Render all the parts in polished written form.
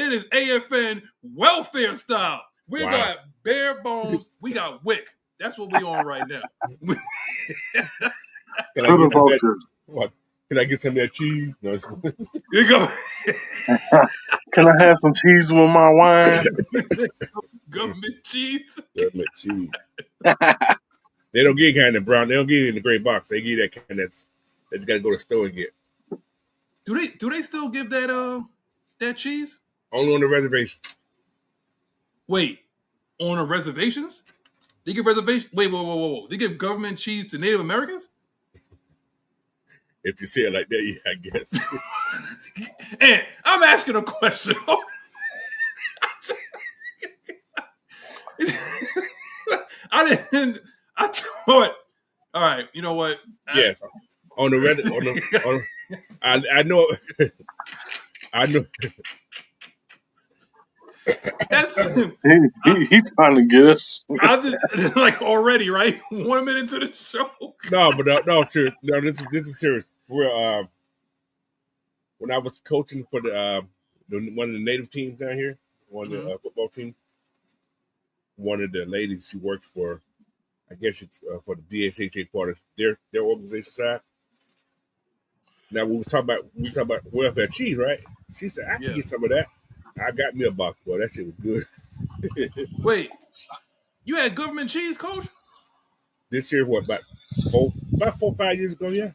It is AFN welfare style. We got bare bones. We got wick. That's what we on right now. Can I get some of that cheese? No, you go. Can I have some cheese with my wine? Government cheese. Government cheese. They don't get kind of brown. They don't get it in the gray box. They give that kind that's got to go to the store and get. Do they still give that cheese? Only on the reservations. Wait, on the reservations? They give reservations? Wait, whoa. They give government cheese to Native Americans? If you say it like that, yeah, I guess. And I'm asking a question. I thought, all right, you know what? Yes. On the Reddit, I know. I know. That's he's trying to get us. I just like already, right? 1 minute into the show. No, serious. No, this is serious. We're when I was coaching for the one of the native teams down here, one of the football team, one of the ladies she worked for, I guess it's for the DSHA part of their organization side. Now we talk about welfare cheese, right? She said I can get some of that. I got me a box, boy. That shit was good. Wait, you had government cheese, Coach? This year, what about 4 or 5 years ago? Yeah.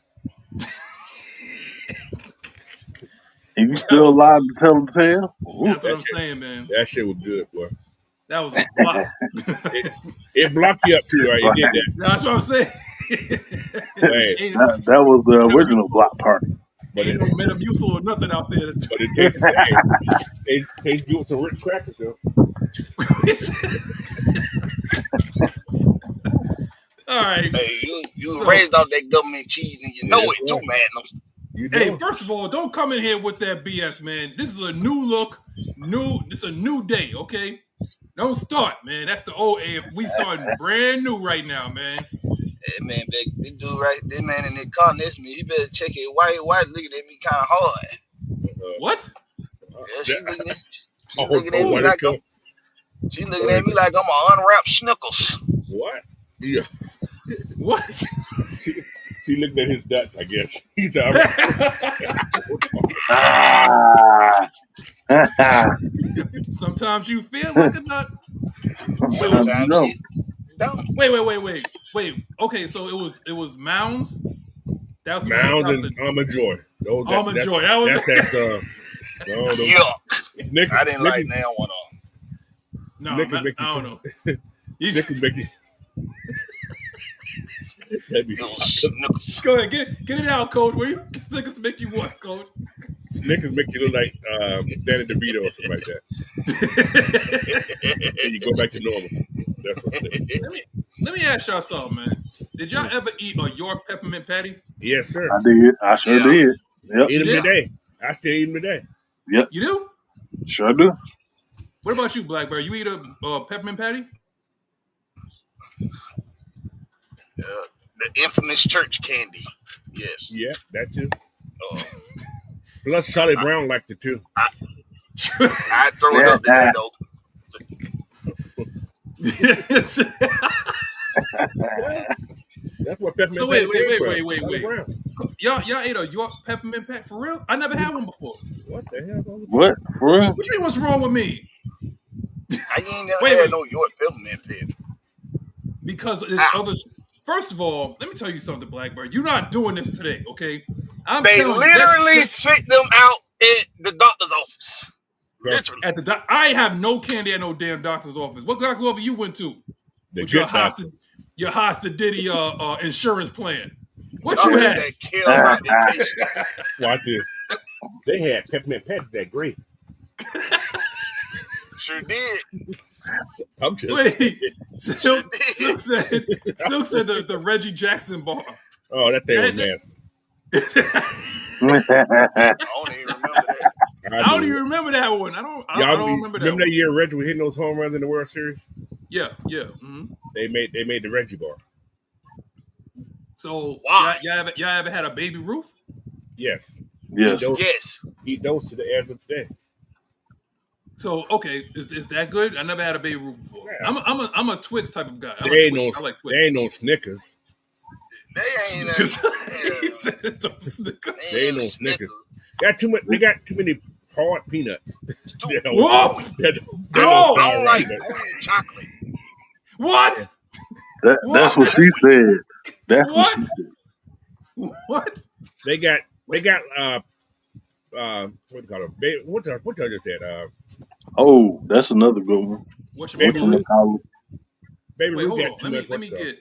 And you still alive to tell the tale? That's what I'm saying, man. That shit was good, boy. That was a block. it blocked you up too, right? It did that. That's what I'm saying. That was the original block party. But ain't no Metamucil or nothing out there. But it tastes the same. They give us some rich crackers, though. All right. Hey, you raised off that government cheese and you know it too, man. Hey, first of all, don't come in here with that BS, man. This is a new look, this is a new day, okay? Don't start, man. That's the old AF. We starting brand new right now, man. Hey, man, this dude right, this man in the car next to me, he better check it. White looking at me kind of hard. What? Yeah, she looking at me like I'm a unwrapped Snickers. What? Yeah. What? She looked at his nuts, I guess. He's out. Sometimes you feel like a nut. Sometimes no. you don't. Wait. Okay, so it was Mounds. That was Mounds and Almond Joy. Almond Joy. That was Yuck. I didn't like that one on. No, I don't know. Snickers make you. That'd be Snickers. Go ahead, get it out, Coach. Where you Snickers make you what, Coach? Snickers make you look like Danny DeVito or something like that. And you go back to normal. That's what I'm saying. Let me ask y'all something, man. Did y'all ever eat a York peppermint patty? Yes, sir. I did. I sure did. Yep. Eat them today. I still eat them today. Yep. You do? Sure do. What about you, Blackberry? You eat a peppermint patty? The infamous church candy. Yes. Yeah, that too. Plus, Charlie Brown liked it too. I throw it up there though. That's what peppermint. So wait. Y'all ate a York peppermint patty for real? I never had one before. What the hell? What? For real? What you mean? What's wrong with me? I ain't never had no York peppermint patty. Because there's others. First of all, let me tell you something, Blackbird. You're not doing this today, okay? They literally sent them out at the doctor's office. Literally. At the I have no candy at no damn doctor's office. What doctor's office you went to? With your Hasta Diddy insurance plan. What you had? That kills my patients. Watch this. They had peppermint patty that great. Sure did. I'm just Still said the Reggie Jackson bar. Oh, that thing was nasty. I don't even remember that. I don't even remember that one. I don't remember that. Remember that year Reggie was hitting those home runs in the World Series? Yeah. Mm-hmm. They made the Reggie bar. So y'all ever had a Baby Ruth? Yes. Yes. Yes. Eat those as of today. So okay, is that good? I never had a Baby Ruth before. Yeah. I'm a Twix type of guy. I like Twix. There ain't no Snickers. They ain't Snickers. yeah. He said it's on Snickers. There ain't no Snickers. They got too many hard peanuts. Whoa! I don't like gooey chocolate. What? That's what she said. That's what she said. What? They got what do you call it? What I just said? Oh, that's another good one. What you Baby mean? Baby Wait, Ruth hold got on. too Let much me get.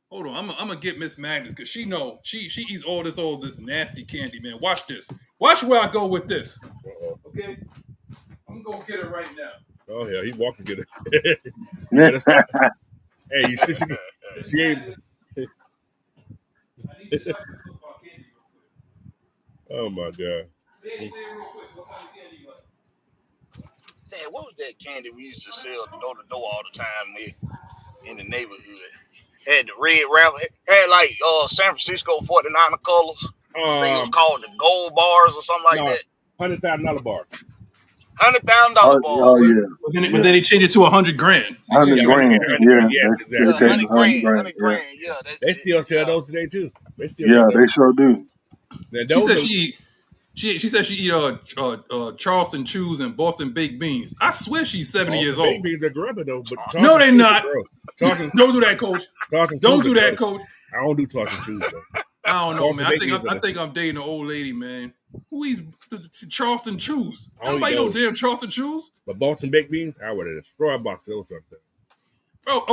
Hold on. I'm gonna get Ms Maggie because she eats all this nasty candy, man. Watch this. Watch where I go with this. Okay. I'm gonna get it right now. Oh yeah, he walking get it. Hey, you see, she ain't. Oh my god. Say it real quick. What kind of candy you like? Dad, what was that candy we used to sell door to door all the time in the neighborhood? Had the red wrap, had like San Francisco 49er colors. I think it was called the gold bars or something like that. $100,000 bar. $100,000 Oh bars. yeah. But then he changed it to $100,000. $100,000. Yeah, exactly. $100,000. Yeah. Yeah, that's They it. still sell those today too. They still They sure do. She said she eat Charleston Chews and Boston baked beans. I swear she's 70 years old. Baked beans are grubber though, but no, they're not. Don't do that, Coach. Don't do that, Coach. I don't do Charleston Chews though. I don't know, man. I think I'm dating an old lady, man. Who eats the Charleston Chews? Nobody know damn Charleston Chews. But Boston baked beans, I would have destroyed a box or something. Oh,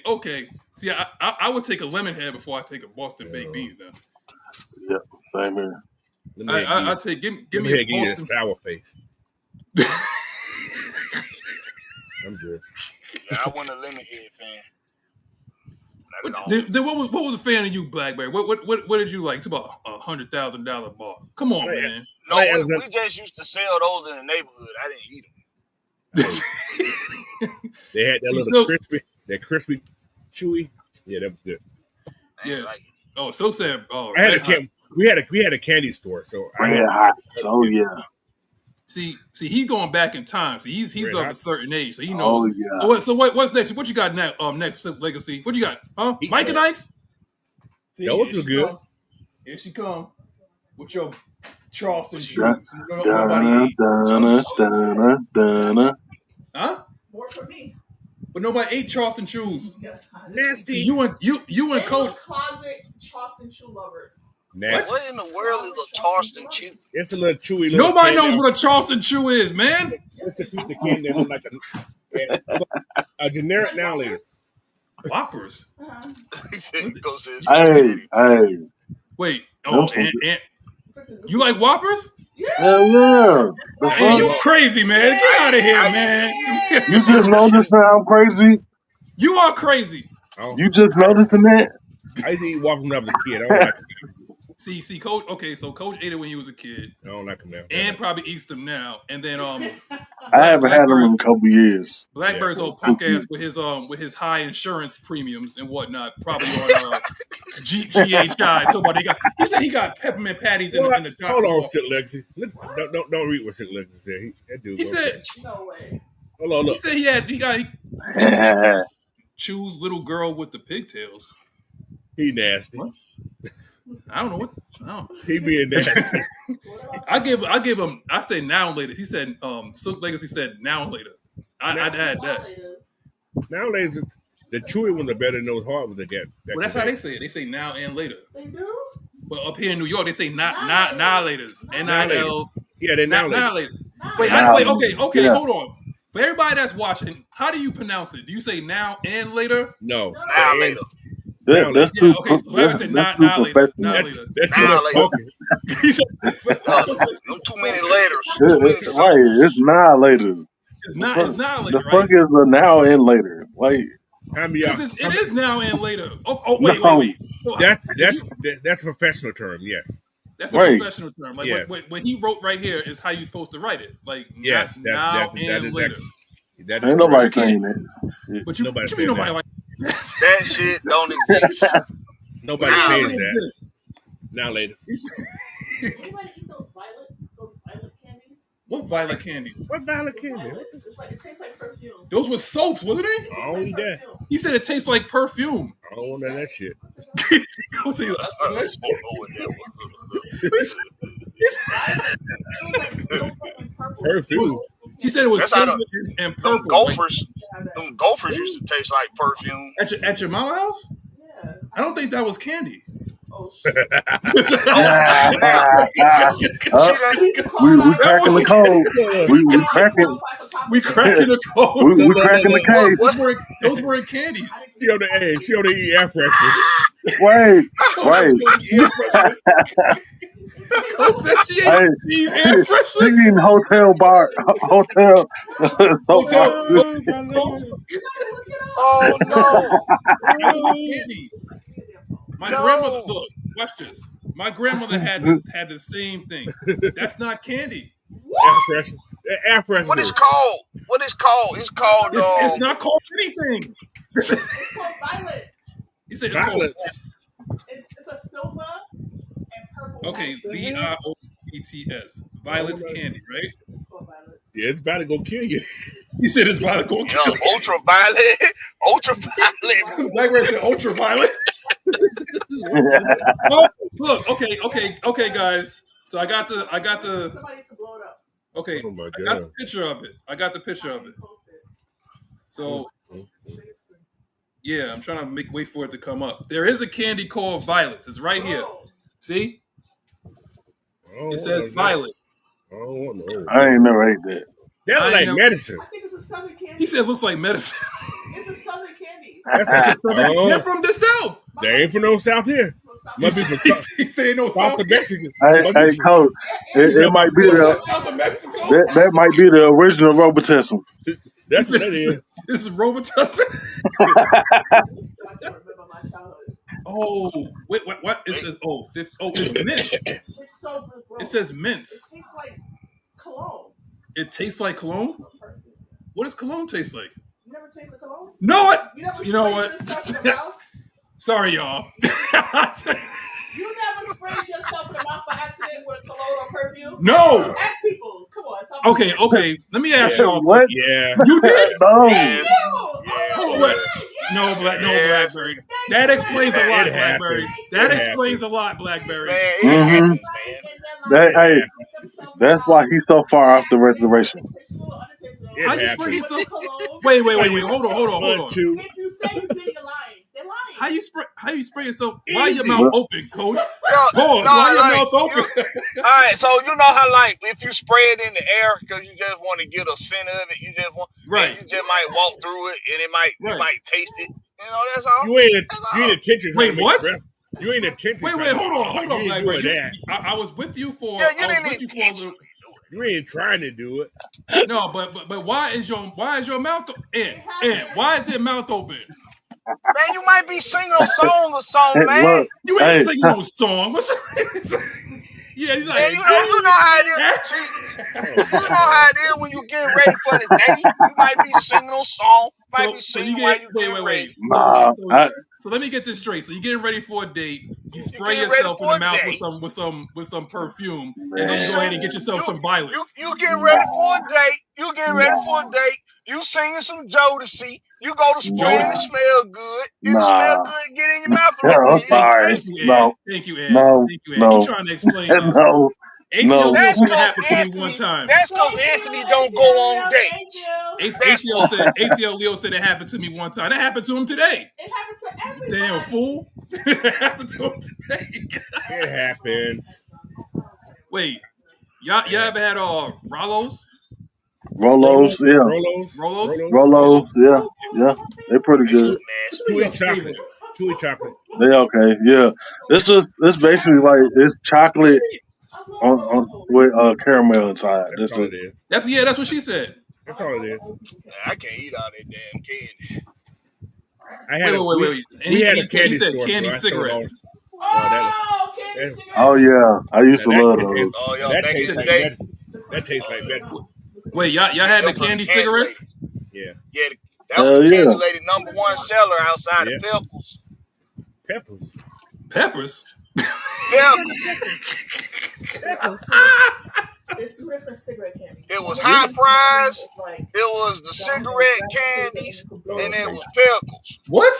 okay. See, I would take a lemon head before I take a Boston baked beans now. Yeah, same here. I take give me a Boston. A sour face. I'm good. Yeah, I wasn't a lemon head fan. Then what was a fan of you, Blackberry? What did you like? It's about $100,000 bar. Come on, man. No, we just used to sell those in the neighborhood. I didn't eat them. They had that crispy, chewy. Yeah, that was good. Yeah. Oh, so sad. Oh, we had a candy store, so Oh yeah. See, he's going back in time. See, he's of a certain age, so he knows. Oh yeah. So what's next? What you got now? Next Legacy. What you got? Huh? Mike and Ice. Those are good. Here she come with your Charleston shoes. Huh? More for me. But nobody ate Charleston shoes. Yes, I Nasty. You and Coach closet Charleston shoe lovers. Nasty. What in the world is a Charleston chew? It's a little chewy. Nobody knows what a Charleston chew is, man. It's a piece of candy that looks like a generic now later. Whoppers. Hey. Wait. Oh, and you like Whoppers? Hell yeah. Hey, you crazy, man. Get out of here, man. You just noticed that I'm crazy? You are crazy. You just noticing that? I used to eat Whoppers when I was a kid. I don't like them. See, Coach. Okay, so Coach ate it when he was a kid. I don't like them now. And probably eats them now. And then I haven't had them in a couple years. Blackbird's old punk ass with his high insurance premiums and whatnot, probably on GHI. He said he got peppermint patties in the doctor's Hold on, office. Silk Lexi. Don't read what Silk Lexi said. That dude. He said, no way. Hold on, look. He said he choose little girl with the pigtails. He nasty. What? I don't know what. No. He being nasty. I give him. I say now later. He said Silk Legacy said now later. I'd add that. Nowadays, the chewy ones are better than those hard ones they get. Well, that's how they say it. They say now and later. They do? But up here in New York, they say not laters. NIL. Yeah, they're now later. Wait, okay, Yeah. hold on. For everybody that's watching, how do you pronounce it? Do you say now and later? No. Now later. That's too professional. That's too much talking. No too many letters. It's now later. It's not later, the fuck is the now and later? Wait. It is now and later. Wait. So that's a professional term, yes. That's a professional term. Like yes. What he wrote right here is how you're supposed to write it. Like yes, now and later. That ain't nobody saying that. But you mean nobody like that shit don't exist. Nobody says that. Now later. Anybody eat those violet candies? What violet candy? What violet candy? It tastes like perfume. Those were soaps, wasn't it? It I don't eat that. He said it tastes like perfume. I don't want none of that shit. Go see that. I don't know what that was. Perfume. She said it was That's how silver and Them purple. gophers, them gophers used to taste like perfume. At your mama house? Yeah. I don't think that was candy. Oh shit. We cracking the code. We cracking. We cracking the code. We cracking the case. Those weren't candies. She on the eat air fresheners. Wait. Said she ain't these air She fresheners. eating hotel. Oh no! Candy. My grandmother, look, watch this. My grandmother had the same thing. That's not candy. Air freshener. What is called? What is called? It's called. It's not called anything. It's called violet. He said it's Violet. called. It's a silver and purple. Okay, VIOLETS. Violet's candy, right? It's called violet. Yeah, it's about to go kill you. He said it's violet. Go kill you. Ultraviolet. Ultraviolet. Blackberry said ultraviolet. Oh, look, okay, guys. So I got the. Somebody to blow it up. Okay, Oh my I got the God. picture of it. So yeah, I'm trying to wait for it to come up. There is a candy called Violets. It's right here. See? It says Violet. I don't want no. I ain't never ate that. That look like medicine. I think it's a southern candy. He said it looks like medicine. It's a southern candy. That's a southern. They're from the South. They ain't from no South here. Must be from He said no South South. of Mexico. Hey, coach, it might be that might be the original Robitussin. That's what that is. This is Robitussin. I can remember my childhood. Oh, wait, what? It says it's mint. It's so gross. It says mint. It tastes like cologne. It tastes like cologne. Or perfume. What does cologne taste like? You never tasted cologne? No, it. You know what? Sorry, y'all. You never sprayed yourself in the mouth by accident with cologne or perfume? No. Ask people. Come on. Okay. Let me ask y'all. What? Yeah. You did? No. Yes. Hold on, no, Blackberry. That explains a lot, It Blackberry. happens. That It explains a lot, Blackberry. Man, it Mhm. happens, man. Hey, that's why he's so far off the reservation. It How you happens. spray yourself? Wait. Hold on. One, two. If you say you did, you're lying. They're lying. How you spray yourself? Why your Easy. mouth open, coach? Yo, Pause. no, Why your like, mouth open? All right, so you know how like if you spray it in the air because you just want to get a scent of it, you just want Right. You just might walk through it and you might taste it. You know, that's all. You ain't intention. Wait, what? You ain't intention. Wait, hold on, You ain't Blackberry. doing that. I was with you for. Yeah, you I was didn't with you for a little. You ain't trying to do it. No, but why is your mouth why is your mouth open? Man, you might be singing a song or something, Hey, man. look, You ain't Hey. singing no song. What's yeah, he's like, Man, you know how it is. See, you know how it is when you get ready for the day. You might be singing a song. Might be so singing you while get you get ready. Nah, So let me get this straight. So you're getting ready for a date. You spray getting ready yourself in for the a mouth date. with some perfume, and then you Man. go ahead and get yourself some violets. You get ready for a date. You get ready for a date. You singing some Jodeci. You go to spray and it smell good. It smell good. Get in your mouth Yeah, right I'm quick. sorry. Thank you, Ed. No. He's trying to explain this. No. ATL That's said it because happened to me Anthony. one time. That's because Anthony don't go on dates. ATL Leo said it happened to me one time. That happened to him today. It happened to everybody. Damn fool. It happened to him today. It happens. Wait, y'all ever had Rollos? Rolos, yeah. Rolos, yeah. They're pretty good. Chewy chocolate. Chewy chocolate. They okay, yeah. It's basically like it's chocolate on with caramel inside. That's all it is. That's what she said. That's all it is. I can't eat all that damn candy. I had Wait. And we had he a candy said store, candy so I sold cigarettes. Candy cigarettes. Oh yeah, I used to love those. Oh, yo, that back tastes in the like day. medicine. That tastes like medicine. Wait, y'all had the candy cigarettes? Yeah. Yeah, that was the yeah. candy lady #1 seller outside of Pickles. Peppers. Peppers? Yeah, It's 2 different cigarette candies. It was One high is fries. like It was the gum cigarette that's wrapped in paper candies, and you can blow and it it out. was pickles. What?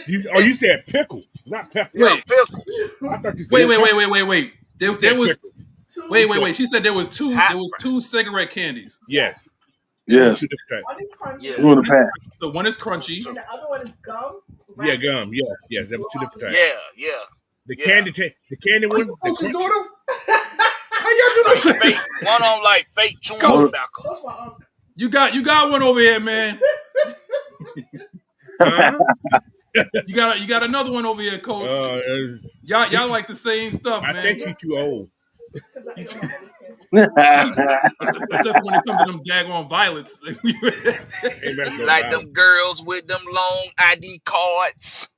You said pickles, not peppers. Yeah, Wait. pickles. I thought you said Wait. You There said was pickles. wait. She said there was two. Hot There was 2 cigarette candies. Yes. Yes. Two different One is crunchy. Yeah. 2 in the pack. So one is crunchy. And the other one is gum. Yeah, gum. Yeah, yes. That was 2 different types. Yeah. The candy one. The Coach's crunchy. daughter? How y'all do Like this? fake, one on like fake chewing Coach. tobacco. That's my uncle. You got one over here, man. Huh? You got another one over here, Coach. Y'all like the same stuff, I man. think she's too old. Because I ate all this candy. Except for when it comes to them daggone violets. You like them girls with them long ID cards.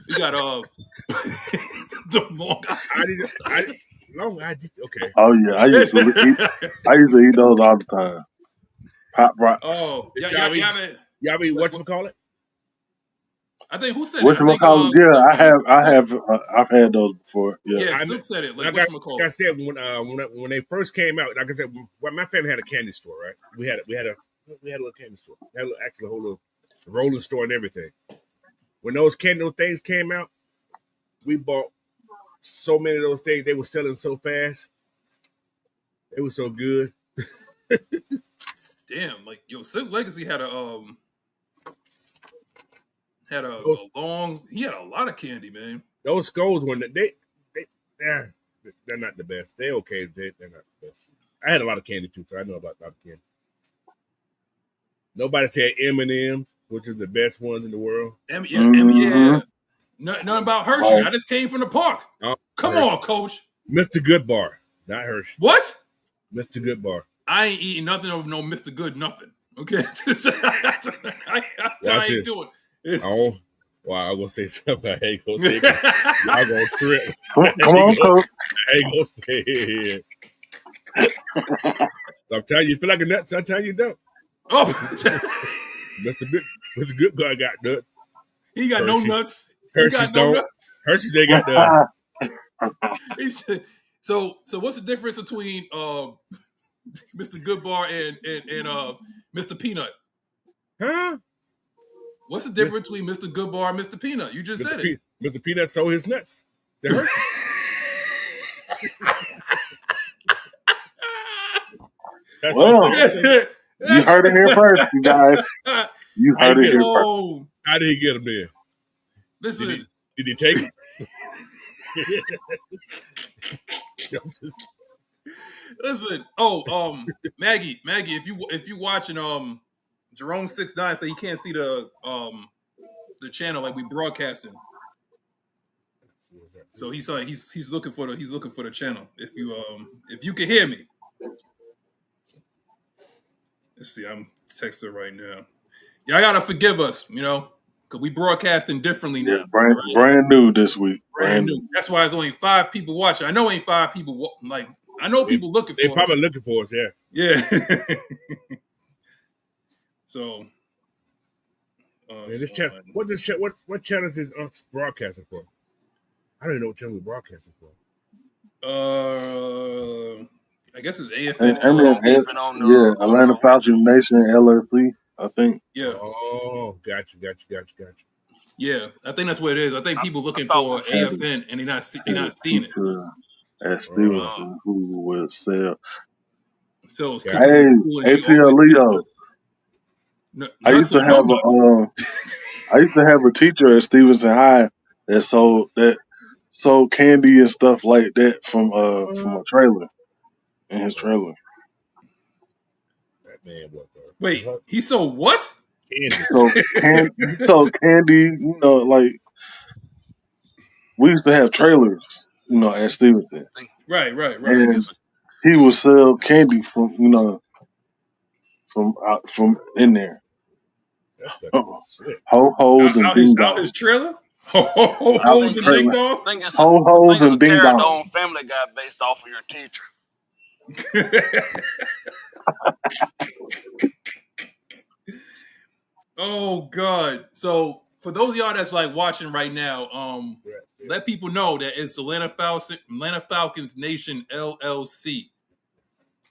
You got the long Long ID. Okay. Oh yeah, I used to eat those all the time. Pop rocks. Oh, Y'all eat whatchamacallit? I think who said Whatchamacallit? Yeah, I have. I've had those before. Yeah. Yeah, Stu said it. Like I whatchamacallit. said, when they first came out, like I said, my family had a candy store, right? We had a little candy store. We had actually a whole little rolling store and everything. When those candy things came out, we bought so many of those things. They were selling so fast. They were so good. Damn, like Silk Legacy had a long. He had a lot of candy, man. Those skulls when they're not the best. They're okay. They're not the best. I had a lot of candy too, so I know about a lot of candy. Nobody said M&M's, which is the best ones in the world. Yeah. Nothing about Hershey. Right. I just came from the park. Oh, Come Hershey. on, Coach. Mr. Goodbar, not Hershey. What? Mr. Goodbar. I ain't eating nothing of no Mr. Good nothing. Okay, I ain't doing it. Oh, wow! I'm gonna say something. I ain't gonna say it. I'm gonna trip. Come on, Coach. I ain't gonna say it. Sometimes you feel like a nut. Sometimes you don't. Oh, Mr. Goodbar got nuts. he got Hershey. no nuts. Hershey's He got no don't. nuts. Hershey's they got nuts. He said, so what's the difference between Mr. Goodbar and Mr. Peanut? Huh? What's the difference between Mr. Goodbar and Mr. Peanut? You just said it. Mr. Peanut sold his nuts. To Hershey. Well, you heard it here first, you guys. You heard it here first. Oh, How did he get them there? listen. Did he take it? Listen. Oh, Maggie, if you watching Jerome 6'9" say he can't see the channel like we broadcasting. So he's looking for the channel. If you can hear me. Let's see, I'm texting right now. Y'all gotta forgive us, because we broadcasting differently now. Yeah, brand new this week. Brand new. That's why there's only 5 people watching. I know ain't 5 people I know people looking for us. They probably looking for us, yeah. Yeah. So this channel, what channel is this us broadcasting for? I don't even know what channel we're broadcasting for. I guess it's AFN. Atlanta Falcons Nation LLC, I think. Yeah. Oh, gotcha. Yeah, I think that's what it is. I think people looking for AFN and they're not seeing it. At Stevenson, who will sell. So it's Hey, ATL Leo. I used to have a teacher at Stevenson High that sold candy and stuff like that from a trailer in his trailer. That man, what? Wait, he sold what? Candy. So candy, like we used to have trailers, at Stevenson. Right. And he would sell candy from in there. Ho-hos and ding out his trailer? Ho-hos and ding dong? Ho-hos and ding dong. Own Family Guy based off of your teacher. Oh God! So for those of y'all that's like watching right now, let people know that it's Atlanta Falcons Nation LLC.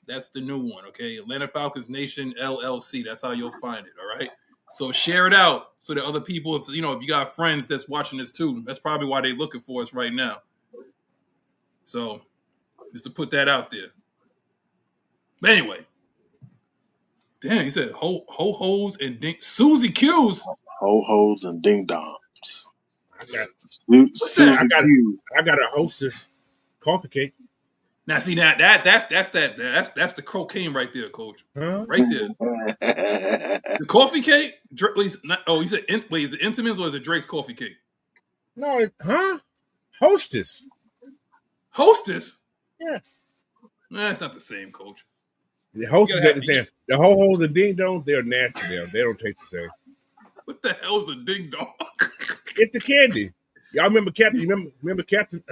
That's the new one, okay? Atlanta Falcons Nation LLC. That's how you'll find it, all right? So share it out so that other people, if you got friends that's watching this too, that's probably why they're looking for us right now. So just to put that out there. But anyway, damn, he said ho-hos and Susie Q's. Ho-hos and ding-dongs. I got a Hostess coffee cake. Now see that's the cocaine right there, Coach. Huh? Right there. The coffee cake. You said is it Intamin's or is it Drake's coffee cake? No, Hostess. Hostess. Yes. That's not the same, Coach. The Hostess at the same. The ho-hos and ding dongs, they're nasty. They don't taste the same. What the hell is a ding dong? It's the candy. Y'all remember Captain? Remember Captain?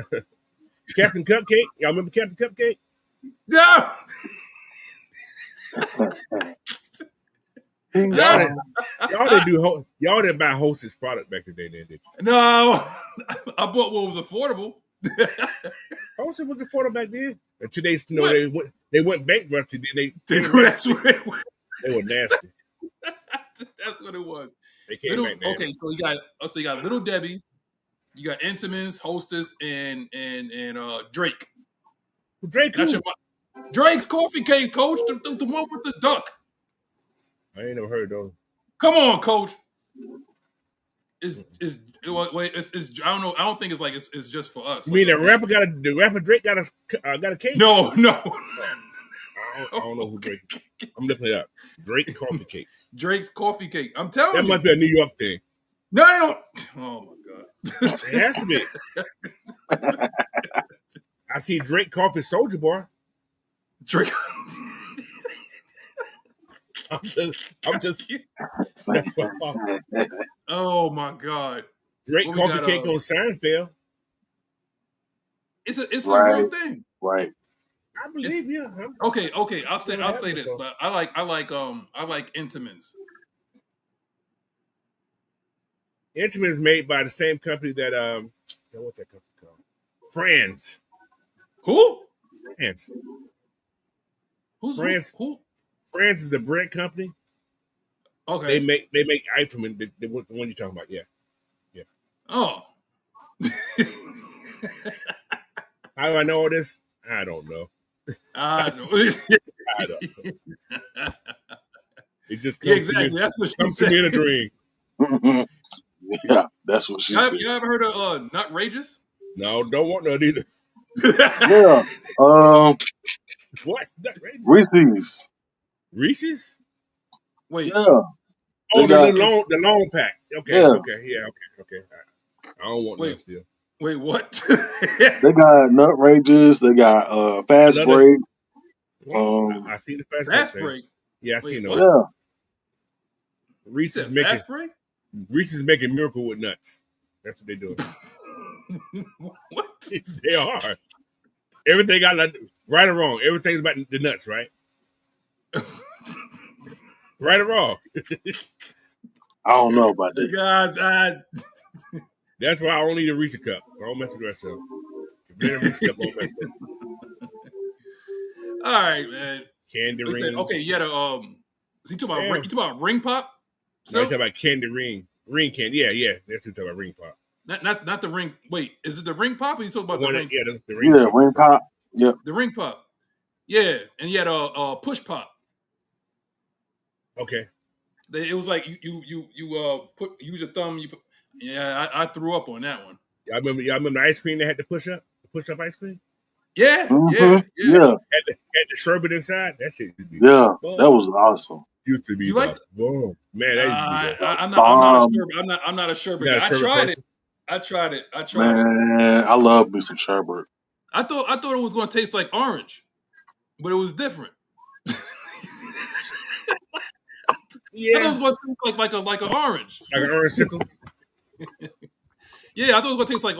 Captain Cupcake? Y'all remember Captain Cupcake? No. Y'all didn't buy Hostess product back in the day, did you? No, I bought what was affordable. Hostess was affordable back then. Until they went bankrupt. That's what it was. They were nasty. That's what it was. They came back now. Okay, so you got Little Debbie, you got Intamin's, Hostess, and Drake. Drake, Drake's coffee cake, Coach, the one with the duck. I ain't never heard those. Come on, Coach. I don't know. I don't think it's just for us. You mean the rapper Drake got a cake? No. I don't know who Drake. I'm looking it up. Drake coffee cake. Drake's coffee cake. I'm telling you. That must be a New York thing. No, I don't. Oh my God. It has to be. I see Drake coffee Soldier Bar. Drake. I'm just. Oh my God. Drake coffee cake on Seinfeld. It's a real thing. Right. I believe you. Okay. I'll say this, but I like Intamin's. Intamin is made by the same company that what's that company called? Friends. Who? Friends. Who's Friends? Who? Friends is the bread company. Okay. They make Eifelman, the one you're talking about. Yeah. Oh. How do I know all this? I don't know. I know. I don't know. It just comes exactly. That's what she said. To me in a dream. Yeah, that's what she said. You ever heard of Nutrageous? No, don't want none either. Yeah. What? Reese's. Wait. Yeah. Oh, the long pack. Okay. Yeah. Okay. I don't want none still. Wait, what? They got Nutrageous. They got Fast Break. I see the Fast Break. Yeah, I see those. Yeah. Reese's making Miracle with nuts. That's what they're doing. What? They are. Everything got right or wrong. Everything's about the nuts, right? Right or wrong? I don't know about that. God, that's why I only eat a Reese's cup. I don't mess with the rest of them. If you're in a Reese's cup, I don't mess with them. All right, man. Candy ring. Okay, you had a so you talking about ring pop? No, you talking about candy ring candy. Yeah. That's what you're talking about, ring pop. Not the ring. Wait, is it the ring pop? Or you talking about the ring? Yeah, the ring. Yeah, ring pop. Yep. The ring pop. Yeah, and you had a push pop. Okay. It was like you use your thumb. I threw up on that one. Y'all remember the ice cream that had the push up ice cream? Yeah, yeah. Had the sherbet inside. That shit used to be that was awesome. Used to be. You like? Whoa, man, that used to be. I'm not a sherbet guy. I tried it. Man, I love me some sherbet. I thought it was going to taste like orange, but it was different. Yeah, I thought it was going to taste like an orange, like an orange sickle. Yeah, I thought it was going to taste like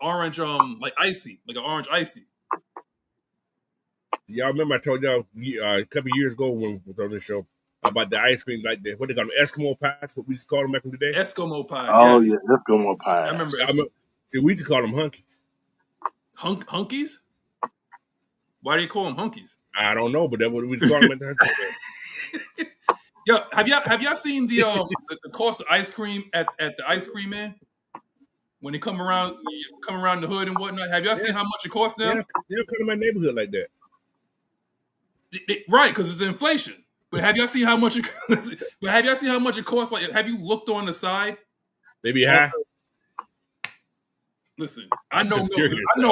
orange like icy, like an orange icy. Y'all remember I told y'all a couple of years ago when we were on this show about the ice cream, like what they call them, Eskimo pies, what we used to call them back in the day. Eskimo pie. Oh yes. yeah, Eskimo pie. I remember. See, we used to call them hunkies. Hunkies? Why do you call them hunkies? I don't know, but that's what we used to call them at the high school. Yo, have y'all seen the cost of ice cream at the ice cream man when they come around the hood and whatnot? Have y'all seen how much it costs them? Yeah, they don't come to my neighborhood like that. Right, because it's inflation. But have y'all seen how much it? But have y'all seen how much it costs? Like, have you looked on the side? They be high. Listen, I know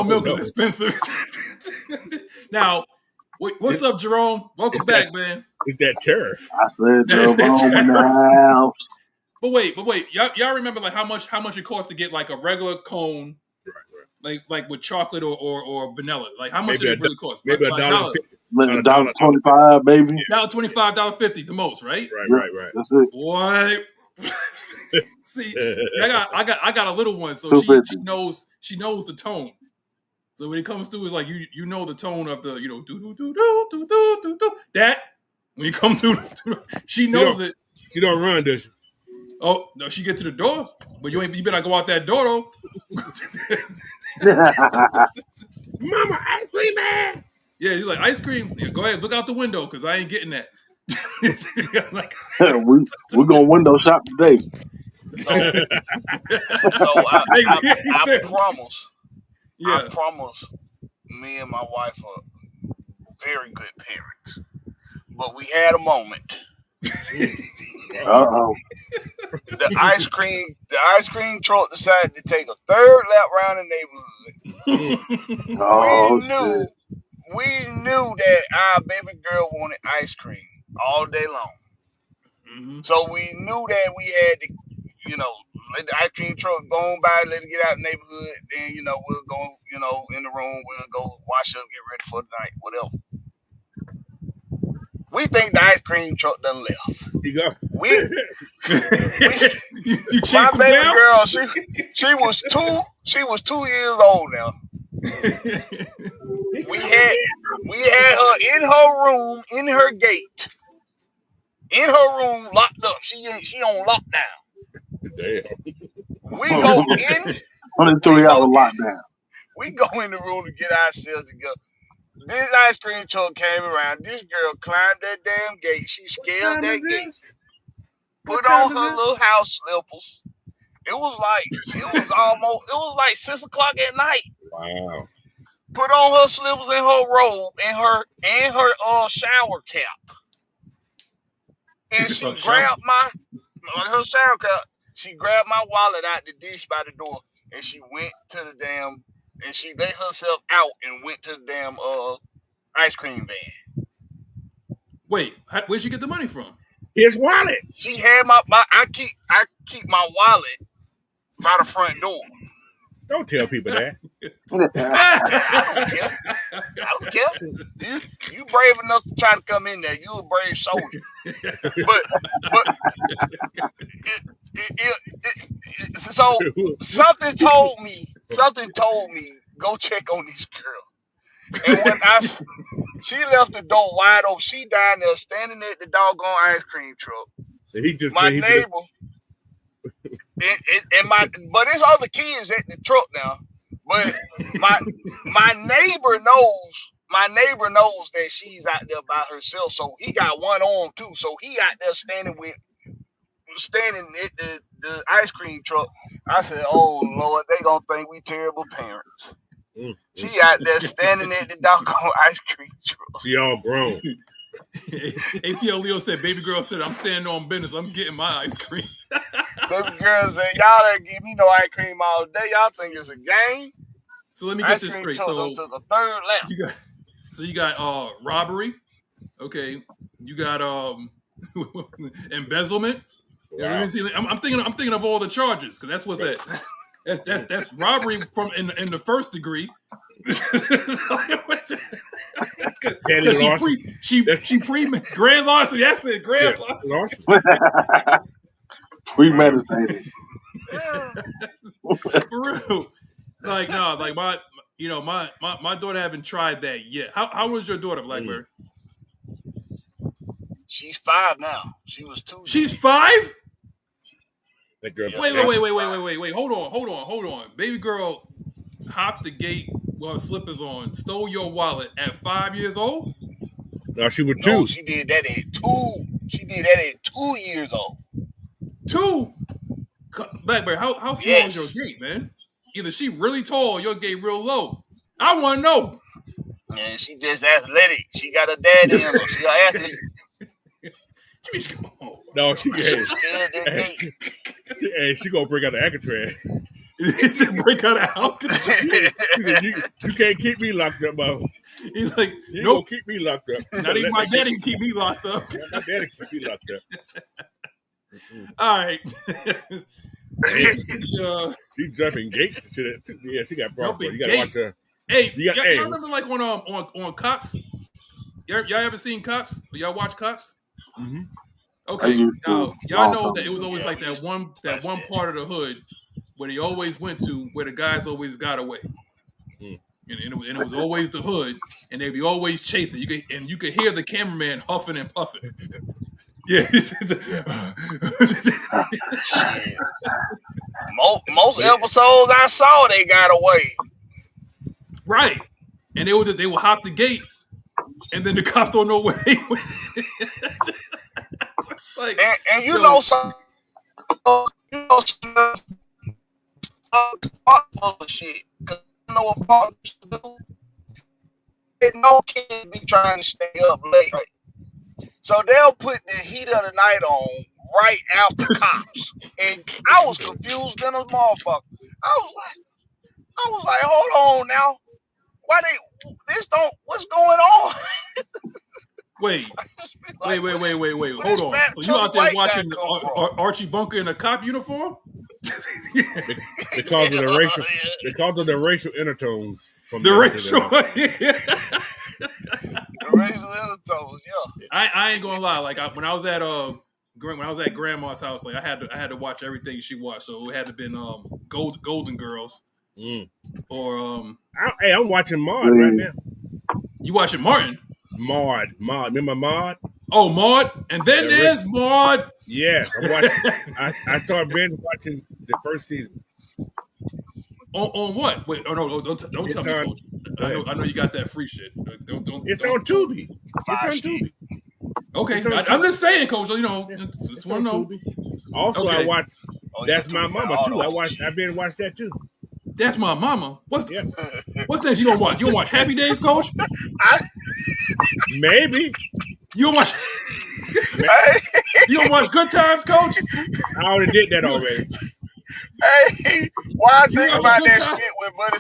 milk is expensive. Now, what's up, Jerome? Welcome back, man. It's that tariff. I said Jerome in the house. But wait, y'all remember like how much it costs to get like a regular cone, right. like with chocolate or vanilla? Like how much maybe it really cost? Maybe $1.50. $1.25, baby. $1.25, $1.50 the most, right? Right. That's it. What? See, I got a little one, so she knows the tone. So when it comes to it's like you know the tone of the do do do do do do do that when you come to she knows it. She don't run, does she? Oh no, she get to the door, but you better go out that door though. Mama, ice cream man. Yeah, he's like ice cream. Yeah, go ahead, look out the window because I ain't getting that. Like, we're gonna window shop today. So I promise. Yeah. I promise. Me and my wife are very good parents, but we had a moment. Uh-oh. The ice cream truck decided to take a third lap around the neighborhood. We knew that our baby girl wanted ice cream all day long. Mm-hmm. So we knew that we had to, let the ice cream truck go on by, let it get out of the neighborhood. Then, we'll go, in the room, we'll go wash up, get ready for the night, whatever. We think the ice cream truck done left. You go. You my baby girl, she was 2 years old now. We had her in her room, in her gate, in her room, locked up. She on lockdown. Damn. We go in. Only 3 hour lockdown. We go in the room to get ourselves together. This ice cream truck came around. This girl climbed that damn gate. She scaled that gate. Put on her little house slippers. It was like 6 o'clock at night. Wow. Put on her slippers and her robe and her shower cap. And she grabbed her shower cap. She grabbed my wallet out the dish by the door, and she went to the damn. And she let herself out and went to the damn ice cream van. Wait, where'd she get the money from? His wallet. She had I keep my wallet by the front door. Don't tell people that. I don't care. You brave enough to try to come in there. You a brave soldier. But so something told me, go check on this girl. And when she left the door wide open, she down there standing at the doggone ice cream truck. My neighbor, but there's other kids at the truck now. But my neighbor knows that she's out there by herself, so he got one on too. So he out there standing at the ice cream truck. I said, "Oh Lord, they gonna think we terrible parents." She out there standing at the doggone ice cream truck. She all grown. ATL Leo said, "Baby girl said, I'm standing on business. I'm getting my ice cream." Baby girl said, "Y'all don't give me no ice cream all day. Y'all think it's a game." So let me get this straight. So to the third lap. You got robbery. Okay. You got embezzlement. Wow. Let me see. I'm thinking of all the charges because that's what's that. That's robbery from in the first degree. She grand larceny. That's it. Grand larceny. Premeditated. For real. Like no, like my daughter haven't tried that yet. How was your daughter, Blackbird? She's 5 now. She was 2. She's 5? That girl. Wait. Hold on. Baby girl hopped the gate with her slippers on, stole your wallet at 5 years old? No, she was 2. No, she did that at 2. She did that at 2 years old. 2? Blackberry, how small Yes. is your gate, man? Either she really tall or your gate real low. I want to know. And she just athletic. She got her dad in her. She an athlete. No, she She scared that gate. she gonna bring out the Alcatraz. Break out of Alcatraz. She said, you can't keep me locked up, bro. He's like, You nope. gonna keep me locked up. Not even my daddy can keep me locked up. My daddy keep me locked up. All right. She jumping gates and shit. Yeah, she got problems. You gotta watch her. Hey, y'all remember like on Cops? Y'all ever seen Cops? Y'all watch Cops? Mm-hmm. Okay. Now y'all know that it was always like that one part of the hood where they always went to where the guys always got away. And it was always the hood, and they'd be always chasing. You could hear the cameraman huffing and puffing. Yeah. Most episodes I saw, they got away. Right. And they would hop the gate, and then the cops don't know where they went. Like, and you know some full of shit. Cause you know what fuck do? No kids be trying to stay up late. So they'll put the heat of the night on right after Cops. And I was confused than a motherfucker. I was like, hold on now. Why what's going on? Wait. Like, Wait. where Hold this on. fat So you out there white guy watching come from? Archie Bunker in a cop uniform? Because of the racial undertones from The racial. The racial undertones, yeah. I ain't gonna lie. Like when I was at grandma's house, like I had to watch everything she watched. So it had to been Golden Girls or Hey, I'm watching Maud right now. You watching Martin? Maud. Remember Maud? Oh, Maud, and then there's Maud. Yeah, I'm watching. I started binge watching the first season. On what? Wait, no, don't tell me, Coach. I know you got that free shit. It's on Tubi. It's on Tubi. Okay, I'm just saying, Coach. You know, just want to know. Also, okay. I watched That's My Mama too. I've been watched that too. That's My Mama. What's that you gonna watch? You gonna watch Happy Days, Coach? Maybe. You gonna watch? You gonna watch Good Times, Coach? I already did that already. Hey, why I think about that shit when Buddy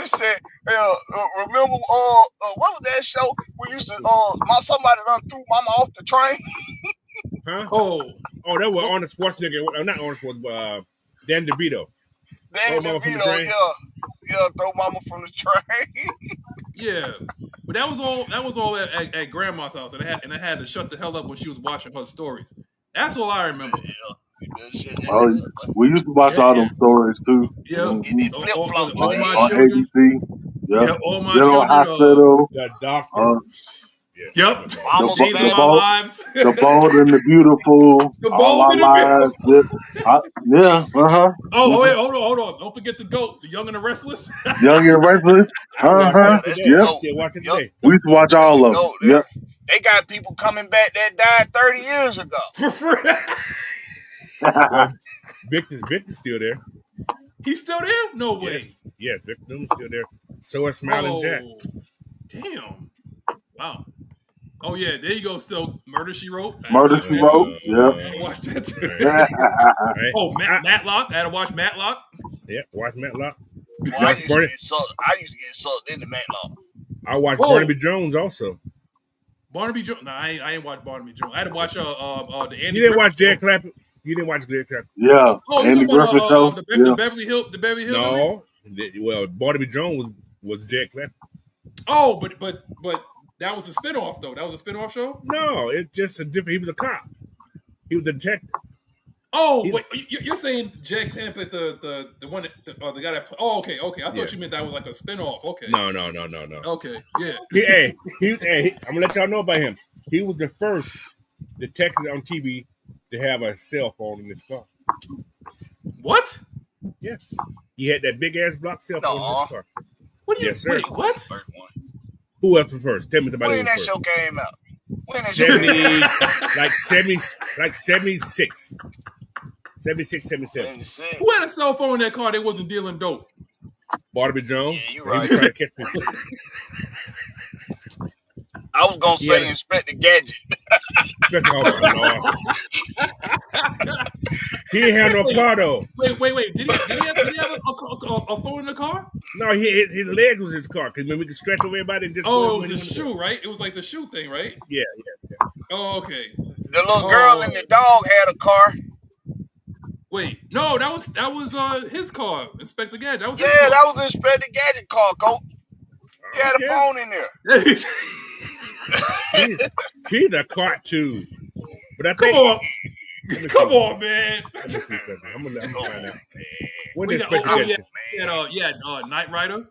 said, remember what was that show we used to somebody done threw mama off the train? Huh? Oh, that was Arnold Schwarzenegger. Not Arnold Schwarzenegger, but Dan DeVito. Dan DeVito, yeah, throw mama from the train. Yeah, but that was all at grandma's house, and I had to shut the hell up when she was watching her stories. That's all I remember. Oh, we used to watch all them stories too. Yeah, on children. ABC. Yep. All my General children. Hospital. The Doctor. Yes. Yep. Days of Our Lives. The Bold and the Beautiful. The Bold and the Beautiful. Yeah. Oh, wait, hold on. Don't forget the GOAT, the Young and the Restless. Young and Restless. Yep. We used to watch all of them. Yep. They got people coming back that died 30 years ago. For free. Well, Victor's still there. He's still there? No way. Yes, Victor Newman's still there. So is Smiling Jack. Damn. Wow. Oh yeah, there you go. Still, Murder She Wrote. Murder She Wrote. Yeah. I watched that too. Oh, Matlock. I had to watch Matlock. Yeah, watch Matlock. Well, I used to get sucked into Matlock. I watched Barnaby Jones also. Barnaby Jones. No, I ain't watched Barnaby Jones. I had to watch the Andy. You didn't watch Jack Clapper? You didn't watch Jack Clapper? Yeah. Oh, Andy Griffith show. The Beverly Hills. No. Well, Barnaby Jones was Jack Clapper. Oh, but that was a spinoff though. That was a spinoff show. No, it's just a different. He was a cop. He was a detective. Oh, wait, you're saying Jack Clampett, the one, the guy that. Oh, okay. I thought you meant that was like a spinoff. Okay. No. Okay, yeah. Hey, I'm gonna let y'all know about him. He was the first detective on TV to have a cell phone in his car. What? Yes. He had that big ass block cell phone in his car. What do you? Yes, sir. Wait, what? First one. Who else was first? Tell me somebody. When who that was show first. came out? When that show came out? like 76. 76, 77. 76. Who had a cell phone in that car? They wasn't dealing dope. Barnaby Jones. Yeah, you He right. was trying to catch people. I was gonna say Yeah. Inspector Gadget. Oh, he didn't have no car though. Wait. Did he have a phone in the car? No, his leg was his car because we could stretch over everybody and just. Oh, it was a shoe, right? It was like the shoe thing, right? Yeah. Oh, okay. The little girl and the dog had a car. Wait, no, that was his car, Inspector Gadget. That was his Yeah, car. that was Inspector Gadget car, Coach. He had a phone in there. She's a cartoon. But I Come think, on, come on, man. Let me see something. I'm gonna find out. When We did got, Inspector Gadget? Nyght Ryder.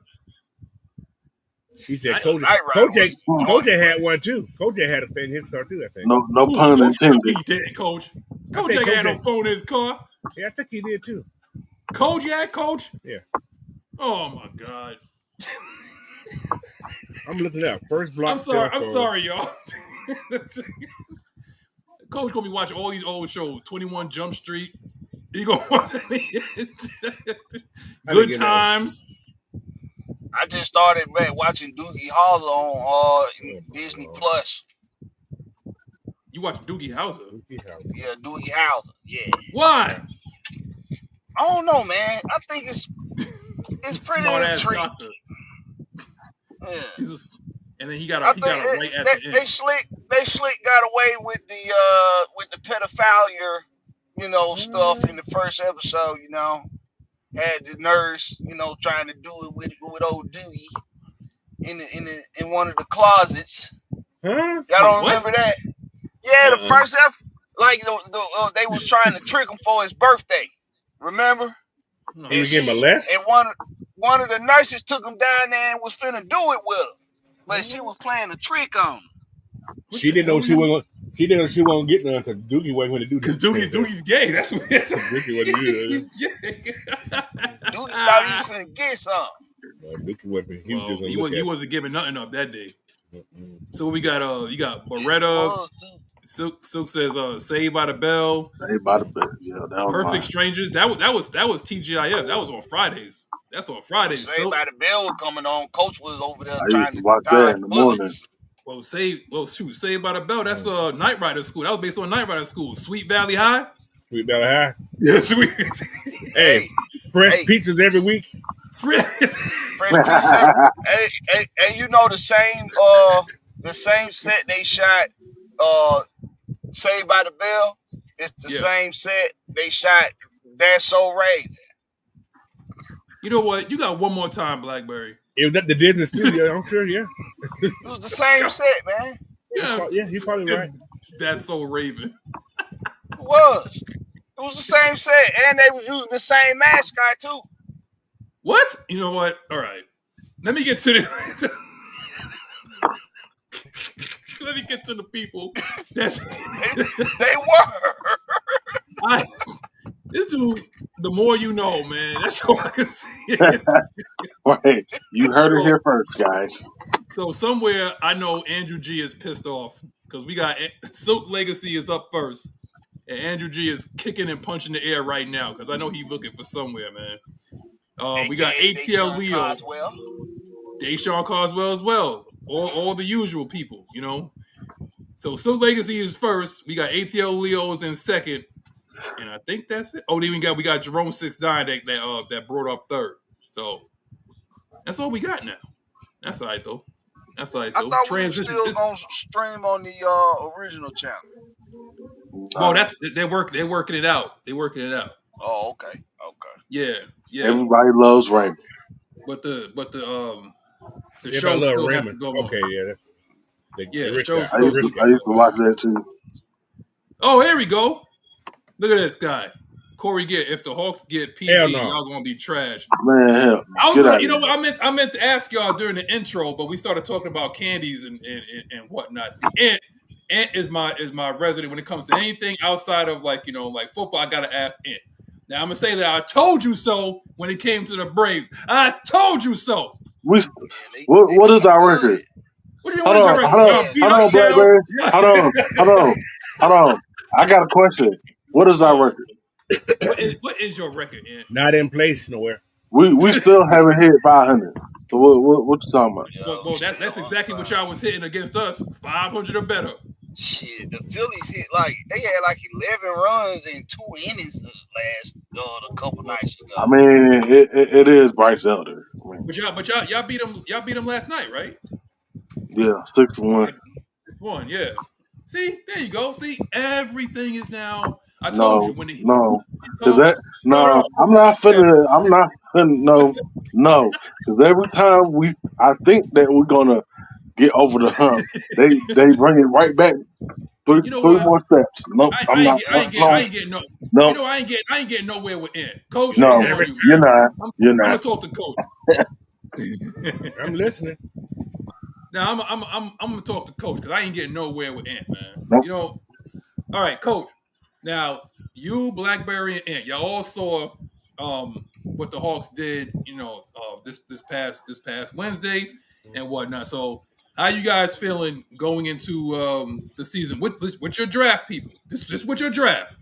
He said Nyght Kojak had one too. Kojak had a thing in his car too, I think. No pun intended. He didn't, Coach. I think Kojak had no Kojak- phone in his car. Yeah, I think he did too. Kojak, Coach? Yeah. Oh, my God. I'm looking it up. First block. I'm sorry, cell phone. y'all. Coach gonna be watching all these old shows. 21 Jump Street. He gonna watch Good Times. I just started watching Doogie Howser on Disney Plus. You watch Doogie Howser? Yeah, Doogie Howser. Yeah. Why? I don't know, man. I think it's pretty Smart-ass intriguing. doctor. Yeah. And then he got I a think right at the end. they slick got away with the pedophilia, stuff in the first episode. Had the nurse, trying to do it with old Doogie in one of the closets. Huh? Y'all don't What? remember that? Yeah, the first episode, like they was trying to trick him for his birthday. Remember? No. He was getting molested? And one of the nurses took him down there and was finna do it with him. But she was playing a trick on him. She didn't know she wasn't. She didn't know she wasn't getting none because Doogie wasn't going to do Because this. Doogie's gay. That's what it is. Doogie wasn't doing it. He's gay. Doogie thought he was finna get some. Doogie wasn't. He was just He going to he wasn't giving nothing up that day. Mm-mm. So we got you got Beretta. Silk says Saved by the Bell. Saved by the Bell. Yeah, that was Perfect mine. Strangers. That was TGIF. That was on Fridays. That's on Fridays. Saved by the Bell was coming on. Coach was over there I trying used to to watch dodge that in the morning. bullets. Saved by the Bell. That's Nyght Rider School. That was based on Nyght Rider School. Sweet Valley High. Sweet Valley High. Yeah, sweet. Hey, fresh hey. pizzas every week. Fresh pizza. Hey, the same set they shot Saved by the Bell. It's the same set they shot That's So Raven. You know what? You got one more time, Blackberry. It was at the Disney studio, I'm sure, yeah. It was the same set, man. Yeah, You're probably right. That's So Raven. It was. It was the same set, and they was using the same mascot too. What? You know what? All right. Let me get to the. Let me get to the people. That's They were. This dude. The more you know, man. That's all I can say. Right. You heard it here first, guys. So somewhere I know Andrew G is pissed off because we got Silk Legacy is up first, and Andrew G is kicking and punching the air right now because I know he's looking for somewhere, man. We got ATL Leo, Deshaun Carswell as well, all the usual people, So Silk Legacy is first. We got ATL Leo's in second, and I think that's it. Oh, then we got Jerome 6ix9ine that brought up third. So that's all we got now. That's all right though. I thought we were still gonna stream on the original channel. Oh, they're working it out. Oh, okay. Yeah. Everybody loves Raymond. But the Yeah, show I love still has Raymond. to go on. Okay, yeah. The show I still. used to watch that too. Oh, here we go. Look at this guy, Corey. If the Hawks get PG, Hell no. y'all gonna be trash. Man, hell. I meant to ask y'all during the intro, but we started talking about candies and whatnot. See, Ant is my resident when it comes to anything outside of like football. I gotta ask Ant. Now I'm gonna say that I told you so when it came to the Braves. I told you so. What is our record? What do you mean? What is your record? Hold on, Blackberry. Hold on. I got a question. What is our record? What is your record, Ant? Not in place nowhere. We still haven't hit 500. So what you talking about? Well, that's exactly what y'all was hitting against us. 500 or better. Shit, the Phillies hit they had 11 runs in 2 innings a couple nights ago. I mean, it is Bryce Elder. I mean, But y'all beat them. Y'all beat them last night, right? Yeah, 6-1. 6-1, yeah. See, there you go. See, everything is now. I told you when the because I'm not finna. No, because every time I think that we're gonna get over the hump, they bring it right back. Three more steps. No, I'm not. I ain't getting no. No. You know, I ain't getting nowhere with Ant. Coach, No, you're not. I'm gonna talk to Coach. I'm listening. Now I'm gonna talk to Coach because I ain't getting nowhere with Ant, man. Nope. All right, Coach. Now you, Blackberry, and Ant, y'all all saw what the Hawks did. This past Wednesday and whatnot. So how you guys feeling going into the season with your draft people? Just with your draft.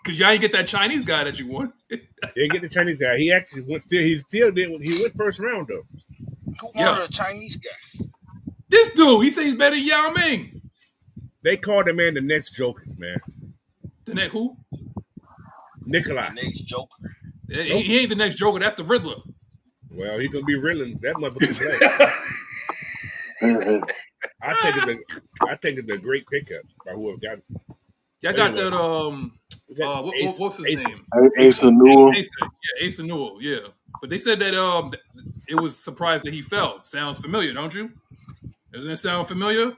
Because y'all ain't get that Chinese guy that you want. Didn't get the Chinese guy. He actually went. He went first round though. Who wanted a Chinese guy? This dude. He said he's better than Yao Ming. They called the man the next Joker, man. The next who? Nikolai. The next Joker. He ain't the next Joker. That's the Riddler. Well, he gonna be riddling that motherfucker. I think it's a great pickup by whoever got it. Y'all got that what's his name? Asa Newell. Asa Newell, yeah. But they said that it was surprised that he fell. Sounds familiar, don't you? Doesn't it sound familiar?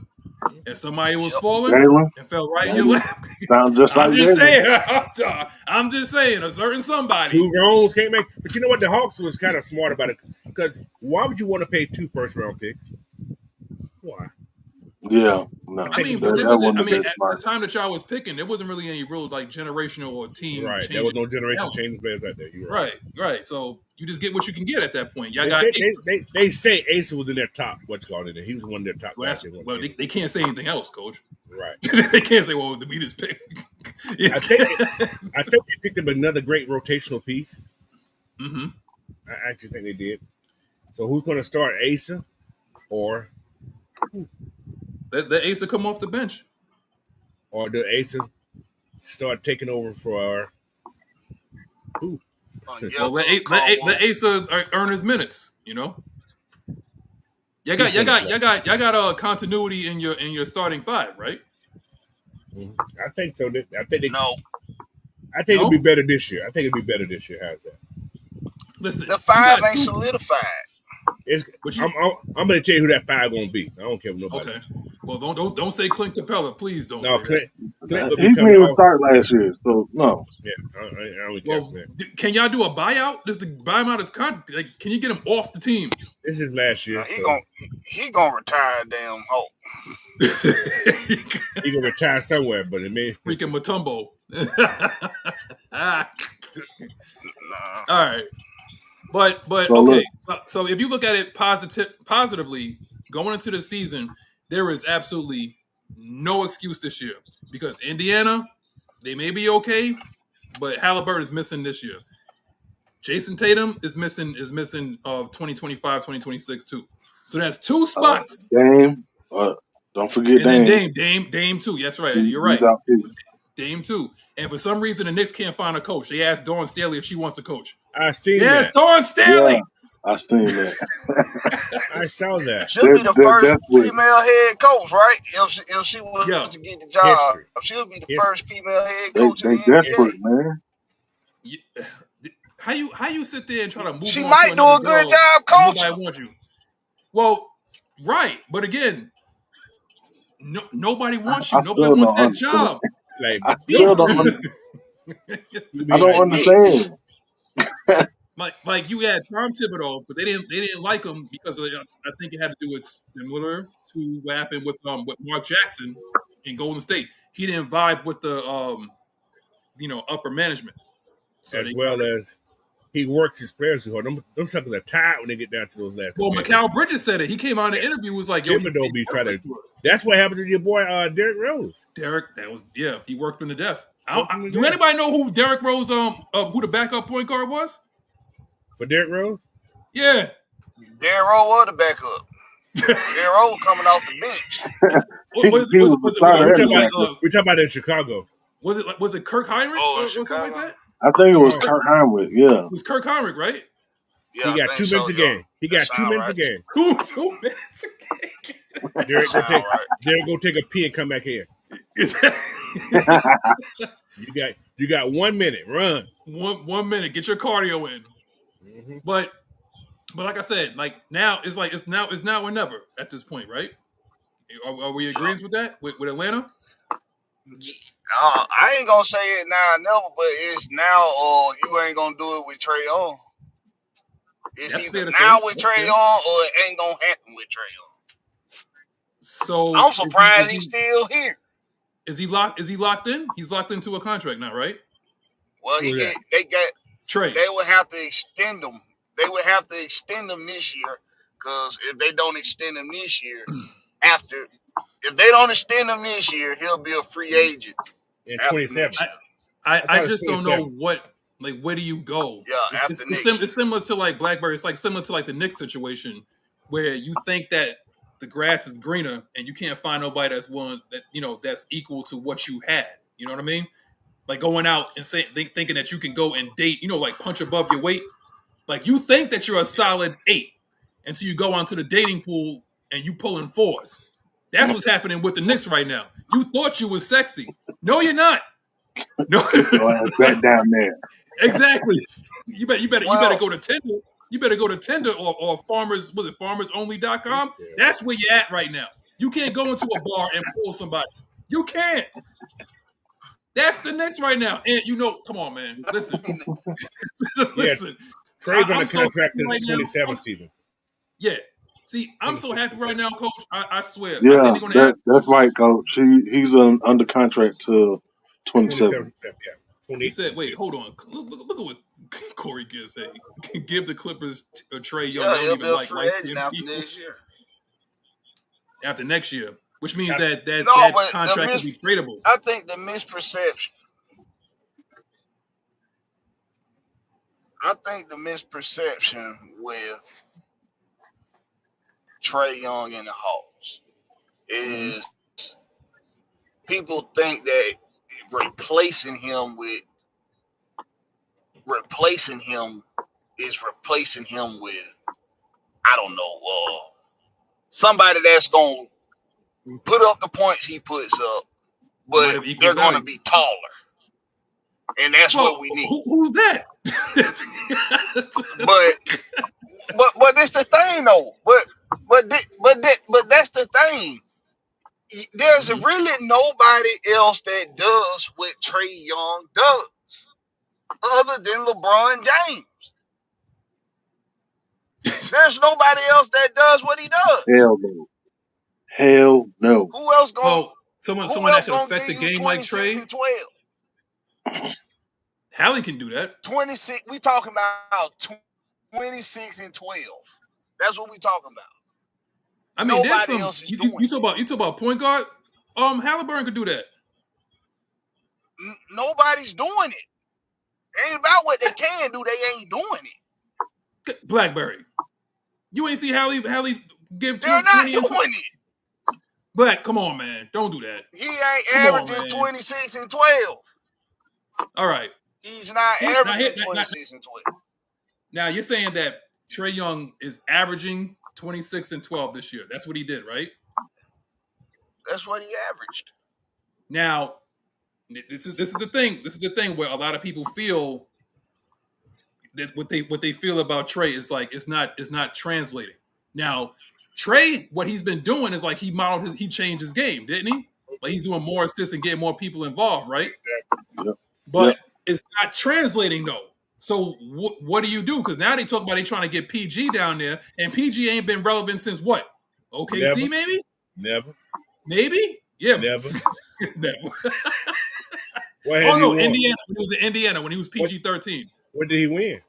And somebody was falling and fell right in your lap. Sounds just like I'm just saying, a certain somebody. 2 rounds can't make. But you know what? The Hawks was kind of smart about it because why would you want to pay 2 first-round picks? Why? Yeah, no. I mean, at the time that y'all was picking, there wasn't really any real generational or team. Right, there was no generation changing players out there. You're right. So you just get what you can get at that point. Y'all they say Asa was in their top. What's called it? He was one of their top. Well, they can't say anything else, Coach. Right. They can't say, "Well, we just picked." I think they picked up another great rotational piece. Mm-hmm. I actually think they did. So who's going to start, Asa or? The Asa come off the bench, or the Asa start taking over for who? Well, let Asa earn his minutes. Y'all got continuity in your starting 5, right? I think so. I think it'll be better this year. How's that? Listen, the 5 ain't solidified. I'm going to tell you who that 5 going to be. I don't care what nobody. Okay. Well, don't say Clint Capella, please. Don't. No, say Clint he didn't even start last year, so no. Yeah, I don't well, can y'all do a buyout? Just to buy him out his contract? Can you get him off the team? This is last year. He gonna retire, damn Hulk. He gonna retire somewhere, but it may freaking Mutombo. All right. But okay. So if you look at it positively, going into the season, there is absolutely no excuse this year because Indiana, they may be okay, but Halliburton is missing this year. Jason Tatum is missing 2025, 2026 too. So that's 2 spots. Dame, don't forget Dame. Dame too. That's right. You're right. Dame too. And for some reason, the Knicks can't find a coach. They asked Dawn Staley if she wants to coach. I seen that. Yes, Dawn Staley. Yeah, I seen that. I saw that. She'll be the first female head coach, right? If she was to get the job, she'll be the first female head coach. They desperate, man. Yeah. How you sit there and try to move? She might do a good job coaching. Nobody wants you. Well, right, but again, nobody wants you. Nobody wants that job. I don't understand. like you had Tom Thibodeau, but they didn't like him because I think it had to do with similar to what happened with Mark Jackson in Golden State. He didn't vibe with the upper management. So as well as he works his players too hard. Them suckers are tired when they get down to those last. Well, Mikal Bridges said it. He came on the interview, was like, "Yo, Thibodeau be trying to." That's what happened to your boy Derrick Rose. Derrick, he worked him to death. Do anybody know who Derrick Rose who the backup point guard was? For Derrick Rose? Yeah. Derrick Rose was the backup. Derrick Rose coming off the bench. We're talking about in Chicago. Was it Kirk Heinrich or something like that? I think it was Kirk Heinrich. Yeah, it was Kirk Heinrich, right? Yeah, he got 2 minutes a game. He got 2 minutes a game. 2 minutes a game. Derrick go take a pee and come back here. You got 1 minute. Run. 1 minute. Get your cardio in. Mm-hmm. But like I said, like now it's now or never at this point, right? Are we agreeing with that with Atlanta? I ain't gonna say it now or never, but it's now or you ain't gonna do it with Trae Young. It's either now with Trae Young or it ain't gonna happen with Trae Young. So I'm surprised he's still here. Is he locked in? He's locked into a contract now, right? Well, they got Trae. They would have to extend him. They would have to extend him this year, because if they don't extend him this year, if they don't extend him this year, he'll be a free agent in 27. I just don't know where do you go? Yeah, it's similar to like Blackberry. It's like similar to like the Knicks situation, where you think that the grass is greener and you can't find nobody that's willing that's equal to what you had. You know what I mean? Like going out and thinking that you can go and date, like punch above your weight. Like you think that you're a solid 8 until you go onto the dating pool and you pulling 4s. That's what's happening with the Knicks right now. You thought you was sexy. No, you're not. No, back down there. Exactly. You better go to Tinder. You better go to Tinder or farmersonly.com. Yeah. That's where you're at right now. You can't go into a bar and pull somebody. You can't. That's the Knicks right now. And come on, man. Listen. Listen. Trade's on the contract in the 27th season. Yeah. See, I'm so happy right now, Coach. I swear. Yeah, that's right, Coach. He's under contract till 27. He said, "Wait, hold on. Look at what Corey Gibbs said. Give the Clippers a Trae Young. Yeah, he'll be a free agent after next year. After next year, which means that contract will be tradable. I think the misperception. With Trae Young and the Hawks is people think that replacing him with I don't know somebody that's gonna put up the points he puts up, but they're gonna be taller, and that's what we need. Who's that? But that's the thing though. But that's the thing. There's really nobody else that does what Trae Young does, other than LeBron James. There's nobody else that does what he does. Hell no. Who else going? Someone that can affect the game like Trae. 12? Hallie can do that. 26. We talking about 26 and 12. That's what we talking about. I mean, there's some. You talk about point guard. Halliburton could do that. Nobody's doing it. It ain't about what they can do. They ain't doing it. Blackberry. You ain't see Hallie give 20 They're not doing it. Black, come on, man. Don't do that. He ain't averaging 26 and 12. All right. He's not averaging 26 and 12. Now, you're saying that Trae Young is averaging 26 and 12 this year. That's what he did, right? That's what he averaged. Now, this is the thing. This is the thing where a lot of people feel that what they feel about Trae is like it's not translating. Now, Trae, what he's been doing is like he changed his game, didn't he? Like he's doing more assists and getting more people involved, right? Yep. But it's not translating though. So what do you do? Because now they talk about they trying to get PG down there, and PG ain't been relevant since what? OKC, maybe? Maybe? Yeah. Never. Never. Oh no, Indiana. When he was in Indiana, when he was PG-13. What did he win?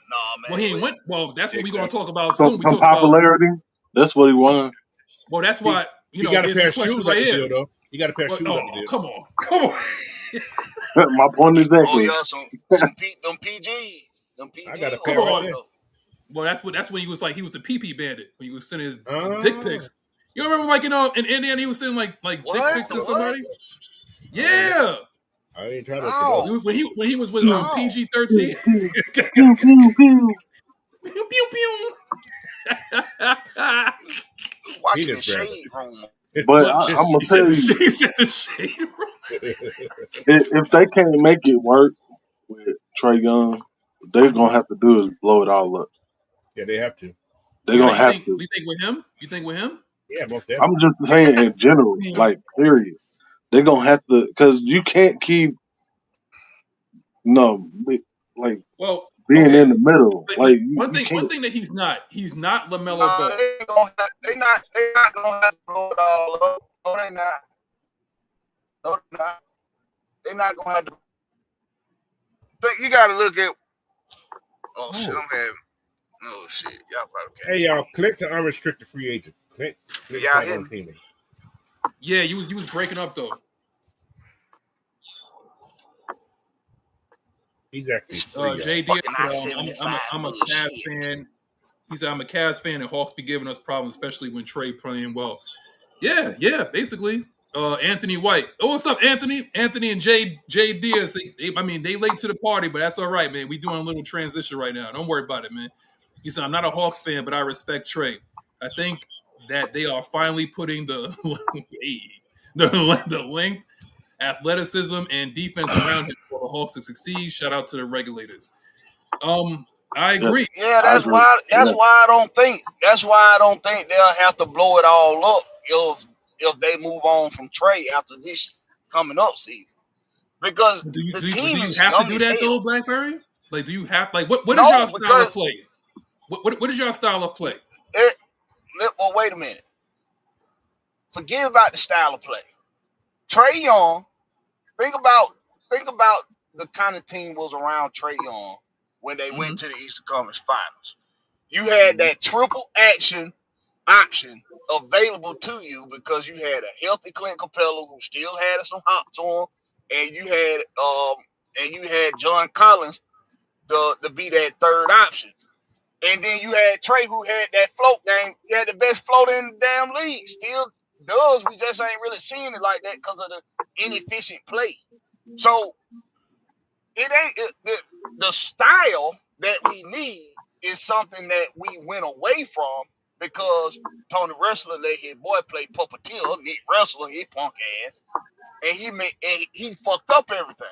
Nah, man. Well, he ain't win. Well, that's what we're going to talk about some soon. We talk popularity. That's what he won. Well, that's why he got a pair of shoes right here. Deal, though. He got a pair of shoes. Come on. My point is Oh yeah, some PG. Them PG. I got a pair right there. Well, that's when he was like he was the PP bandit when he was sending his dick pics. You remember like in Indiana he was sending like dick pics to somebody? Yeah. I ain't trying to when he was with PG-13. Pew pew pew. Pew pew pew. Watching the shade room. But I'm gonna tell you, she's in the shade room. If they can't make it work with Trae Young, they're gonna have to do is blow it all up. Yeah, they have to. They're gonna have to. You think with him? Yeah, most definitely. I'm just saying in general, like period. They're gonna have to because you can't keep being in the middle. Like one thing that he's not LaMelo Ball. They're not gonna have to blow it all up. No, they're not. They're not gonna have to. You gotta look at. Oh shit! I'm having. Oh shit! Y'all probably can't. Hey y'all, Clint's an unrestricted free agent. Clint y'all hit me. Yeah, you was breaking up though. He's actually JD. I'm a Cavs fan. He said I'm a Cavs fan, and Hawks be giving us problems, especially when Trae playing well. Yeah, basically. Anthony White. Oh, what's up, Anthony? Anthony and J Diaz. They late to the party, but that's all right, man. We doing a little transition right now. Don't worry about it, man. He said I'm not a Hawks fan, but I respect Trae. I think that they are finally putting the length, athleticism, and defense around him for the Hawks to succeed. Shout out to the Regulators. I agree. Yeah, that's why I don't think they'll have to blow it all up if they move on from Trae after this coming up season. Because do you is have to do that though, Blackberry? Like, do you have what is your style of play? What is your style of play? Well, wait a minute. Forget about the style of play. Trae Young. Think about the kind of team was around Trae Young when they went to the Eastern Conference Finals. You had that triple action option available to you because you had a healthy Clint Capella who still had some hop to him, and you had John Collins to be that third option. And then you had Trae who had that float game. He had the best float in the damn league. Still does. We just ain't really seeing it like that because of the inefficient play. So it ain't the style that we need is something that we went away from because Tony Wrestler let his boy play puppeteer, Nick Wrestler, his punk ass, and he fucked up everything.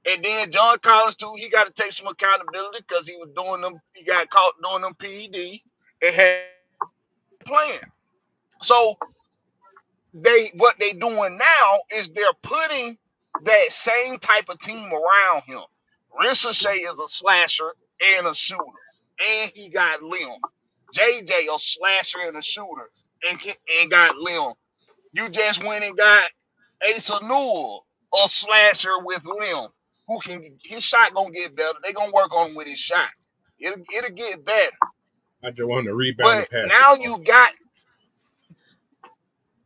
And then John Collins too, he got to take some accountability because he was doing them. He got caught doing them PEDs and had playing. So what they doing now is they're putting that same type of team around him. Ricochet is a slasher and a shooter, and he got limb. JJ a slasher and a shooter, and got limb. You just went and got Asa Newell, a slasher with limb. His shot gonna get better. They gonna work on him with his shot. It'll get better. I just want to rebound. But now you got.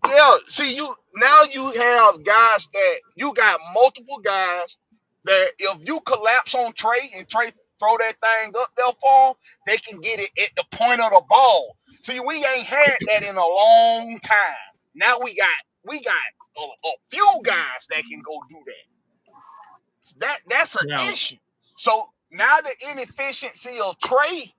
Yeah, see you have guys that you got multiple guys that if you collapse on Trae and Trae throw that thing up there for him, they can get it at the point of the ball. See, we ain't had that in a long time. Now we got a few guys that can go do that. That's an issue. So now the inefficiency of Trae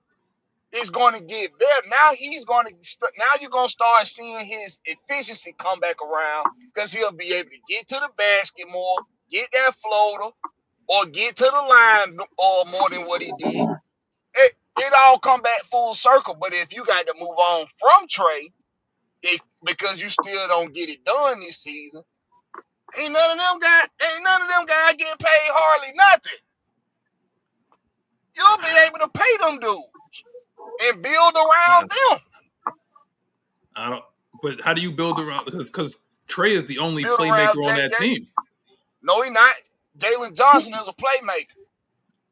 is going to get better. Now you're going to start seeing his efficiency come back around because he'll be able to get to the basket more, get that floater, or get to the line or more than what he did. It all come back full circle. But if you got to move on from Trae, because you still don't get it done this season, ain't none of them guys getting paid hardly nothing. You'll be able to pay them dudes and build around them. I don't. But how do you build around? Because Trey is the only Build playmaker around on that JJ. team. No, he not. Jalen Johnson is a playmaker.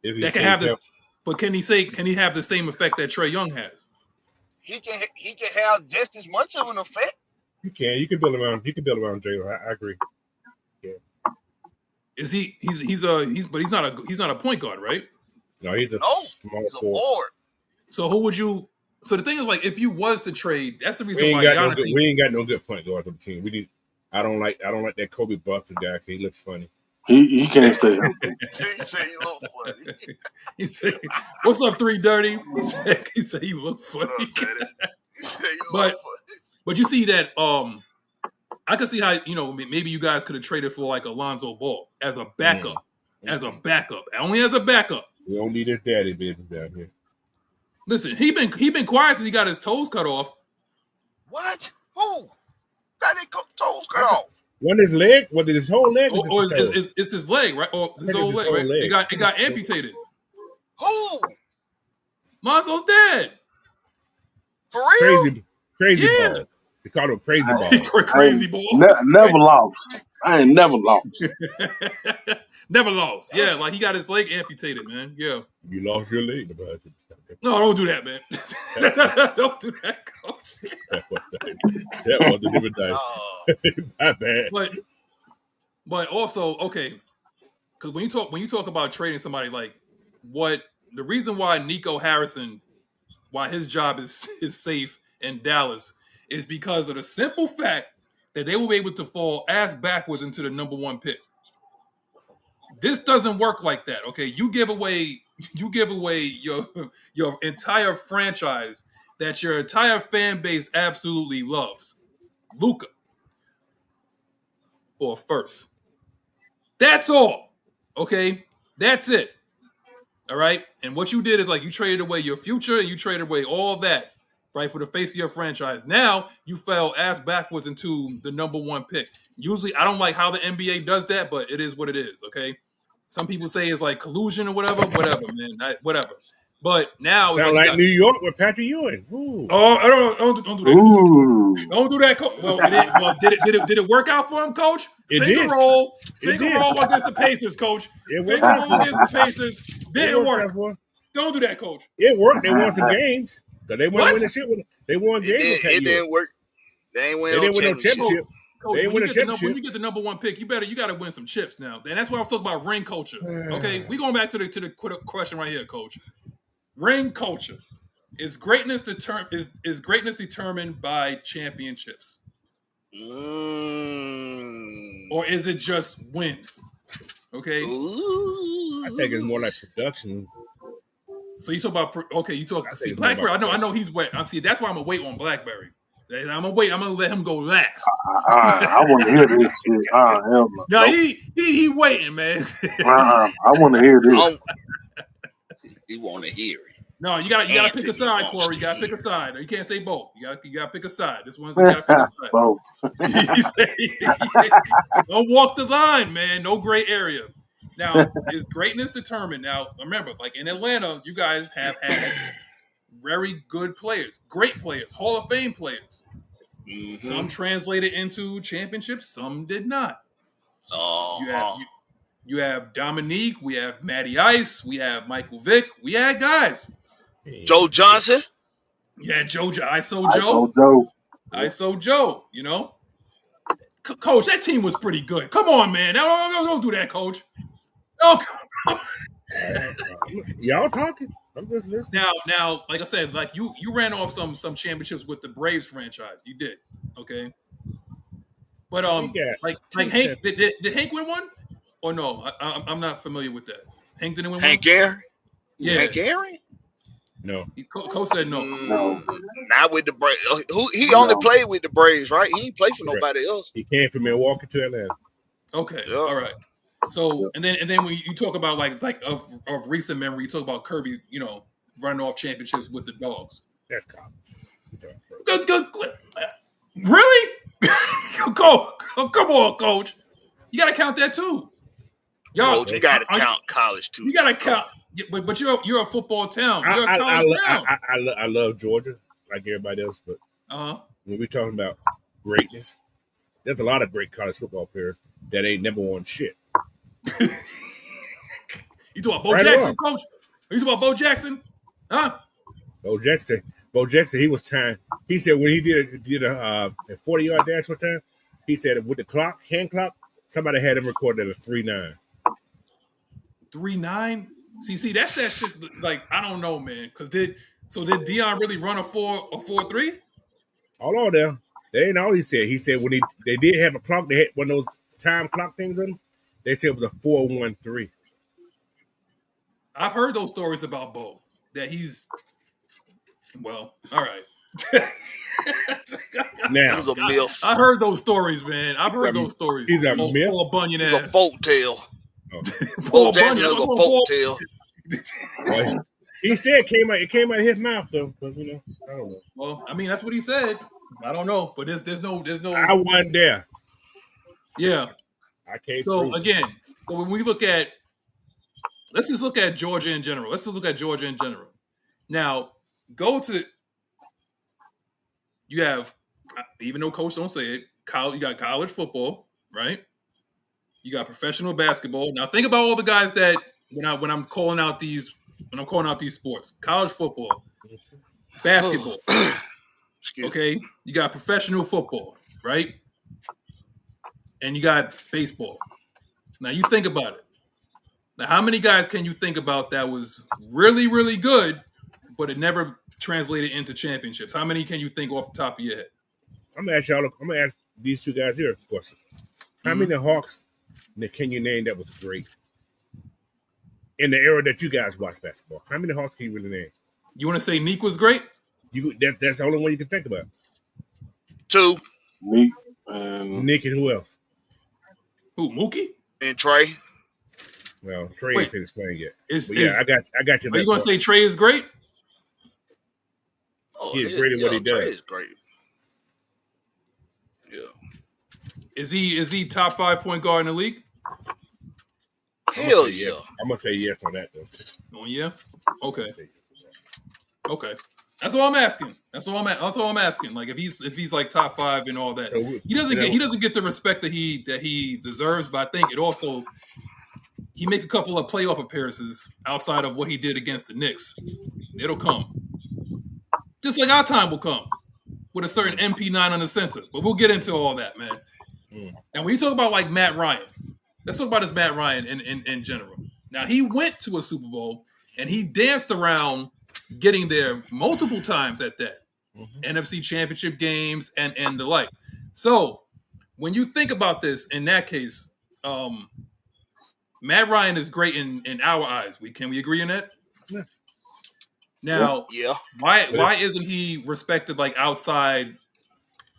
If he That can stays have this. healthy. But can he have the same effect that Trey Young has? He can have just as much of an effect. You can build around Jalen. I agree. Is he? But he's not a point guard, right? No, he's a No, small he's a forward. forward. So who would you? So the thing is, like, if you was to trade, that's the reason We why ain't Giannis. got no good point guards on the team. We need. I don't like that Kobe Buffer guy. He looks funny. He can't stay healthy. He said he look funny. He said, "What's up, 3 Dirty?" He said he looked funny. He said he But- look funny. But you see that I can see how maybe you guys could have traded for like Alonzo Ball as a backup, only as a backup. We don't need his daddy business down here. Listen, he been quiet since he got his toes cut off. What? Who? Got his toes cut off. Wasn't his leg? Was it his whole leg? Or it's his leg, right? Or his whole leg, right? It got amputated. Who? Lonzo's dead. For real? Crazy Yeah. ball. They called him crazy ball. Crazy ball. Never lost. I ain't never lost. Never lost. Yeah, like he got his leg amputated, man. Yeah. You lost your leg. No, don't do that, man. Don't do that, coach. That was a different day. My bad. But also, okay, because when you talk about trading somebody, like the reason why Nico Harrison, why his job is safe in Dallas, is because of the simple fact that they will be able to fall ass backwards into the number 1 pick. This doesn't work like that. Okay, you give away your entire franchise that your entire fan base absolutely loves, Luka, for a first. That's all. Okay, that's it. All right, and what you did is like you traded away your future, you traded away all that, right, for the face of your franchise. Now you fell ass backwards into the number 1 pick. Usually, I don't like how the NBA does that, but it is what it is. Okay, some people say it's like collusion or whatever, man, whatever. But now it's Sound like New York with Patrick Ewing. Ooh. Oh, I don't do that. Ooh. Don't do that, coach. Well, did it work out for him, coach? It Finger did. roll did. against the Pacers, coach. It Finger worked roll against the Pacers It didn't worked work. out for- Don't do that, coach. It worked. They won some games. Because they What? won the shit with it. They won games with It Patrick Ewing. didn't work. They ain't win They no didn't win no championship. championship. Coach, They when win you, a get the, championship. when you get the number 1 pick, you got to win some chips now. And that's why I was talking about ring culture. Okay, we going back to the question right here, coach. Ring culture. Is greatness determined by championships? Or is it just wins? Okay. Ooh. I think it's more like production. So you talk about you talk. I See, think it's more Blackberry. about I know he's wet. I see. That's why I'm gonna wait on Blackberry. I'm gonna wait. I'm gonna let him go last. I want to hear this shit. Hell no. No, he waiting, man. I want to hear this. You want to hear it. No, you gotta pick Anthony a side, wants Corey. You to gotta pick hear a side. You can't say both. You gotta pick a side. This one's you gotta pick a side. Both. Don't walk the line, man. No gray area. Now, is greatness determined? Now, remember, like in Atlanta, you guys have had very good players, great players, Hall of Fame players. Mm-hmm. Some translated into championships, some did not. You have Dominique, we have Matty Ice, we have Michael Vick, we had guys. Joe Johnson. Yeah, ISO Joe. You know, Coach, that team was pretty good. Come on, man. Don't do that, Coach. Y'all talking? I'm just listening. Now, like I said, like you ran off some championships with the Braves franchise. You did, okay. But like Hank, did Hank win one? Or no? I'm not familiar with that. Hank didn't win one. Hank Aaron. Yeah. Hank Aaron. No. Coach said no. Not with the Braves. He only played with the Braves, right? He didn't play for nobody else. He came from Milwaukee to Atlanta. Okay, Yep. all right. So and then when you talk about like of recent memory, you talk about Kirby, running off championships with the Dogs. That's college. Good. Really? Come on, Coach. You got to count that too. Coach, you got to count college too. You got to count. Yeah, but you're a football town. You're a college town. I love Georgia like everybody else, but when we're talking about greatness, there's a lot of great college football players that ain't never won shit. You talking about Bo Jackson, coach? Are you talking about Bo Jackson? Huh? Bo Jackson, he was time. He said when he did a 40-yard dash one time, he said with the hand clock, somebody had him recorded at a 3.9. 3.9? See, that's that shit. Like, I don't know, man. Did Deion really run a 4.3? Hold on there. That ain't all he said. He said when they did have a clock, they had one of those time clock things on them. They said it was a 4.13. I've heard those stories about Bo. That he's well, all right. Now he's a MILF. I heard those stories, man. I've heard those stories. He's a MILF. Paul Bunyan He's ass. a folk tale. Paul Jackson Bunyan is a folk tale. Well, he said it came out of his mouth though, but I don't know. Well, I mean that's what he said. I don't know, but there's no. I wasn't there. Yeah, I can't. So again, when we look at, let's just look at Georgia in general. Now, you have, even though coach don't say it, you got college football, right? You got professional basketball. Now think about all the guys that when I'm calling out these sports, college football, basketball. Okay, you got professional football, right? And you got baseball. Now you think about it. Now, how many guys can you think about that was really, really good, but it never translated into championships? How many can you think off the top of your head? I'm gonna ask these two guys here a question. How many Hawks can you name that was great in the era that you guys watch basketball? How many Hawks can you really name? You want to say Neek was great? That's the only one you can think about. 2. Neek and who else? Who? Mookie and Trey. Well, Trey ain't finished playing yet. I got you. Are you going to say Trey is great? Oh, he is great at what he does. Trey is great. Yeah. Is he top 5 point guard in the league? Hell yeah. Yes. I'm gonna say yes on that though. Oh yeah. Okay. That's all I'm asking. That's all I'm asking. Like if he's like top 5 and all that, so, he doesn't get the respect that he deserves. But I think it also he make a couple of playoff appearances outside of what he did against the Knicks. It'll come, just like our time will come with a certain MP9 on the center. But we'll get into all that, man. Now when you talk about like Matt Ryan, let's talk about this Matt Ryan in general. Now he went to a Super Bowl and he danced around getting there multiple times at that. NFC Championship games and the like. So when you think about this, in that case, Matt Ryan is great in our eyes. Can we agree on that? Yeah. Now, why isn't he respected like outside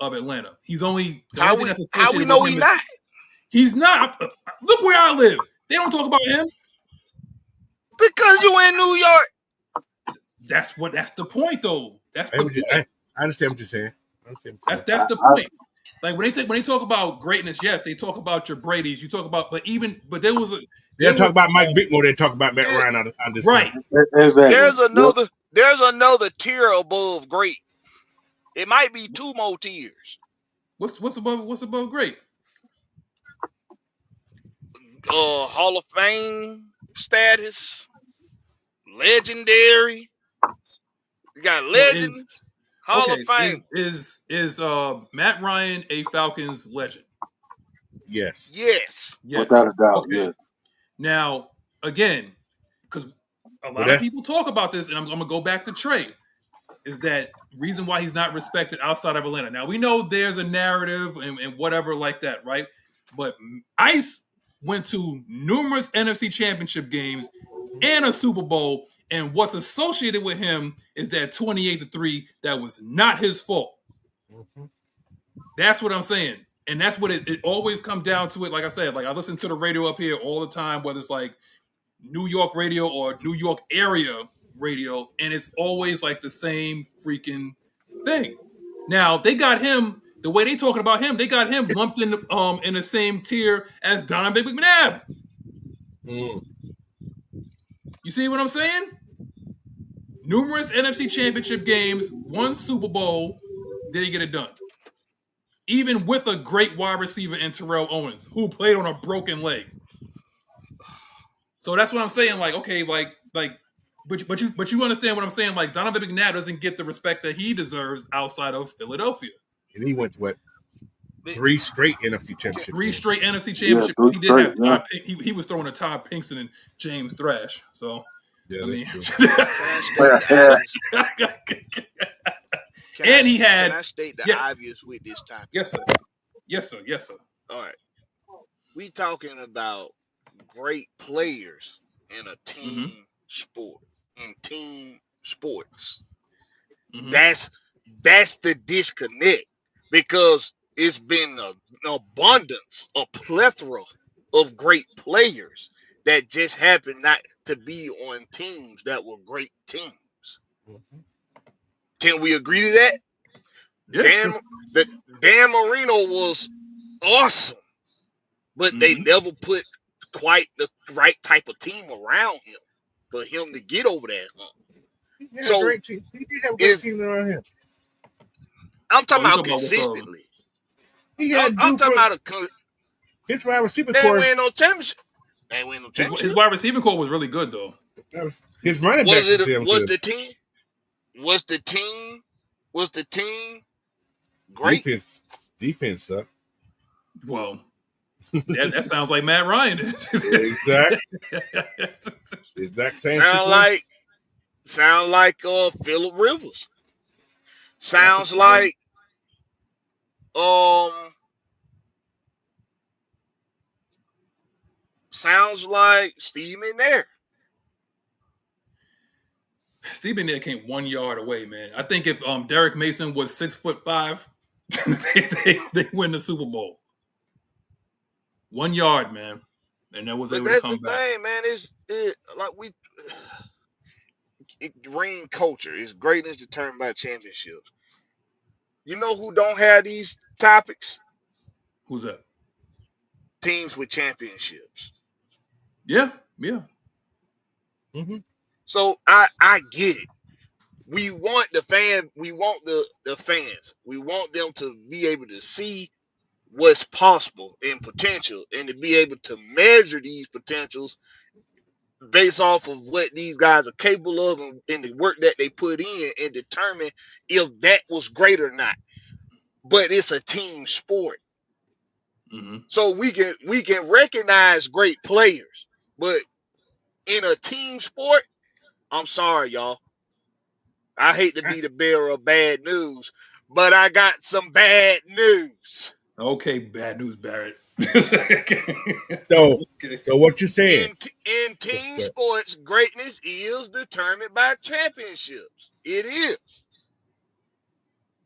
of Atlanta? He's only how we know he's not. He's not. Look where I live. They don't talk about him because you in New York. That's the point, though. That's the point. I understand what you're saying. That's the point. Like when they talk about greatness, yes, they talk about your Brady's. You talk about, but there was a. They talk about Mike Vick more than they talk about Matt Ryan on this. Right. Exactly. There's another tier above great. It might be 2 more tiers. What's above great? Hall of Fame status, legendary. You got legends. Hall of Fame. Is Matt Ryan a Falcons legend? Yes. Without a doubt, okay. yes. Now, again, because a lot of people talk about this, and I'm going to go back to Trey, is that reason why he's not respected outside of Atlanta. Now, we know there's a narrative and whatever like that, right? But Ice went to numerous NFC Championship games and a Super Bowl, and what's associated with him is that 28-3 that was not his fault. That's what I'm saying. And that's what it always comes down to it. Like I said, like I listen to the radio up here all the time, whether it's like New York radio or New York area radio, and it's always like the same freaking thing. Now, they got him, the way they talking about him, they got him lumped in the same tier as Donovan McNabb. You see what I'm saying? Numerous NFC Championship games, one Super Bowl, did he get it done? Even with a great wide receiver in Terrell Owens, who played on a broken leg. So that's what I'm saying. Like, okay, but you understand what I'm saying? Like, Donovan McNabb doesn't get the respect that he deserves outside of Philadelphia. And he went to what? 3 straight NFC championships. 3 straight NFC championships. Yeah, he did have Todd, he was throwing a Todd Pinkston and James Thrash. So yeah, I mean, and he had. Can I state the obvious with this topic? Yes, sir. Yes, sir. Yes, sir. All right. We talking about great players in a team sport, in team sports. Mm-hmm. That's the disconnect, because it's been an abundance, a plethora of great players that just happen not to be on teams that were great teams. Mm-hmm. Can we agree to that? Yeah. Dan Marino was awesome, but they never put quite the right type of team around him for him to get over that hump. So he did have a great team around him. I'm talking about consistently. I'm talking about his wide receiver core. They win no championship. They win no championship. His wide receiver core was really good though. His running back was the team. Was the team great? Defense, sir. Well, that sounds like Matt Ryan. Exact same. Sound like Phillip Rivers. Sounds like Steve McNair. Steve McNair came 1 yard away, man. I think if Derek Mason was 6'5", they win the Super Bowl. 1 yard, man, and that was able to come back. That's the thing, man. It ring culture. It's greatness determined by championships. You know who don't have these topics? Who's that? Teams with championships. Yeah. Mm-hmm. So I get it. We want the fans. We want the fans. We want them to be able to see what's possible and potential, and to be able to measure these potentials based off of what these guys are capable of and the work that they put in, and determine if that was great or not. But it's a team sport. Mm-hmm. So we can recognize great players, but in a team sport, I'm sorry, y'all. I hate to be the bearer of bad news, but I got some bad news. Okay, bad news, Barrett. So what you saying? In team sports, greatness is determined by championships. It is.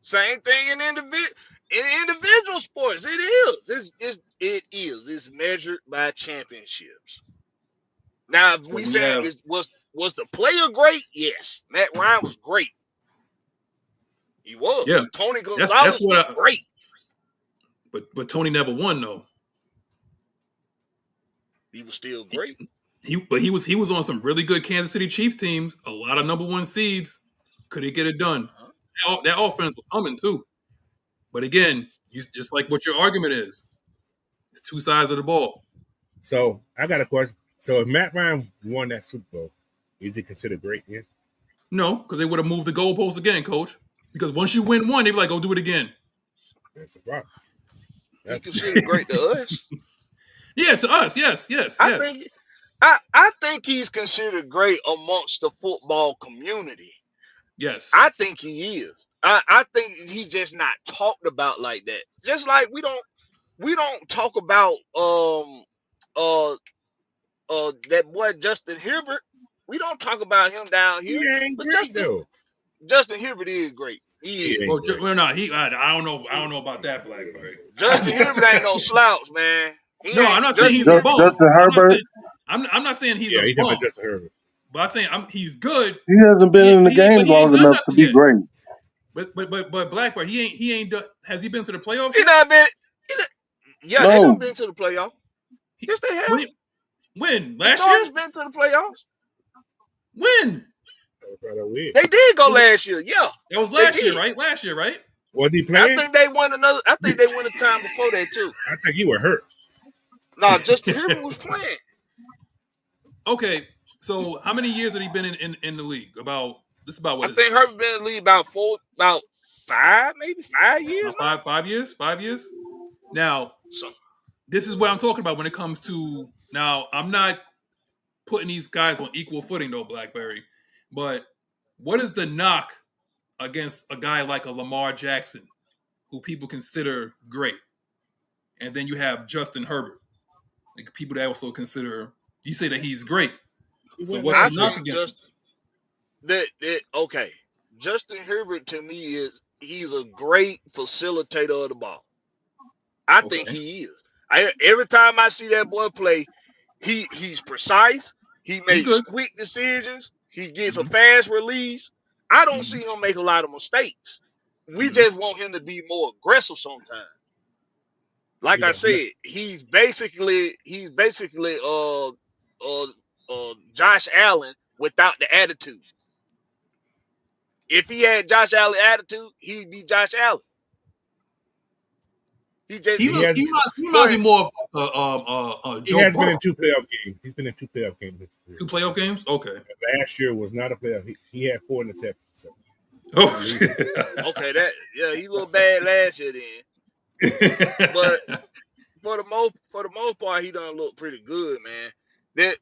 Same thing in individual sports. It is. It's measured by championships. Now, if we say was the player great? Yes, Matt Ryan was great. He was. Yeah. Tony Gonzalez was great. But Tony never won though. He was still great. He was on some really good Kansas City Chiefs teams. A lot of number 1 seeds. Could he get it done? That offense was humming too. But again, just like what your argument is, it's 2 sides of the ball. So I got a question. So if Matt Ryan won that Super Bowl, is he considered great? Yeah. No, because they would have moved the goalpost again, Coach. Because once you win one, they'd be like, "Go do it again." That's the problem. He considered great to us. Yeah, to us, yes. I think he's considered great amongst the football community. Yes, I think he is. I think he's just not talked about like that. Just like we don't talk about that boy Justin Herbert. We don't talk about him down here. He ain't great though. Justin Herbert is great. He is. Well, no, I don't know about that, Blackberry. Justin Herbert ain't no slouch, man. I'm not saying he's a bum. Justin Herbert. I'm not saying he's he's a bum. Justin Herbert. But I'm saying he's good. He hasn't been in the game long enough to be great. But Blackberry, he ain't done. Has he been to the playoffs? He not been. They done been to the playoffs. Yes, they have. When last year? He's been to the playoffs. When? They did go last year. Yeah, That was they last year, did. right? Last year, right? Was he I playing? think they won another. I think they won a time before that too. I think you were hurt. No, Justin Herbert was playing. Okay, so how many years had he been in the league? This is about what? I think Herbert been in the league about 5, maybe 5 years. About 5 years. 5 years. Now, So, this is what I'm talking about when it comes to. Now, I'm not putting these guys on equal footing, though, Blackberry. But what is the knock against a guy like a Lamar Jackson, who people consider great, and then you have Justin Herbert, like people that also consider. You say that he's great. So what's the knock against him? Okay. Justin Herbert to me he's a great facilitator of the ball. I think he is. Every time I see that boy play, he's precise. He makes quick decisions. He gets a fast release. I don't see him make a lot of mistakes. We just want him to be more aggressive sometimes. Like I said, he's basically Josh Allen without the attitude. If he had Josh Allen attitude, he'd be Josh Allen. He might be more of a Joe He has Burrow. been in 2 playoff games. He's been in 2 playoff games. 2 playoff games? Okay. Last year was not a playoff. He had 4 interceptions. So. Oh. Okay, he a little bad last year then. But for the most part, he done look pretty good, man.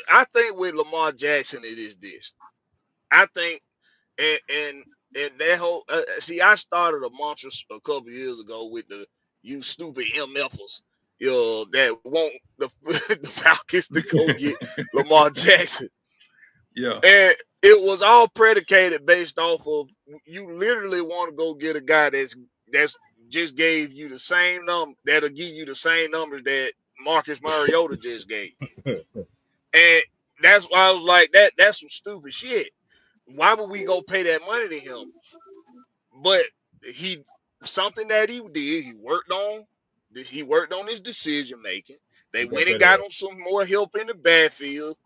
I think with Lamar Jackson, it is this. I think, and that whole I started a mantra a couple years ago with you stupid MFers, that want the Falcons to go get Lamar Jackson. Yeah, and it was all predicated based off of you literally want to go get a guy that's just gave you the same number that'll give you the same numbers that Marcus Mariota just gave. And that's why I was like, that's some stupid shit. Why would we go pay that money to him? But something that he did, he worked on his decision making. They went and got him some more help in the backfield.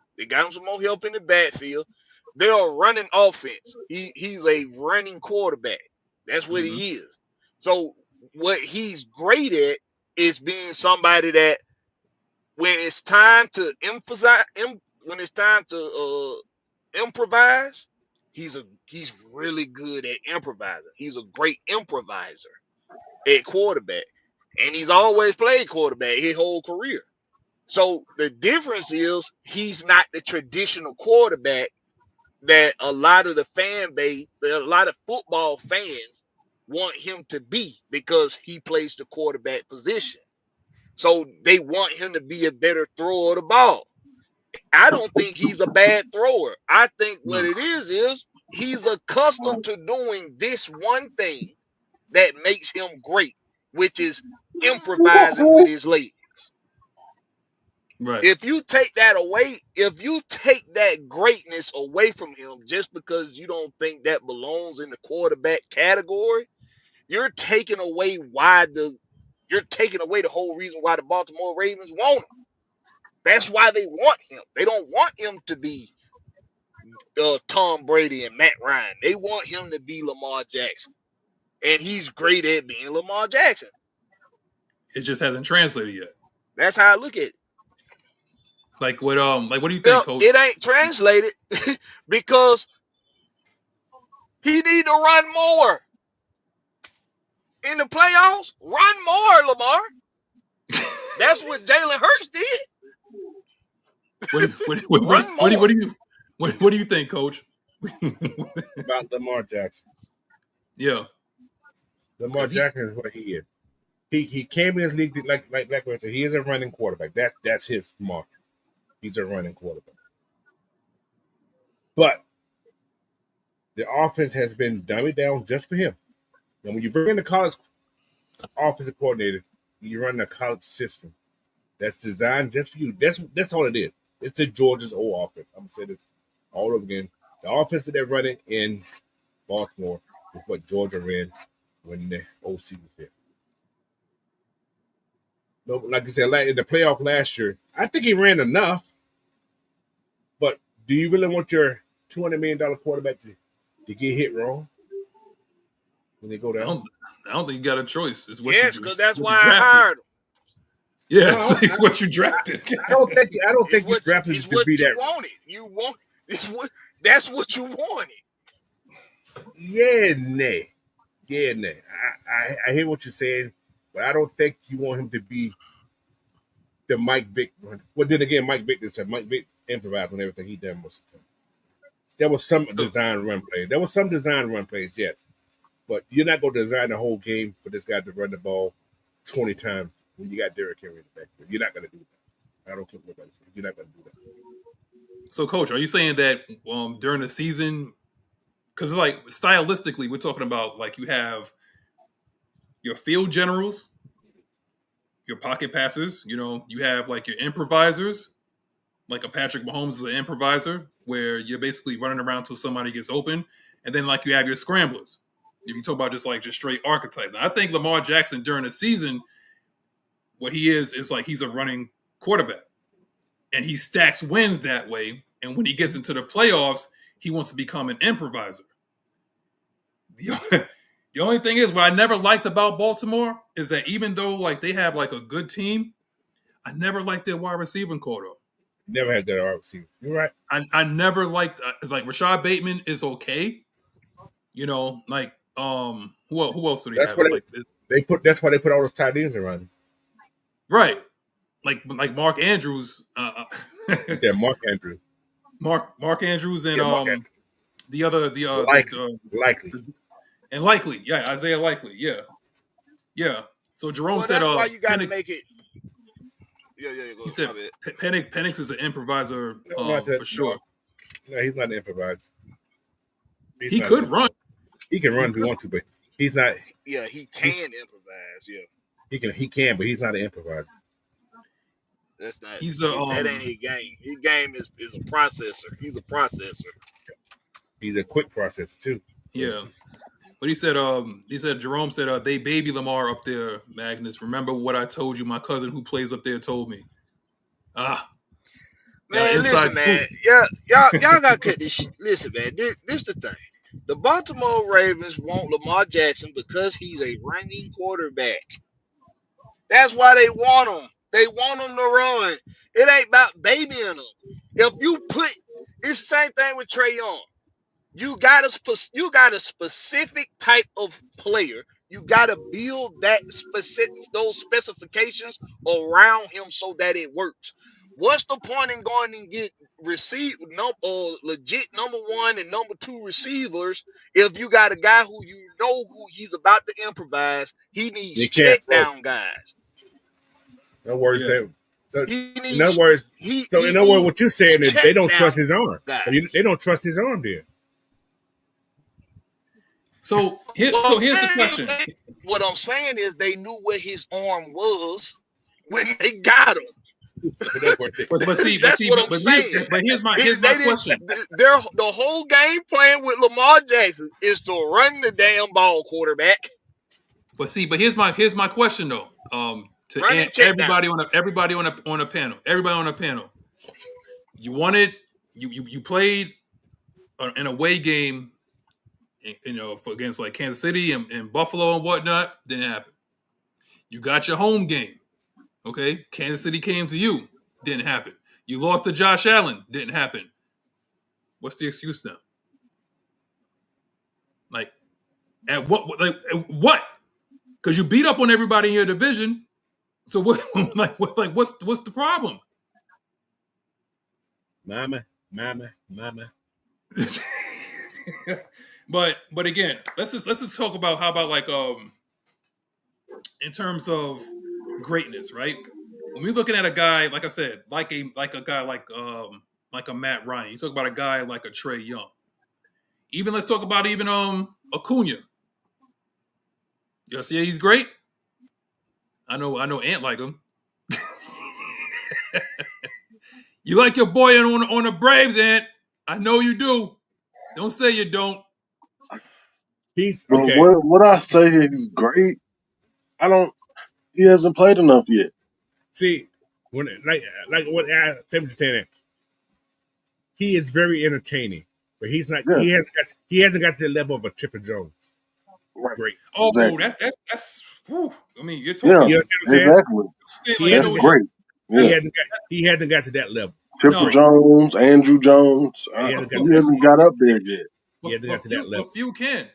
They're a running offense. He's a running quarterback. That's what he is. So what he's great at is being somebody that when it's time to improvise, he's really good at improvising. He's a great improviser at quarterback. And he's always played quarterback his whole career. So the difference is he's not the traditional quarterback that a lot of the fan base, a lot of football fans want him to be because he plays the quarterback position. So they want him to be a better thrower of the ball. I don't think he's a bad thrower. I think what it is he's accustomed to doing this one thing that makes him great, which is improvising with his legs. right. If you take that away, if you take that greatness away from him just because you don't think that belongs in the quarterback category, you're taking away the whole reason why the Baltimore Ravens want him. That's why they want him. They don't want him to be Tom Brady and Matt Ryan. They want him to be Lamar Jackson. And he's great at being Lamar Jackson. It just hasn't translated yet. That's how I look at it. Like what do you think, Coach? It ain't translated because he need to run more. In the playoffs, run more, Lamar. That's what Jalen Hurts did. What do you think, Coach? About Lamar Jackson. Yeah. Lamar Jackson is what he is. He came in this league like Blackberry said. He is a running quarterback. That's his mark. He's a running quarterback. But the offense has been dummied down just for him. And when you bring in the college offensive coordinator, you run a college system that's designed just for you. That's all it is. It's the Georgia's old offense. I'm gonna say this all over again. The offense that they're running in Baltimore is what Georgia ran when the OC was there. No, like you said, in the playoff last year, I think he ran enough. But do you really want your $200 million quarterback to get hit wrong when they go down? I don't think you got a choice. It's what Yes, you because that's what why you I drafted. hired him. Yeah, No, it's what you drafted. I don't think you drafted It's to what be you that. wanted. That's what you wanted. Yeah, nay. I hear what you're saying, but I don't think you want him to be the Mike Vick. Well, then again, Mike Vick improvised on everything he done most of the time. There was some design run plays. There was some design run plays, yes. But you're not going to design the whole game for this guy to run the ball 20 times when you got Derrick Henry in the backfield. You're not going to do that. I don't care what anybody says. You're not going to do that. So, Coach, are you saying that during the season, because like stylistically, we're talking about like you have your field generals, your pocket passers, you have like your improvisers, like a Patrick Mahomes is an improviser, where you're basically running around till somebody gets open, and then like you have your scramblers. If you talk about just straight archetype. Now, I think Lamar Jackson during the season, what he is like he's a running quarterback, and he stacks wins that way. And when he gets into the playoffs, he wants to become an improviser. The only thing is, what I never liked about Baltimore is that even though like they have like a good team, I never liked their wide receiving core though. Never had that wide receiver. You're right. I never liked like Rashad Bateman is okay. Who else do they have? That's why they put all those tight ends around him. Right. Like Mark Andrews. Yeah, Mark Andrews. Mark Andrews and Andrews. the other Likely. And Likely, yeah, Isaiah Likely, yeah. So Jerome said, that's why you got to Penix, make it. Yeah. He said Penix is an improviser for sure. No, he's not an improviser. He could run. He can run if he wants to, but he's not. Yeah, he can improvise. Yeah, he can, but he's not an improviser. That's not. That ain't his game. His game is a processor. He's a processor. He's a quick processor too. Yeah. But he said Jerome said they baby Lamar up there, Magnus. Remember what I told you? My cousin who plays up there told me. Man, listen, man. Yeah, y'all gotta cut this shit. Listen, man. This the thing. The Baltimore Ravens want Lamar Jackson because he's a running quarterback. That's why they want him. They want him to run. It ain't about babying him. If you put, it's the same thing with Trae Young. You got a specific type of player. You got to build those specifications around him so that it works. What's the point in going and get legit number one and number two receivers if you got a guy who he's about to improvise? He needs check down guys. No worries. Yeah. So in other words, what you're saying is they don't trust his arm. They don't trust his arm there. So here's the question. What I'm saying is they knew where his arm was when they got him. but here's my question. The whole game plan with Lamar Jackson is to run the damn ball, quarterback. But here's my question though. To everybody on a panel. You wanted you played an away game, against like Kansas City and Buffalo and whatnot. Didn't happen. You got your home game. Okay, Kansas City came to you. Didn't happen. You lost to Josh Allen. Didn't happen. What's the excuse now? Like, at what? What? Because you beat up on everybody in your division. So what? What's the problem? Mama. But again, let's just talk about how about like in terms of greatness, right? When we're looking at a guy, like I said, like a guy like a Matt Ryan, you talk about a guy like a Trae Young. Even let's talk about even Acuna. You see, he's great. I know Ant like him. You like your boy on the Braves, Ant. I know you do. Don't say you don't. He's okay. But what I say he's great. He hasn't played enough yet. See, when like what I said, saying that he is very entertaining, but he's not. Yeah. He hasn't got to the level of a Chipper Jones. Right. Great. Oh, Exactly. that's. Whew. I mean, you're Yeah, talking. You know what I'm saying? exactly. He That's hasn't, great. Yeah. he hasn't got to that level. Chipper No. Jones, Andrew Jones. He hasn't got He to that hasn't got up there yet. He hasn't got to that level. But few can.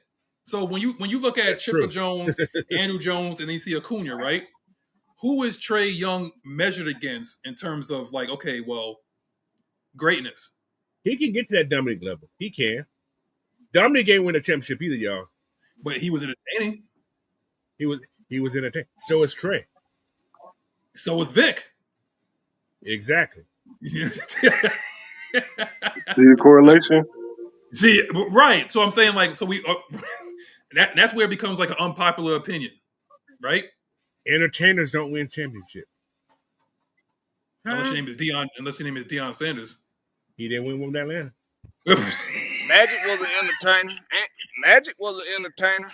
So when you look at That's Chipper true. Jones, Andrew Jones, and then you see Acuna, right? Who is Trey Young measured against in terms of like, okay, well, greatness? He can get to that Dominic level. He can. Dominic ain't win a championship either, y'all. But he was entertaining. He was entertaining. So is Trey. So was Vic. Exactly. See the correlation? See, right. So I'm saying like, so we that's where it becomes like an unpopular opinion, right? Entertainers don't win championship. Unless your name is Deion Sanders. He didn't win one with Atlanta. Magic was an entertainer. Magic was an entertainer.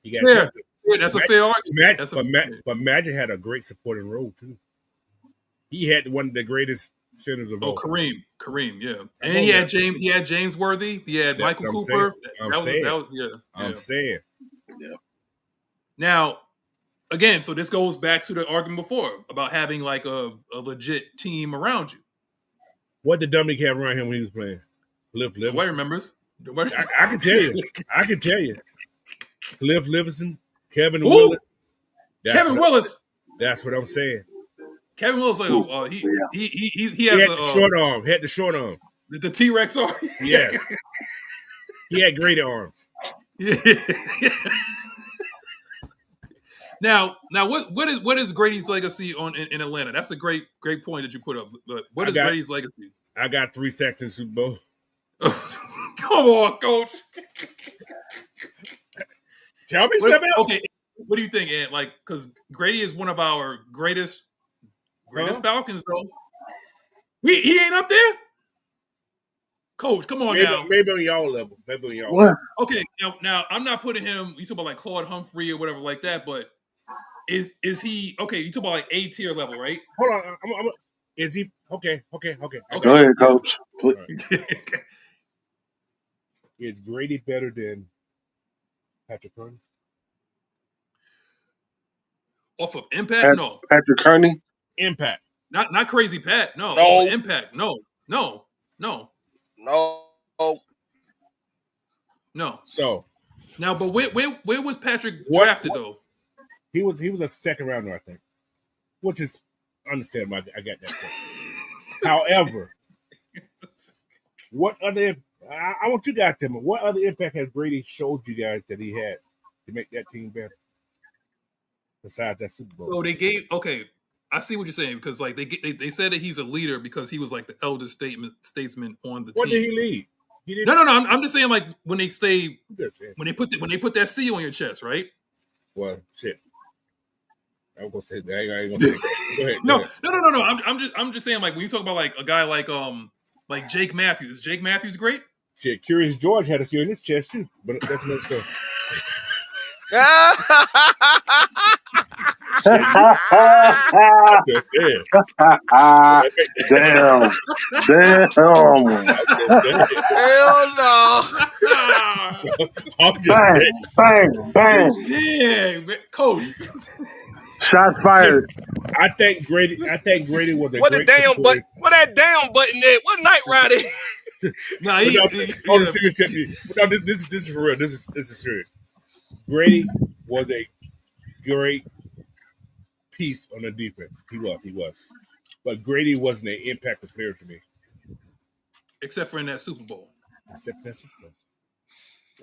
He got Yeah. champion. Yeah, that's a fair argument. But Magic had a great supporting role too. He had one of the greatest centers of all. Kareem, yeah. And he had James Worthy. He had That's Michael what Cooper. I'm saying. Yeah. Now, again, so this goes back to the argument before about having like a legit team around you. What did Dominic have around him when he was playing? Cliff Livingston. Nobody remembers. I can tell you. I can tell you. Cliff Livingston, Kevin Ooh, Willis. Kevin Willis. That's what I'm saying. Kevin Willis, like, he He has had the short arm. Had the short arm. The T-Rex arm. Yes. He had great arms. Yeah. Now, what is Grady's legacy in Atlanta? That's a great point that you put up. But what is Grady's legacy? I got 3 sacks in Super Bowl. Come on, coach. Tell me something else. Okay, what do you think, Ed? Like, because Grady is one of our greatest Falcons, though. He ain't up there? Coach, come on now. Maybe on y'all level. Level. Okay, now I'm not putting him. You talk about like Claude Humphrey or whatever like that, but is he okay? You talk about like A tier level, right? Hold on. Is he okay? Go ahead, coach. Right. Is Grady better than Patrick Kearney? Off of impact, no. Patrick Kearney? Impact. Not crazy Pat, no. No. Off of impact, no. So now, but where was Patrick drafted though? He was a second rounder, I think, which is understandable. I got that point. However, what other? I want you guys to tell me what other impact has Brady showed you guys that he had to make that team better besides that Super Bowl? So they gave I see what you're saying because like they said that he's a leader because he was like the eldest statesman on the What team. did he lead? He didn't. No. I'm just saying like when they put that C on your chest, right? Well, shit. I'm gonna say that. I ain't gonna say that. Go ahead. No. I'm just saying like when you talk about like a guy like Jake Matthews. Is Jake Matthews great? Shit, Curious George had a few in his chest too, but that's another story. Just saying. Damn. Hell no. I'm just saying. Bang. Dang, man. Coach. Shots fired. I think Grady was a What great the damn supporter. button? What that damn button there? What Nyght Ryder? Nah, on the serious tip, no, this is for real. This is serious. Grady was a great piece on the defense. He was. But Grady wasn't an impactful player to me. except for in that Super Bowl. Except that Super Bowl.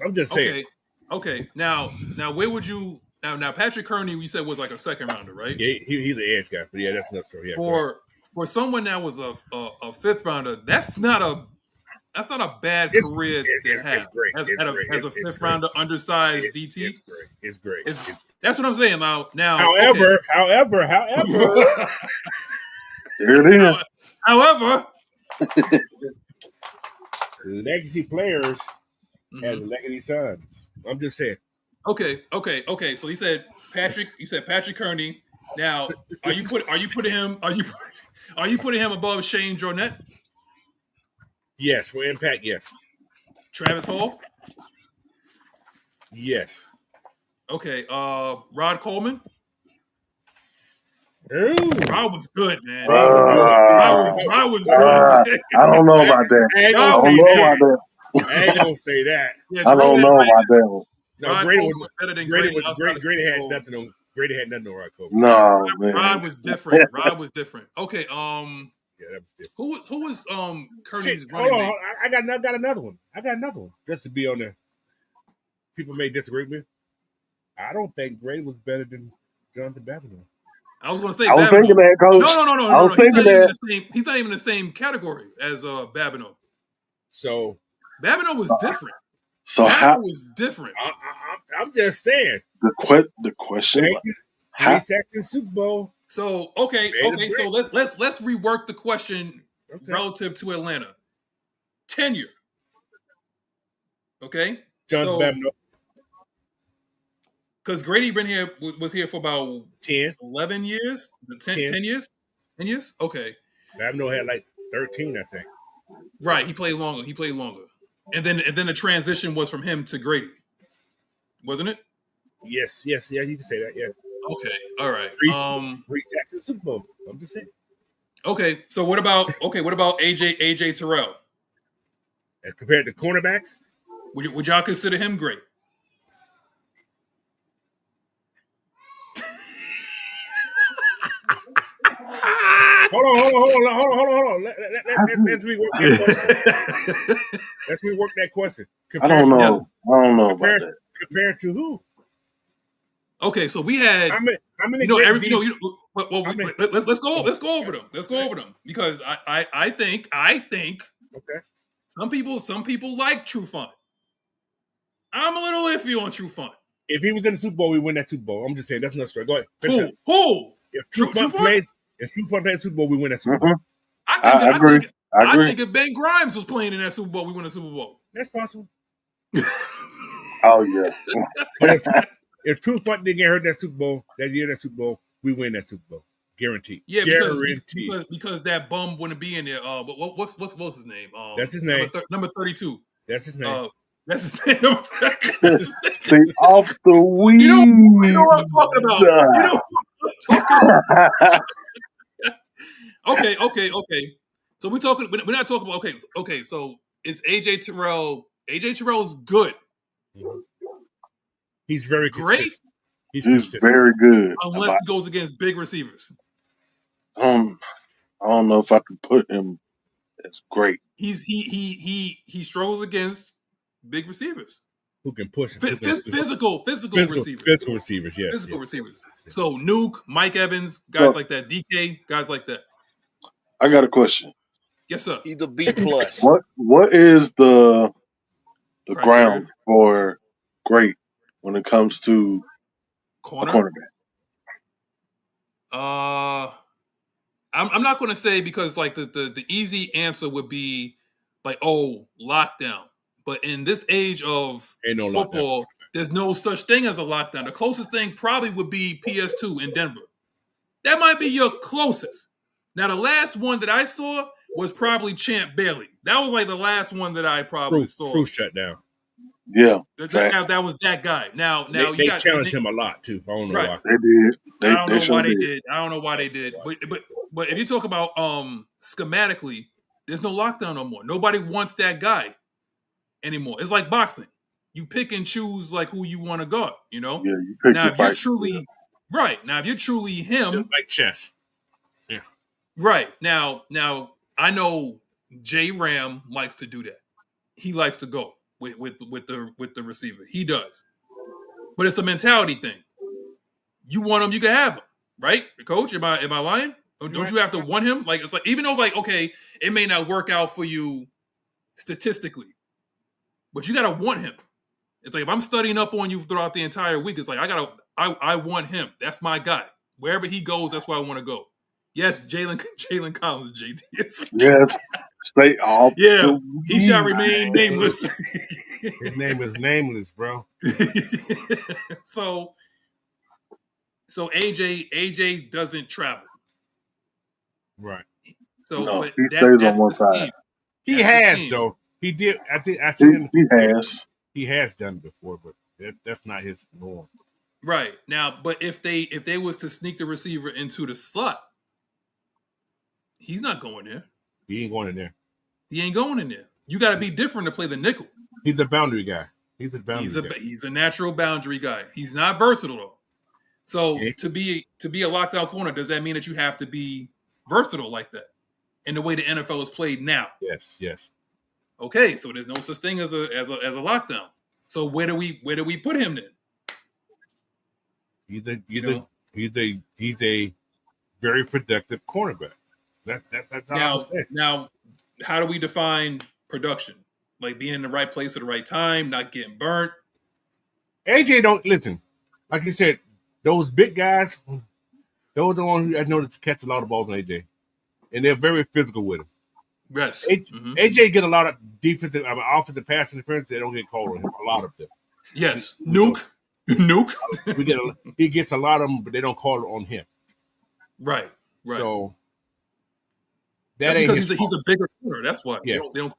I'm just saying. Okay. Now where would you now Patrick Kearney we said was like a second rounder, right? Yeah, he's an edge guy, but yeah, that's another story. Yeah, for someone that was a fifth rounder, that's not a bad career to have as a fifth rounder, undersized DT. It's great. That's what I'm saying. Now, however, here it is. However, legacy players have legacy sons. I'm just saying. Okay. So you said Patrick Kearney. Now, are you putting him above Shane Jornet? Yes, for impact, yes. Travis Hall. Yes. Okay. Rod Coleman. Ooh. Rod was good, man. Rod was good. Rod was good. I don't know about that. I ain't I gonna don't say know that. about that. I ain't gonna say that. Yeah, I don't know about that one. No, Rod Grady Coleman was better than Grady. Grady. Grady had nothing on. Grady had nothing on Rod Coleman. No, man. Rod was different. Rod was different. Okay. Yeah, that was different. Who was Kearney's Shit, running hold on. mate? I got another one. Just to be on there. People may disagree with me. I don't think Grady was better than Jonathan Babineau. I was going to say I was Babineau. thinking that, Coach. No. I was thinking that. He's not even in the same category as Babineau. So Babineau was different. So Babineau was different. I'm just saying. The question. Thank you. 3 sacks in Super Bowl. So okay. So let's rework the question relative to Atlanta. Tenure. Okay. Jonathan Babineau. Because Grady was here for about 10, 11 years, 10 years, 10 years. Okay. Babineau had like 13, I think. Right. He played longer. And then the transition was from him to Grady, wasn't it? Yes, yeah, you can say that, yeah. Okay, all right. 3 sacks in Super Bowl. I'm just saying. Okay, so what about AJ Terrell? As compared to cornerbacks, would y'all consider him great? Hold on. Let's rework that question. Let's rework that question. I don't know. I don't know about that. Compared to who? Okay, so we had. How many? Let's go over them. Let's go over them because I think. Okay. Some people like Trufant. I'm a little iffy on Trufant. If he was in the Super Bowl, we win that Super Bowl. I'm just saying that's not straight. Go ahead. Who? If Trufant plays the Super Bowl, we win that Super Bowl. I agree. I think if Ben Grimes was playing in that Super Bowl, we win the Super Bowl. That's possible. Oh yeah. But if Trufant didn't get hurt that Super Bowl, we win that Super Bowl. Guaranteed. Yeah, because that bum wouldn't be in there. But what's his name? That's his name. Number 32. That's his name. That's his name. Stay off the weed. You know what I'm talking about. Okay. So we're not talking about okay. So it's AJ Terrell. AJ Terrell's good. He's very great. Consistent. He's very good. Unless he goes against big receivers. I don't know if I can put him as great. He struggles against big receivers. Who can push him? Physical receivers. Physical receivers, yes. Physical receivers. So Nuke, Mike Evans, guys like that. DK, guys like that. I got a question. Yes, sir. He's a B+. What is the ground for great when it comes to cornerback? I'm not going to say because like the easy answer would be like lockdown. But in this age of football, there's no such thing as a lockdown. The closest thing probably would be PS2 in Denver. That might be your closest. Now, the last one that I saw was probably Champ Bailey. That was like the last one that I probably saw. True shutdown. Yeah. That was that guy. Now they challenged him a lot too. I don't know why. They did. I don't know why they did. I don't know why they did. But if you talk about schematically, there's no lockdown no more. Nobody wants that guy anymore. It's like boxing. You pick and choose like who you want to guard, you know? Yeah, you pick now if you're truly now if you're truly him, just like chess. Yeah. Right. Now I know J Ram likes to do that. He likes to go with the receiver. He does. But it's a mentality thing. You want him, you can have him, right? Coach, am I lying? Or don't you have to want him? Like it's like even though like okay, it may not work out for you statistically. But you gotta want him. It's like if I'm studying up on you throughout the entire week, it's like I want him. That's my guy. Wherever he goes, that's where I want to go. Yes, Jalen Collins, JD. Yes, stay off. Yeah, he shall remain nameless. His name is nameless, bro. So AJ doesn't travel. Right. So no, but he stays on one side. Scheme. He That's the has scheme. though. He did. I think I seen He him. has. He has done it before, but that's not his norm. Right now, but if they was to sneak the receiver into the slot, he's not going there. He ain't going in there. He ain't going in there. You got to be different to play the nickel. He's a boundary guy. He's a natural boundary guy. He's not versatile though. So Yeah. to be a lockdown corner, does that mean that you have to be versatile like that? In the way the NFL is played now. Yes. Okay, so there's no such thing as a lockdown. So where do we put him then? He's a very productive cornerback. That's all Now, how do we define production? Like being in the right place at the right time, not getting burnt. AJ don't listen. Like you said, those big guys, those are the ones who I know that catch a lot of balls on AJ, and they're very physical with him. Yes, AJ get a lot of defensive, offensive pass interference. They don't get called on him. A lot of them. Yes, nuke. He gets a lot of them, but they don't call it on him. Right. So that ain't because he's a bigger corner. That's why. Yeah. They don't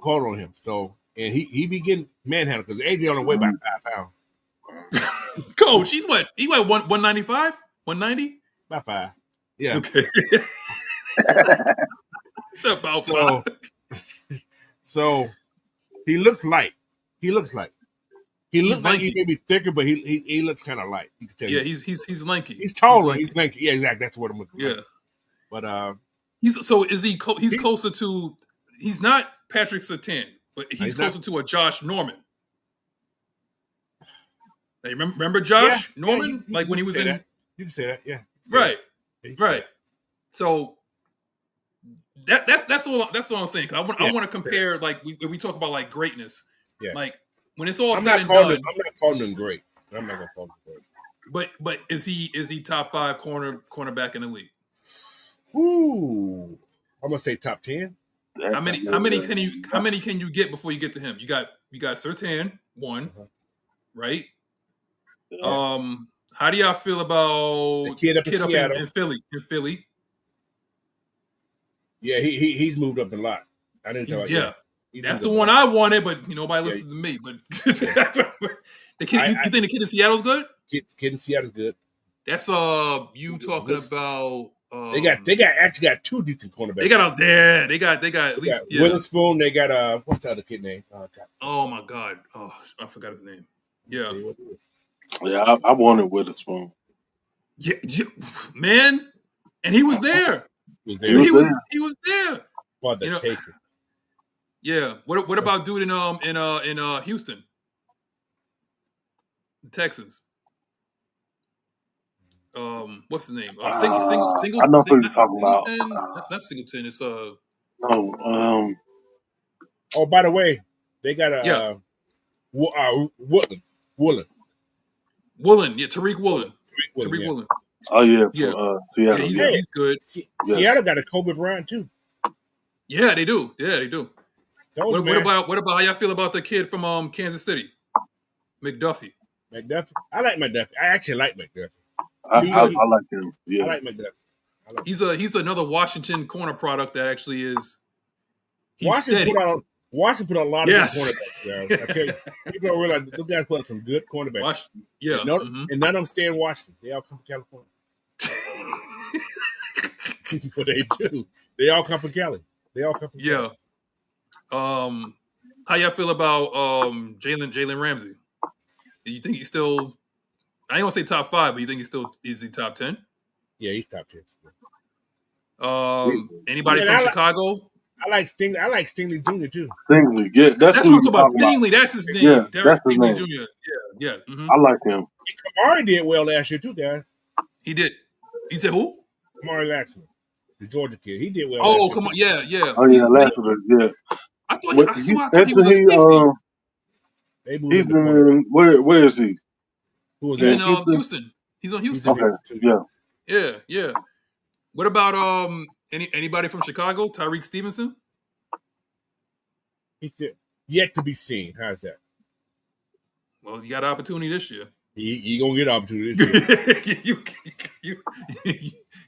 call it on him. So and he be getting manhandled because AJ only weigh about 5 pounds. Coach, he went 195, 190, about 5. Yeah. Okay. It's about 5. So he looks light. He looks like he may be thicker, but he looks kind of light. You can tell. Yeah, he's lanky. He's taller. He's lanky. Yeah, exactly. That's what I'm looking for. Yeah. But he's closer to. He's not Patrick Surtain, but he's closer to a Josh Norman. Now, you remember Josh Norman? Yeah, like when he was in. That. You can say that. Yeah. Right. Right. So that's all I'm saying. Cause I want to compare like when we talk about like greatness. Yeah. Like when it's all I'm said not and calling done. I'm not calling him great. I'm not gonna call him great. But is he top 5 cornerback in the league? Ooh, I'm gonna say top 10. How many can you get before you get to him? You got Surtain, one, right? Yeah. How do y'all feel about the kid up in Philly? Yeah, he's moved up a lot. I didn't tell you. Yeah, that's the one I wanted, but nobody listens to me. But the kid, you think the kid in Seattle's good? Kid in Seattle's good. That's you talking about. They actually got 2 decent cornerbacks. They got out there. They got at least Witherspoon. They got what's the other kid name? Oh my God! Oh, I forgot his name. Yeah. Yeah, I wanted Witherspoon. Yeah, man, and he was there. He was there. Yeah. What about dude in Houston, Texans? What's his name? Singleton. I know who you're talking about. Not Singleton. It's No. Oh, by the way, they got Woolen. Yeah, Tariq Woolen. Tariq Woolen. Oh yeah, from Seattle. Yeah, he's good. Seattle got a Kobe Bryant too. Yeah, they do. What about how y'all feel about the kid from Kansas City, McDuffie? I like McDuffie. I actually like McDuffie. I like him. Yeah, I like McDuffie. He's another Washington corner product that actually is. He's Washington steady. Washington put a lot of good cornerbacks, guys. Okay, people don't realize those guys put up some good cornerbacks. And none of them stay in Washington. They all come from California. But they do. They all come from Cali. Yeah. How y'all feel about Jalen Ramsey? Do you think he's still? I ain't gonna say top 5, but you think is he top 10? Yeah, he's top 10. Anybody from Chicago? I like Stingley Jr. too. Stingley, yeah, that's what I'm talking about. Stingley, that's his name. Yeah, Derek that's his Stingley name. Jr. Yeah. Mm-hmm. I like him. Kamari did well last year too, guys. He did. He said who? Kamari Laxman, the Georgia kid. He did well. Oh, come on, yeah. Oh yeah, Laxman, yeah. I thought he was a safety. He's in where is he? Who is He's that? in Houston. He's on Houston. Okay, Yeah. What about anybody from Chicago? Tyreek Stevenson? He's still yet to be seen. How's that? Well, you got an opportunity this year. You gonna get an opportunity this year.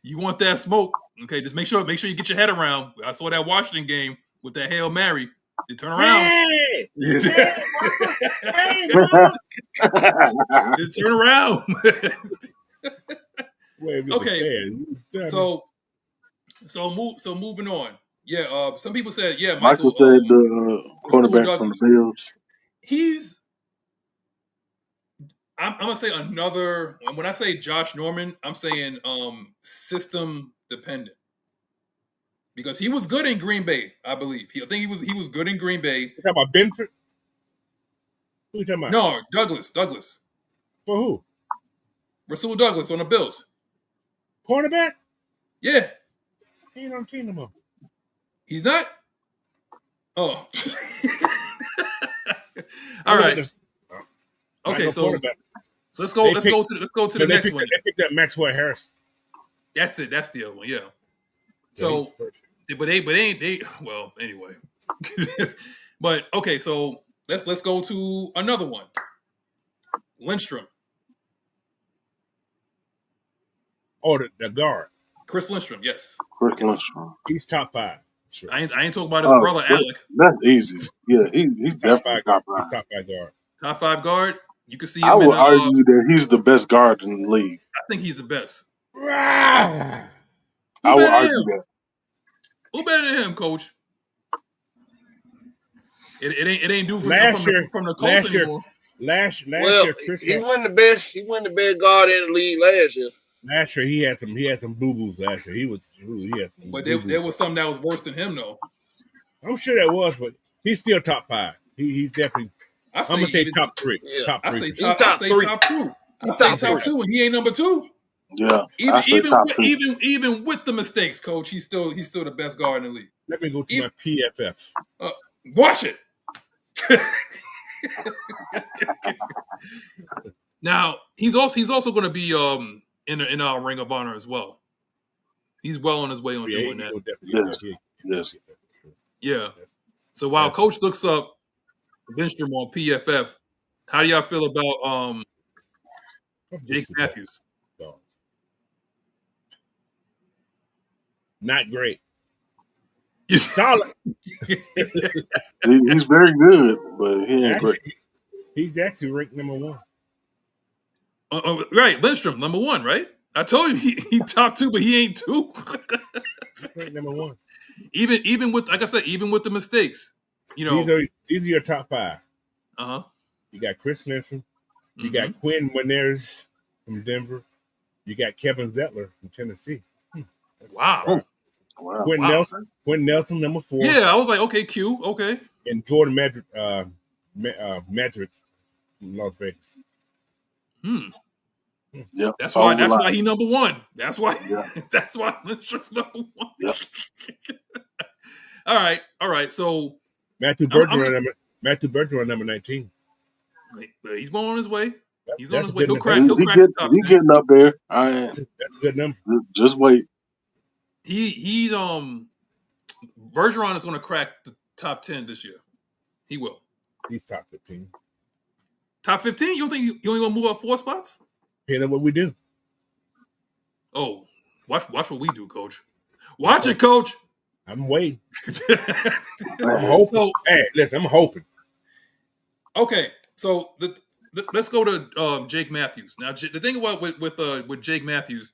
you want that smoke? Okay, just make sure you get your head around. I saw that Washington game. with that Hail Mary. They turn around. Hey, Mama. They turn around. okay. So moving on. Yeah, some people said, yeah, Michael Michael said the cornerback from the Bills. I'm gonna say another. When I say Josh Norman, I'm saying system dependent because he was good in Green Bay. I believe. I think he was good in Green Bay. You talking about Benford? Who you talking about? No, Douglas. For who? Rasul Douglas on the Bills. Cornerback? Yeah. He ain't on the team no more. He's not? Oh. All right. Okay, so let's go to the next one. They picked up Maxwell Harris. That's it. That's the other one. Yeah. So, but they ain't. Well, anyway. But okay, so let's go to another one. Lindstrom. Oh, the guard. Chris Lindstrom. Yes. Chris Lindstrom. He's top 5. Sure. I ain't talking about his brother Alec. That's easy. Yeah, he's definitely top 5. He's top 5 guard. Top 5 guard. You can see him. I would argue that he's the best guard in the league. I think he's the best. I would argue that. Who better than him, Coach? It ain't due from the Colts anymore. Last year, Chris he wasn't the best. He wasn't the best guard in the league last year. Last year he had some boo boos. Last year he had some. But there was something that was worse than him, though. I'm sure that was, but he's still top 5. He's definitely. I'm gonna say top 3. Yeah. Top 3. I say top 2. I say top 2, and he ain't number 2. Yeah. Even with the mistakes, Coach, he's still the best guard in the league. Let me go to my PFF. Watch it. Now he's also going to be in our Ring of Honor as well. He's well on his way on doing that. Yes. Yeah. So while Coach looks up Lindstrom on PFF, how do y'all feel about Jake Matthews? Not great. Solid. He's very good, but he ain't great. He's actually ranked number 1. Right, Lindstrom, number 1, right? I told you he top 2, but he ain't 2. Number 1. Even with, like I said, even with the mistakes, you know. These are your top 5. You got Chris Lindstrom. You got Quinn Winners from Denver. You got Kevin Zettler from Tennessee. Wow. Quinn Nelson, number 4. Yeah, I was like, okay, Q, okay. And Jordan Madrid from Las Vegas. Yeah, that's why he number 1. That's why Lindstrom's number 1. Yep. All right. So Matthew Bergeron number 19. He's well on his way. He's on his way. He'll crack the top 10. He's getting up there. That's a good number. Just wait. He's Bergeron is going to crack the top 10 this year. He will. He's top 15. Top 15? You don't think you only going to move up 4 spots? Depending on what we do. Oh, watch what we do, Coach. Watch it, Coach. I'm waiting. I'm hoping. Hey, listen, I'm hoping. Okay, so let's go to Jake Matthews. Now, the thing about with Jake Matthews,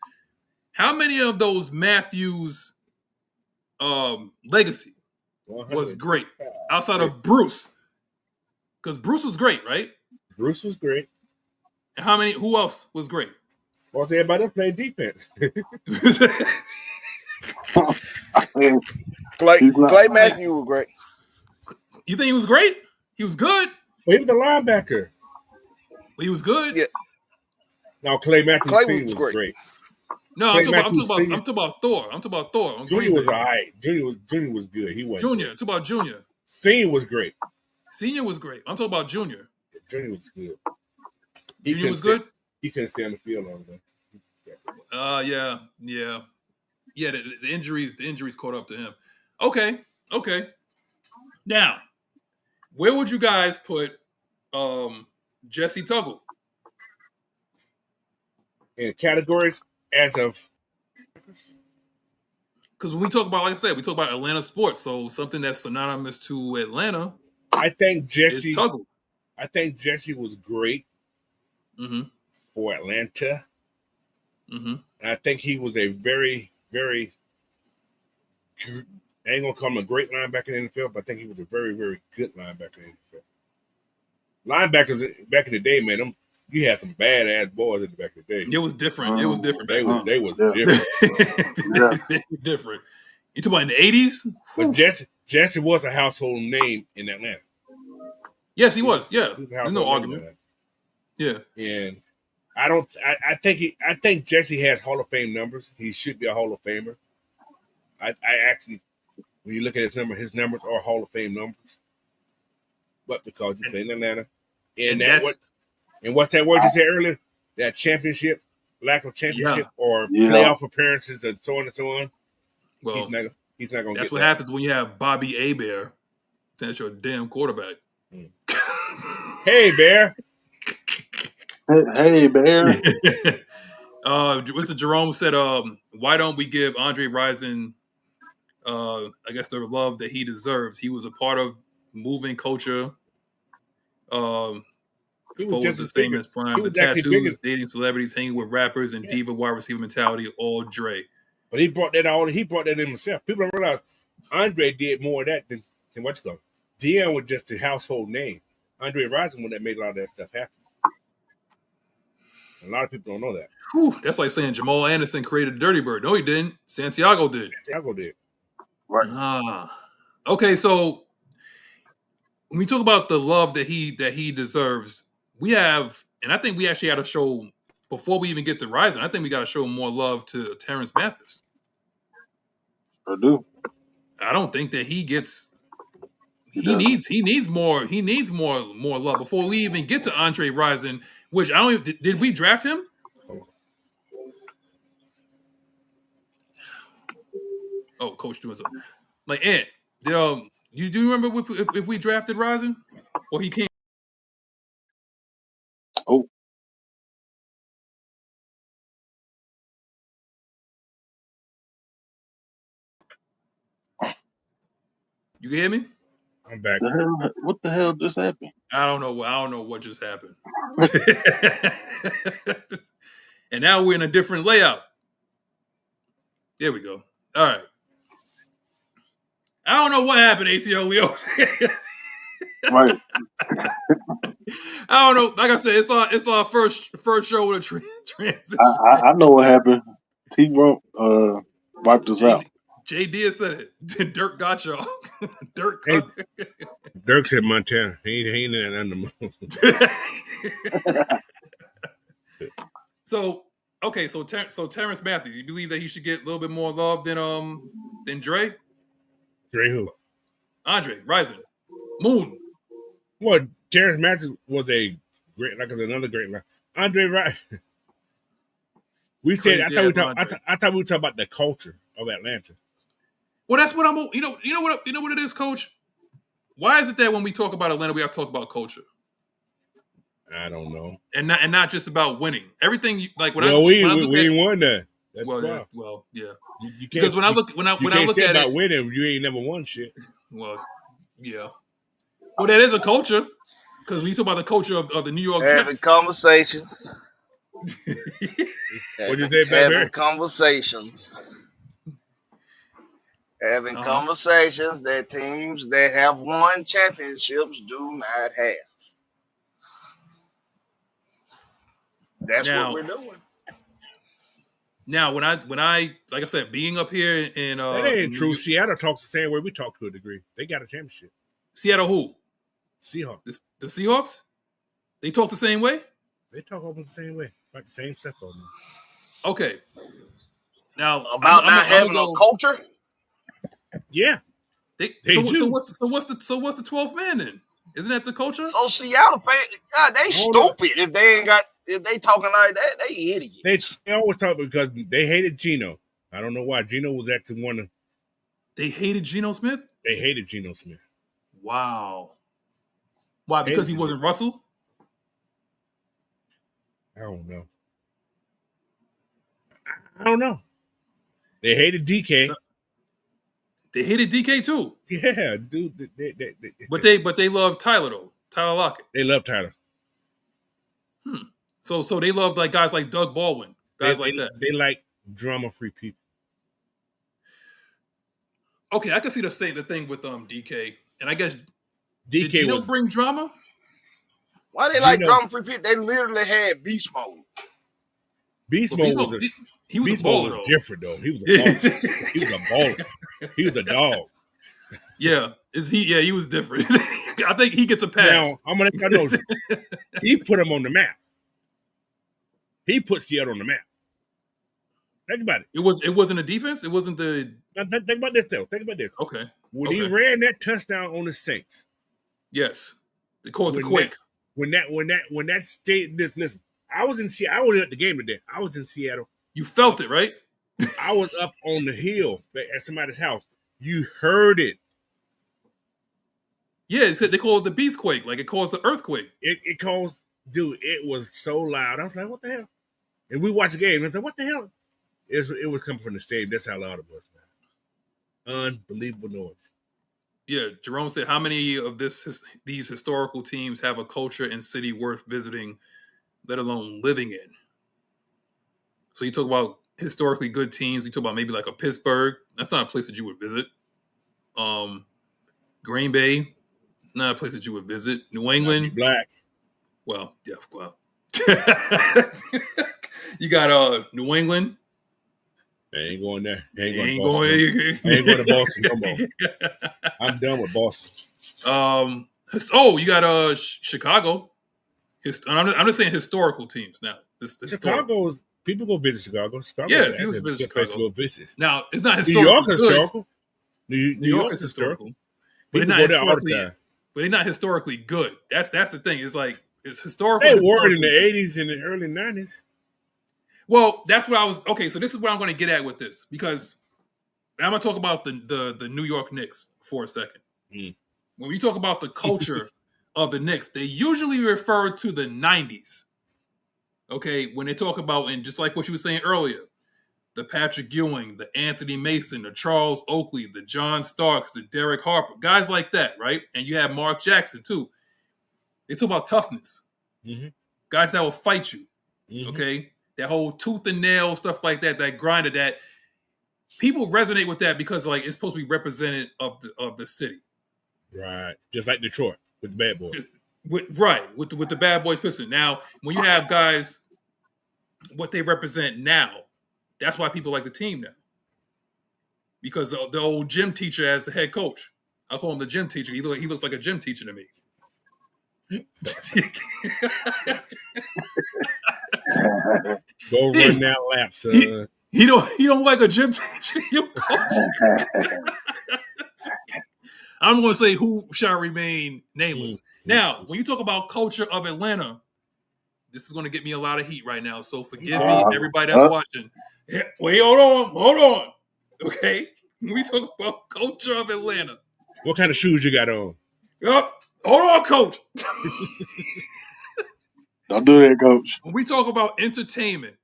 how many of those Matthews legacy was great outside of Bruce? Because Bruce was great, right? Bruce was great. And who else was great? Well, everybody else played defense. Clay Matthews was great. You think he was great? He was good. Well, he was a linebacker. Well, he was good. Yeah. No, Clay Matthews was great. No, I'm talking about Thor. I'm talking about Thor. Junior was all right. Junior was good. He wasn't. Junior. It's about Junior. Senior was great. Senior was great. I'm talking about Junior. Junior was good. Junior was good? He couldn't stay on the field long enough. Yeah. The injuries caught up to him. Okay. Now, where would you guys put Jesse Tuggle? In categories as of Because when we talk about, like I said, we talk about Atlanta sports. So something that's synonymous to Atlanta I think is Jesse. Tuggle. I think Jesse was great Mm-hmm. for Atlanta. Mm-hmm. And I think he was a very, very. I ain't gonna call him a great linebacker in the NFL, but I think he was a very, very good linebacker in the NFL. Linebackers back in the day, man, you had some badass boys in the back of the day. It was different. It was different back then. They was Yeah. different. Yes. They were different. You talking about in the 80s? But Jesse was a household name in Atlanta. Yes, he was. Yeah. He was a There's household no name in argument. Atlanta. Yeah. And I think Jesse has Hall of Fame numbers. He should be a Hall of Famer. I actually, when you look at his numbers are Hall of Fame numbers. But because he played in Atlanta, and what's that word you said earlier? That championship, lack of championship, or playoff appearances, and so on and so on. Well, he's not going to. That's what happens when you have Bobby Hebert. That's your damn quarterback. Hey, Bear. Hey, Bear. Mr. Jerome said, why don't we give Andre Rison, I guess, the love that he deserves? He was a part of moving culture. He was just the same as Prime. The tattoos, dating celebrities, hanging with rappers, and diva wide receiver mentality, all Dre. But he brought that in himself. People don't realize Andre did more of that than what you call. Dion was just a household name. Andre Rison one that made a lot of that stuff happen. A lot of people don't know that. Whew, that's like saying Jamal Anderson created Dirty Bird. No, he didn't. Santiago did. Right. Okay, so when we talk about the love that he deserves, we have, and I think we actually had to show, before we even get to Rison, I think we got to show more love to Terrence Mathis. I do. I don't think that he gets. He needs more love before we even get to Andre Rison, which I don't even, did we draft him? Oh, coach doing something. Like, Ant, do you remember if we drafted Rison? Or he came? Oh. You can hear me? I'm back. What the hell just happened? I don't know what just happened. And now we're in a different layout. There we go. All right. I don't know what happened, ATO Leo. Right. I don't know. Like I said, it's our first show with a transition. I know what happened. T-Rump wiped us out. JD has said it. Dirk got y'all. Dirk. Hey, Dirk said Montana. He ain't in that under. So Terrence Matthews, you believe that he should get a little bit more love than Dre? Dre who? Andre Rison, Moon. Well, Terrence Matthews was a great, another great line. Andre Rison. We said I thought we were talking about the culture of Atlanta. Well, that's what I'm. You know what it is, Coach. Why is it that when we talk about Atlanta, we have to talk about culture? I don't know. And not just about winning. Everything we ain't won that. Well, yeah. You because when I look at about it, winning, you ain't never won shit. Well, yeah. Well, that is a culture because we talk about the culture of the New York Jets. Having conversations. What you say about Having conversations. Having conversations that teams that have won championships do not have. That's what we're doing. Now, when I like I said, being up here in that ain't true. Seattle talks the same way we talk to a degree. They got a championship. Seattle who? Seahawks. The Seahawks? They talk the same way? They talk almost the same way. Like the same stuff on them. Okay. Now about not having a culture? Yeah. They do. So what's the 12th man then? Isn't that the culture? So Seattle fans, God, they stupid if they talking like that, they idiots. They always talk because they hated Geno. I don't know why. Geno was actually one of. They hated Geno Smith? They hated Geno Smith. Wow. Why? Because he wasn't Russell? I don't know. They hated DK. They hated DK too. Yeah, dude. But they love Tyler though. Tyler Lockett. They love Tyler. So they love like guys like Doug Baldwin, guys like that. They like drama-free people. Okay, I can see the thing with DK, and I guess DK did Gino bring drama? Why they like drama-free people? They literally had beast mode. Beast mode was he was a baller though. Different though. He was a baller. He was a baller. He was a dog. Yeah, he was different. I think he gets a pass. Now I'm gonna let you know. He put him on the map. He put Seattle on the map. Think about it. It wasn't a defense. It wasn't the. Now, think about this though. Think about this. Okay. When he ran that touchdown on the Saints. Yes. They caused a quake. When that state listen. I was in Seattle. I wasn't at the game today. I was in Seattle. You felt it, right? I was up on the hill at somebody's house. You heard it. Yeah, they call it the beast quake. Like it caused the earthquake. It caused, dude. It was so loud. I was like, "What the hell?" And we watched the game. And I said, "What the hell?" It was coming from the stadium. That's how loud it was, man. Unbelievable noise. Yeah, Jerome said, "How many of these historical teams have a culture and city worth visiting, let alone living in?" So you talk about historically good teams. You talk about maybe like a Pittsburgh. That's not a place that you would visit. Green Bay, not a place that you would visit. New England, black. Well, yeah, well. You got New England. They ain't going there. They ain't going to Boston no more. I'm done with Boston. You got Chicago. I'm just saying historical teams now. Chicago's people go visit Chicago. Yeah, people visit Chicago. Now it's not historical. New York is historical. New York is historical. But they're not historically good. That's the thing. It's like it's historical. They were in the 80s and the early 90s. Well, that's what I was. Okay, so this is what I'm going to get at with this because I'm going to talk about the New York Knicks for a second. When we talk about the culture of the Knicks, they usually refer to the 90s. Okay, when they talk about, and just like what you were saying earlier, the Patrick Ewing, the Anthony Mason, the Charles Oakley, the John Starks, the Derek Harper, guys like that, right? And you have Mark Jackson too. They talk about toughness. Mm-hmm. Guys that will fight you. Mm-hmm. Okay? That whole tooth and nail stuff like that, that grinder, that people resonate with that because like it's supposed to be representative of the city. Right. Just like Detroit with the bad boys. With the bad boys Pistons. Now, when you have guys, what they represent now, that's why people like the team now. Because the old gym teacher as the head coach. I call him the gym teacher. He looks like a gym teacher to me. Go run that lap, son. He don't like a gym teacher. I'm going to say who shall remain nameless. Now, when you talk about culture of Atlanta, this is going to get me a lot of heat right now. So forgive me, everybody that's watching. Wait, hold on. Okay, when we talk about culture of Atlanta, what kind of shoes you got on? Yep. Hold on, coach. Don't do that, coach. When we talk about entertainment,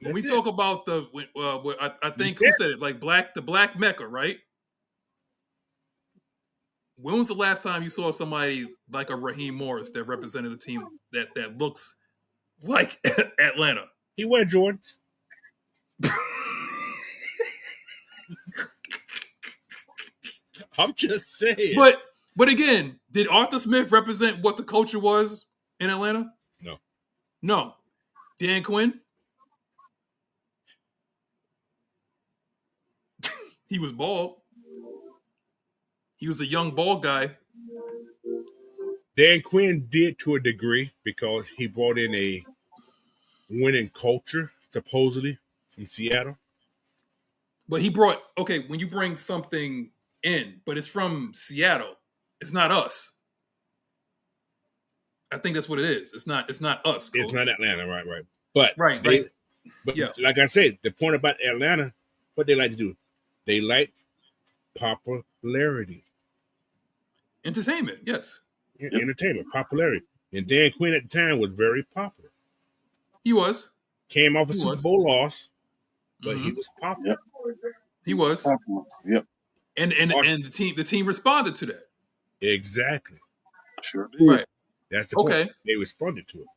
when we talk about I think who said it, like the Black Mecca, right? When was the last time you saw somebody like a Raheem Morris that represented a team that looks like Atlanta? He wear Jordans. I'm just saying. But again, did Arthur Smith represent what the culture was in Atlanta? No. Dan Quinn? He was bald. He was a young bald guy. Dan Quinn did to a degree because he brought in a winning culture, supposedly, from Seattle. But when you bring something in, but it's from Seattle, it's not us. I think that's what it is. It's not us, Coach. It's not Atlanta, right. But yeah. Like I said, the point about Atlanta, what they like to do, they like popularity. Entertainment, yes. Entertainment, popularity. And Dan Quinn at the time was very popular. He was. Came off a Super Bowl loss, but he was popular. He was. Yep. And the team responded to that. Exactly. Sure did. Right. That's the point. They responded to it.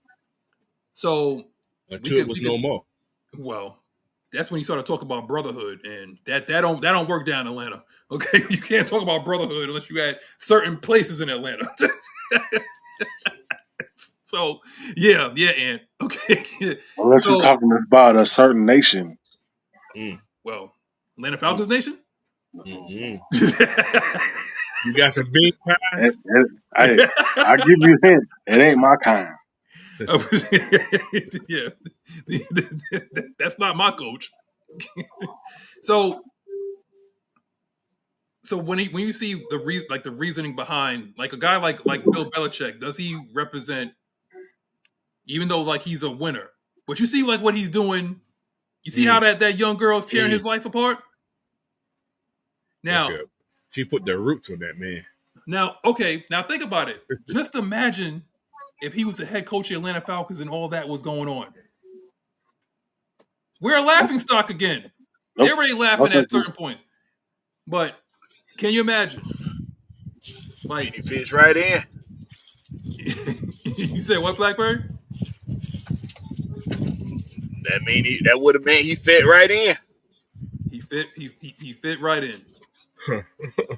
So until it was no more. Well, that's when you started talking about brotherhood, and that don't work down in Atlanta. Okay, you can't talk about brotherhood unless you had certain places in Atlanta. So yeah, and okay. Unless you're talking about a certain nation. Well, Atlanta Falcons nation. Mm-hmm. You got some big pies. Hey, I give you a hint. It ain't my kind. Yeah, that's not my coach. So when you see the reasoning behind like a guy like Bill Belichick, does he represent, even though like he's a winner, but you see like what he's doing, you see how that young girl's tearing his life apart? Now she put the roots on that man. Now think about it. Just imagine if he was the head coach of the Atlanta Falcons and all that was going on. We're a laughing stock again. They're already laughing at certain points. But can you imagine? Like he fits right in. You said what, Blackberry? That would have meant he fit right in. He fit right in.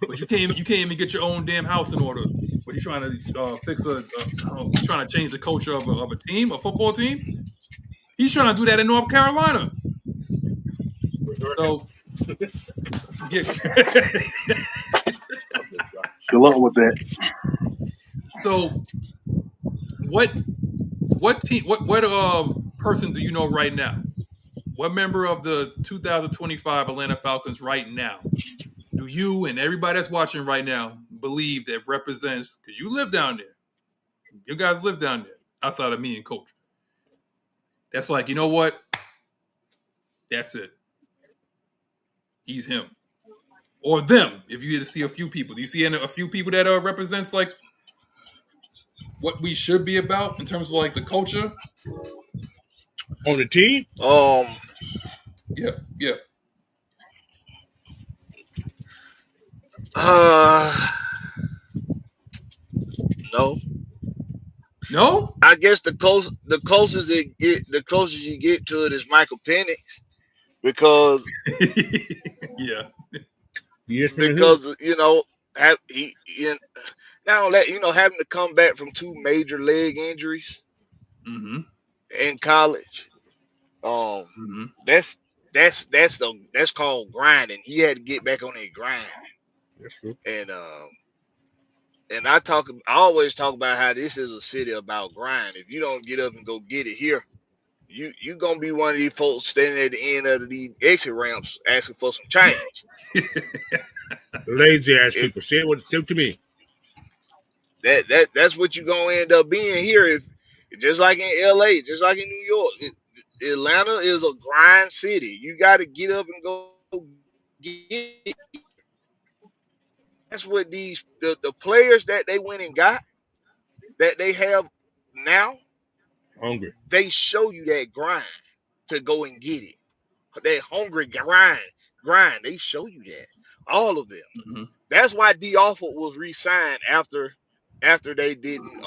But you can't even get your own damn house in order. But you're trying to fix trying to change the culture of a team, a football team. He's trying to do that in North Carolina. So yeah. Good luck with that. So what person do you know right now? What member of the 2025 Atlanta Falcons right now do you and everybody that's watching right now believe that represents, because you live down there, you guys live down there outside of me and Coach, that's like, you know what, that's it, he's him or them? If you get to see a few people, do you see a few people that represents like what we should be about in terms of like the culture on the team? Yeah. No. I guess the closest you get to it is Michael Penix, because yeah, because having to come back from 2 major leg injuries in college, that's called grinding. He had to get back on that grind. That's true. And I always talk about how this is a city about grind. If you don't get up and go get it here, you gonna be one of these folks standing at the end of the exit ramps asking for some change. Lazy ass people. Say it to me. That's what you're gonna end up being here. If just like in LA, just like in New York, Atlanta is a grind city. You got to get up and go get it. That's what the players that they went and got, that they have now, hungry. They show you that grind to go and get it. That hungry grind. They show you that. All of them. That's why D. Alford was re-signed after they didn't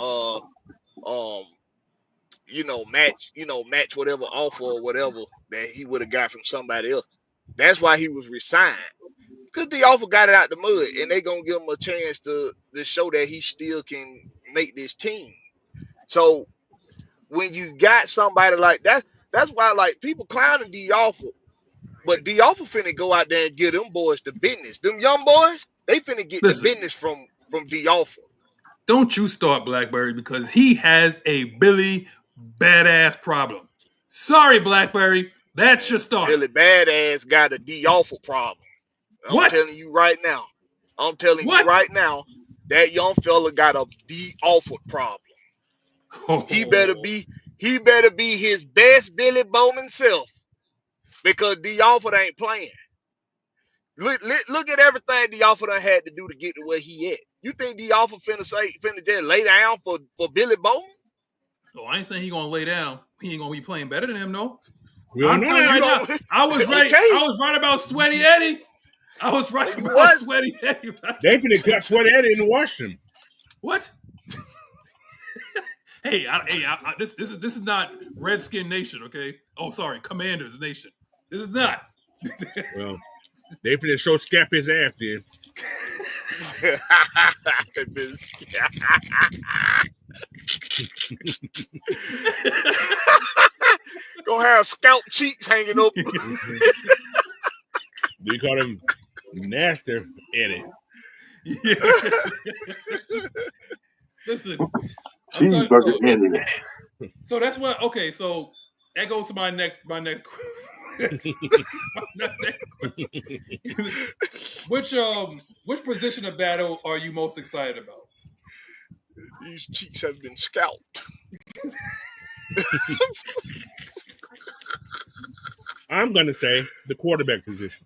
match whatever offer or whatever that he would have got from somebody else. That's why he was re-signed. Because D. Alford got it out the mud, and they gonna give him a chance to show that he still can make this team. So when you got somebody like that, that's why like people clowning D. Alford. But D. Alford finna go out there and give them boys the business. Them young boys, they finna get the business from D. Alford. Don't you start, Blackberry, because he has a Billy Badass problem. Sorry, Blackberry, that's your start. Billy Badass got a D. Alford problem. I'm telling you right now. That young fella got a D. Alford problem. Oh. He better be his best Billy Bowman self, because D. Alford ain't playing. Look at everything D. Alford done had to do to get to where he at. You think D. Alford finna just lay down for Billy Bowman? Oh, I ain't saying he gonna lay down. He ain't gonna be playing better than him, no. I'm telling you right now. I was right. Okay. I was right about Sweaty Eddie. I was right You about was? Sweaty Eddie. They finna cut Sweaty Eddie and wash him. What? Hey, this is not Redskin Nation, okay? Oh, sorry, Commanders Nation. This is not. Well, they finna show Scap his ass then. Gonna have scalp cheeks hanging up. We call him Nasty Eddie. Yeah. Listen, Cheeseburger Eddie. so that's what. Okay, so that goes to my next. Which position of battle are you most excited about? These cheeks have been scalped. I'm gonna say the quarterback position.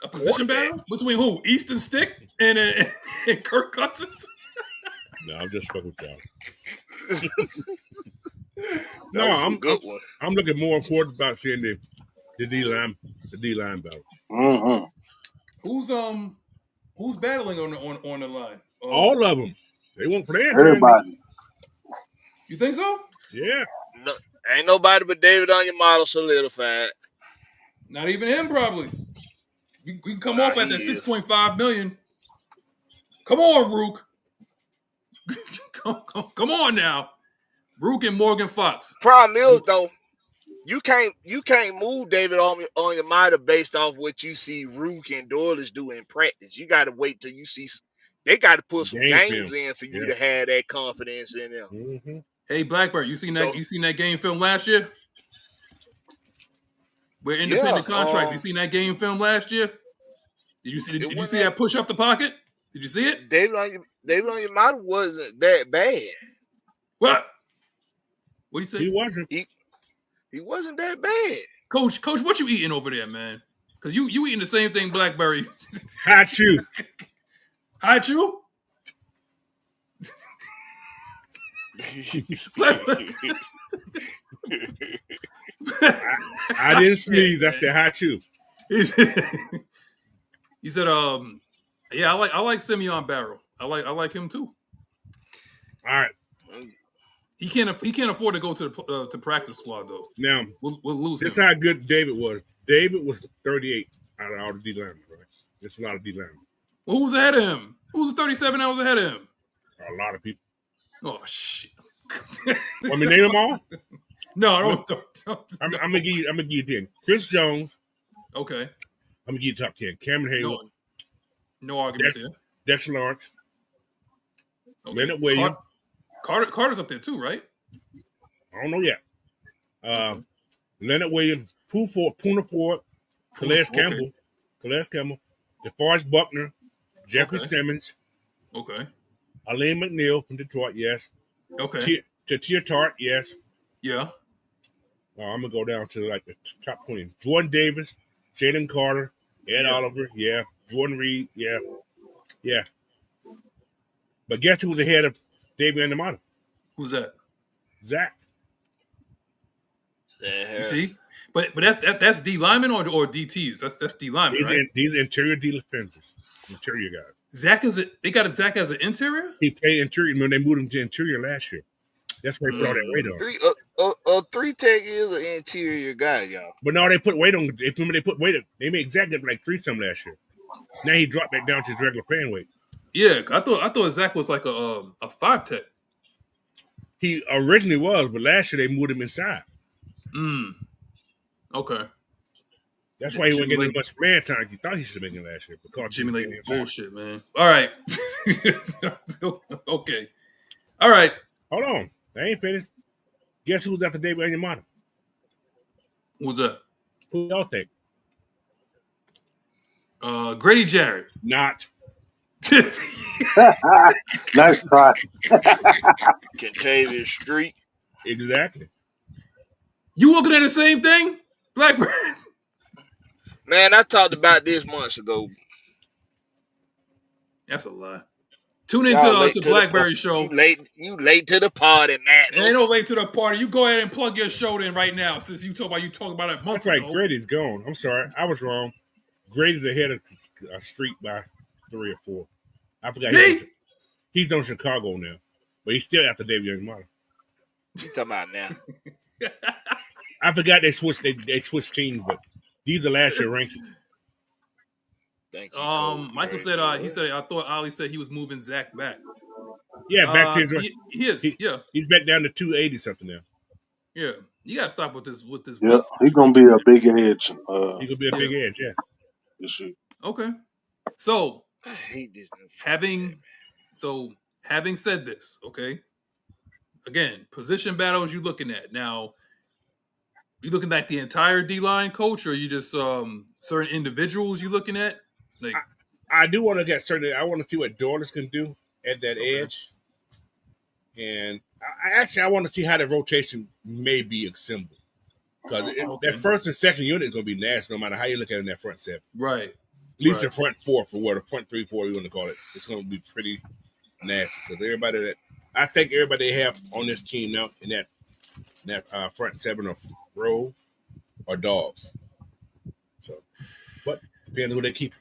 A position battle between who? Easton Stick and Kirk Cousins. No, I'm just fucking with y'all. No, I'm good one. I'm looking more forward about seeing the D line battle. Mm-hmm. Who's battling on the line? All of them. They won't play it. Everybody. You think so? Yeah. No, ain't nobody but David on your model solidified. Not even him, probably. We can come off at that $6.5 million. Come on, Rook. come on now, Rook and Morgan Fox. Problem is though, you can't move David on your model based off what you see Rook and Doyless do in practice. You got to wait till you see. They got to put some games in for you to have that confidence in them. Mm-hmm. Hey, Blackbird, you seen that game film last year? We're independent contract. You seen that game film last year? Did you see that push up the pocket? Did you see it? David on your model wasn't that bad. What? What do you say? He wasn't. He wasn't that bad. Coach, what you eating over there, man? Because you eating the same thing Blackberry. Hot chew. Hot chew? I didn't sneeze. I said hot chew. He said, yeah, I like Simeon Barrow. I like him too. All right. He can't afford to go to practice squad though. Now we'll lose him. This is how good David was. David was 38 out of all the D linemen, right? There's a lot of D linemen. Well, who's ahead of him? Who's 37 hours ahead of him? A lot of people. Oh shit! Want me to name them all? No, don't. I'm gonna give you 10. Chris Jones. Okay. I'm gonna give you top 10. Cameron Hayward. No argument there. Dexter Lawrence. Okay. Leonard Williams. Carter's up there too, right? I don't know yet. Leonard Williams, Poona Ford, Calais Campbell, DeForest Buckner, Jeffrey Simmons. Okay. Elaine McNeil from Detroit, yes. Okay. Tatia Tart, yes. Yeah. I'm gonna go down to like the top 20. Jordan Davis, Jalen Carter, Ed Oliver, yeah. Jordan Reed, yeah. But guess who's ahead of David and the model? Who's that? Zach. You see, but that's D linemen or DTs. That's D linemen, right? These interior defenders, interior guys. They got Zach as an interior. He played interior when they moved him to interior last year. That's why he put all that weight on. A 3-tech is an interior guy, y'all. But no, they put weight on. Remember they put weight on. They made Zach up like 3-some last year. Now he dropped back down to his regular playing weight. Yeah, I thought Zach was like a 5-tech. He originally was, but last year they moved him inside. Okay. That's why he wasn't getting as much man time he thought he should have been last year. Because Jimmy Lake bullshit, man. All right. Okay. All right. Hold on. I ain't finished. Guess who's after David and your model? Who's that? Who y'all think? Grady Jarrett. Not. Nice try. Contavious Street. Exactly. You looking at the same thing, Blackbird? Man, I talked about this months ago. That's a lie. Tune into to Blackberry show. You late to the party, man. Ain't no late to the party. You go ahead and plug your show in right now, since you talking about it months That's ago. right, Grady's gone. I'm sorry, I was wrong. Grady's ahead of Street by 3 or 4. I forgot he's on Chicago now, but he's still after David Young Martin. What you talking about now? I forgot they switched teams, but these are last year rankings. Thank you. Michael said he said I thought Ollie said he was moving Zach back. Yeah, back to his he is. He's back down to 280 something now. Yeah, you gotta stop with this. Yeah, he's gonna be a big edge. He's gonna be a big edge. Yeah. This year. Okay. So I hate this. having said this, okay. Again, position battles you looking at now. You looking at the entire D-line, coach, or you just certain individuals you looking at? Like, I do want to get certain. I want to see what Dorless can do at that edge, and I want to see how the rotation may be assembled, because that first and second unit is going to be nasty, no matter how you look at it in that front 7. Right. At least the front 4 for what the front 3, 4 you want to call it. It's going to be pretty nasty because everybody they have on this team now in that front 7 or row are dogs. So, but depending on who they keep.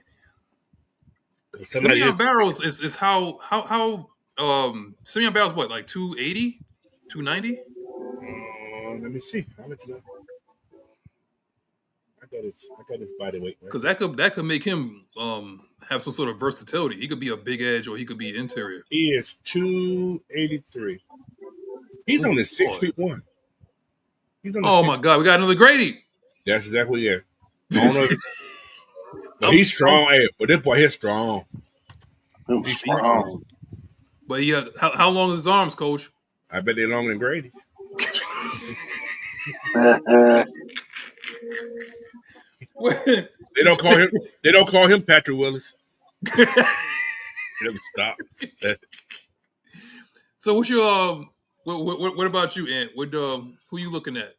Simeon Barrows is how Simeon Barrows what, like 280, 290? Let me see. I'll let you know. I got his body weight. Because that could make him have some sort of versatility. He could be a big edge or he could be interior. He is 283. He's only 6'1". Oh my God, we got another Grady. That's exactly it. I don't know. But he's strong, but this boy he's strong. He's strong. But yeah, how long is his arms, coach? I bet they're longer than Grady's. They don't call him Patrick Willis. Let me stop. So what's your what about you, Ant? Who you looking at?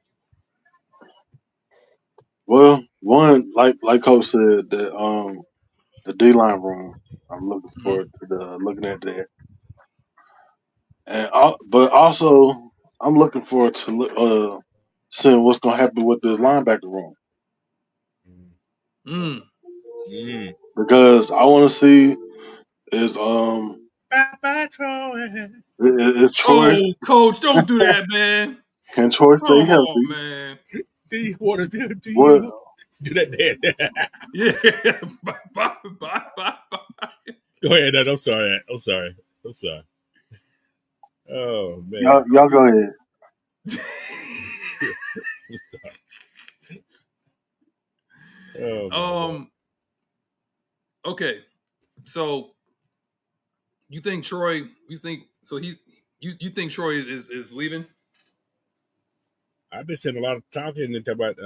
Well, one like Coach said, the D-line room. I'm looking forward to looking at that, and but also I'm looking forward to seeing what's gonna happen with this linebacker room. Because I want to see is Troy. Oh, coach, don't do that, man. Can Troy stay healthy? Oh, man. Do you want to do that? Yeah. Bye. Go ahead, Ned. I'm sorry. Oh man. Y'all go ahead. Okay. So you think Troy? You think Troy is leaving? I've been saying a lot of talking about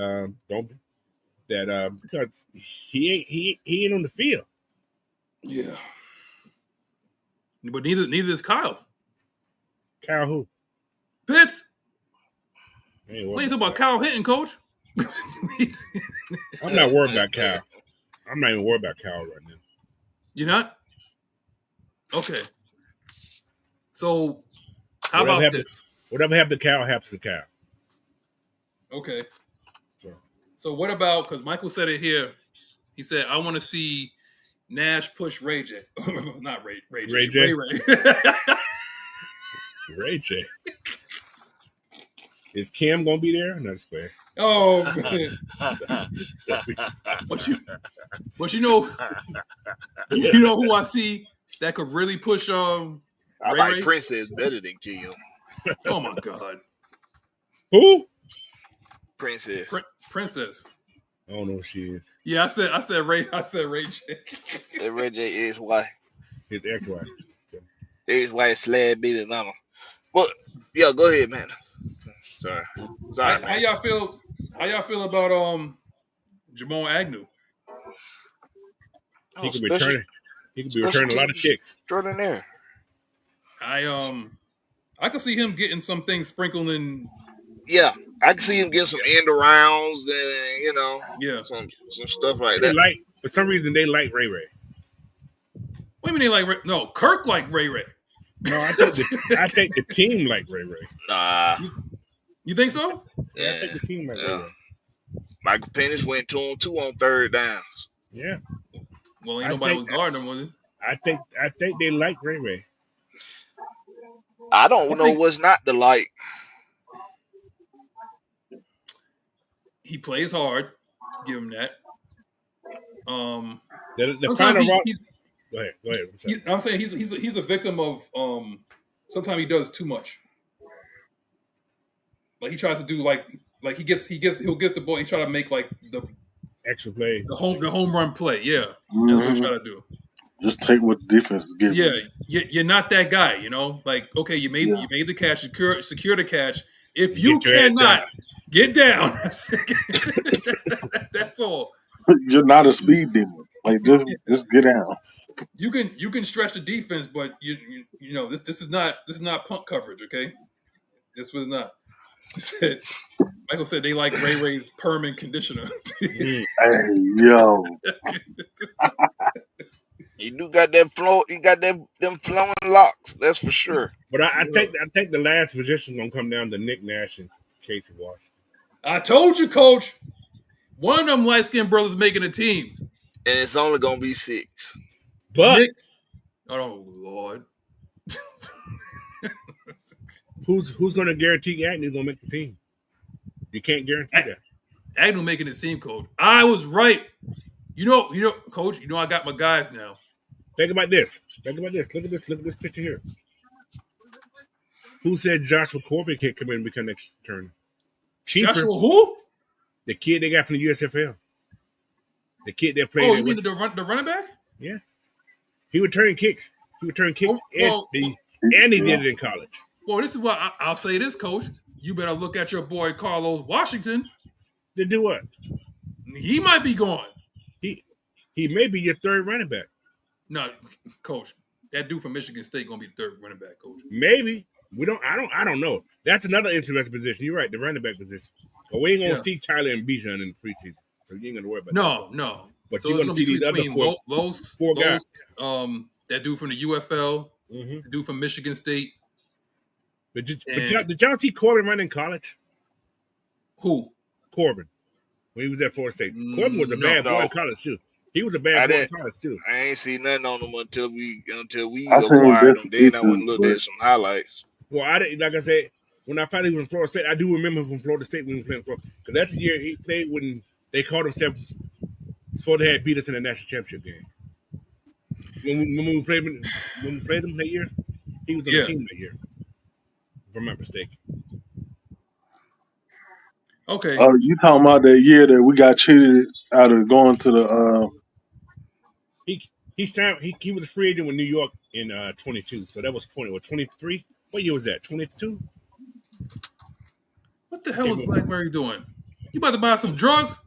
because he ain't on the field. Yeah. But neither is Kyle. Kyle who? Pitts. We ain't talking about Kyle Hinton, coach. I'm not worried about Kyle. I'm not even worried about Kyle right now. You're not? Okay. So how about this? Whatever happened to Kyle happens to Kyle. Okay. So what about, because Michael said it here, he said, I want to see Nash push Ray J. Not Ray J. Ray J. Ray J. Is Cam gonna be there? No, just playing. Oh man. But you know who I see that could really push I like Princess better than Kim. Oh my God. Who? Princess. Princess. I don't know who she is. Yeah, I said Ray J. And Ray J is white. His ex-wife. His white slab beating mama. But yeah, go ahead, man. Sorry. How y'all feel about Jamal Agnew? He could be returning a lot of kicks. Extraordinaire. I could see him getting some things sprinkled in. Yeah, I can see him getting some end arounds and some stuff like that. For some reason they like Ray Ray. What do you mean they like Ray? No, Kirk like Ray Ray. No, I think the team like Ray Ray. Nah. You think so? Yeah. I think the team like Ray Ray. Michael Penix went 2-on-2 on third downs. Yeah. Well, ain't nobody was guarding him, was it? I think they like Ray Ray. I don't know what's not to like. He plays hard. Give him that. The final rock. Go ahead. I'm saying he's a victim of sometimes he does too much. Like he tries to do like he'll get the ball. He try to make like the extra play, the home run play. Yeah, that's what he try to do. Just take what the defense is giving. Yeah, you're not that guy. You know, like okay, you made the catch, secure the catch. If you cannot get down, that's all. You're not a speed demon. Like just get down. You can stretch the defense, but you know this is not punk coverage. Okay, this was not. Michael said they like Ray Ray's permanent conditioner. Hey yo. You do got that flow. You got them flowing locks. That's for sure. But I think the last position is gonna come down to Nick Nash and Casey Washington. I told you, Coach. One of them light skinned brothers making a team, and it's only gonna be 6. But Nick, oh Lord, who's gonna guarantee Agnew gonna make the team? You can't guarantee that. Agnew making his team, Coach. I was right. You know, Coach. You know I got my guys now. Think about this. Look at this picture here. Who said Joshua Corbin can't come in and become next turn? Cheaper. Joshua who? The kid they got from the USFL. The kid that played. Oh, you mean the running back? Yeah. He returned kicks. And he did it in college. Well, this is what I'll say this, Coach. You better look at your boy Carlos Washington. To do what? He might be gone. He may be your third running back. No, Coach. That dude from Michigan State gonna be the third running back, Coach. Maybe. I don't know. That's another interesting position. You're right, the running back position. But we ain't gonna see Tyler and Bijan in the preseason. So you ain't gonna worry about that. No. But so you're gonna see these other four guys. That dude from the UFL, the dude from Michigan State. But did y'all see Corbin run in college? Who? Corbin. When he was at Florida State. Corbin was a bad boy in college too. He was a bad boy in college too. I ain't seen nothing on him until we acquired him. Then I went and looked at some highlights. Well, like I said, when I finally was in Florida State, I do remember him from Florida State when he was playing Florida. Because that's the year he played when they called himself Florida had beat us in the national championship game. When we played him that year, he was on the team that year. If I'm not mistaken. Okay. You talking about that year that we got cheated out of going to the He signed. He was a free agent with New York in 22. So that was 23. What year was that? 22. What the hell is BlackBerry doing? You about to buy some drugs?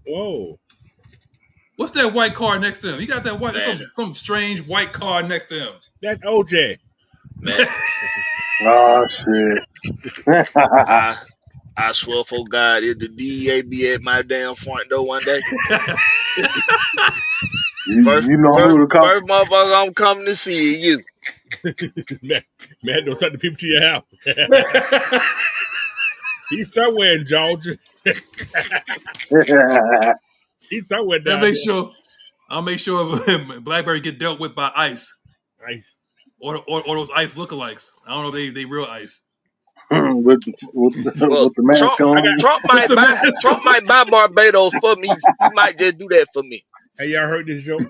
Whoa. What's that white car next to him? He got that white some strange white car next to him. That's OJ. Oh shit. I swear for God, if the DEA be at my damn front door one day. First motherfucker I'm coming to see you. Man, don't send the people to your house. He's somewhere in Georgia. He's somewhere down there. I'll make sure BlackBerry get dealt with by ICE. Or those ICE lookalikes. I don't know if they real ICE. with the mask Trump might buy Barbados for me. He might just do that for me. Hey, y'all heard this joke?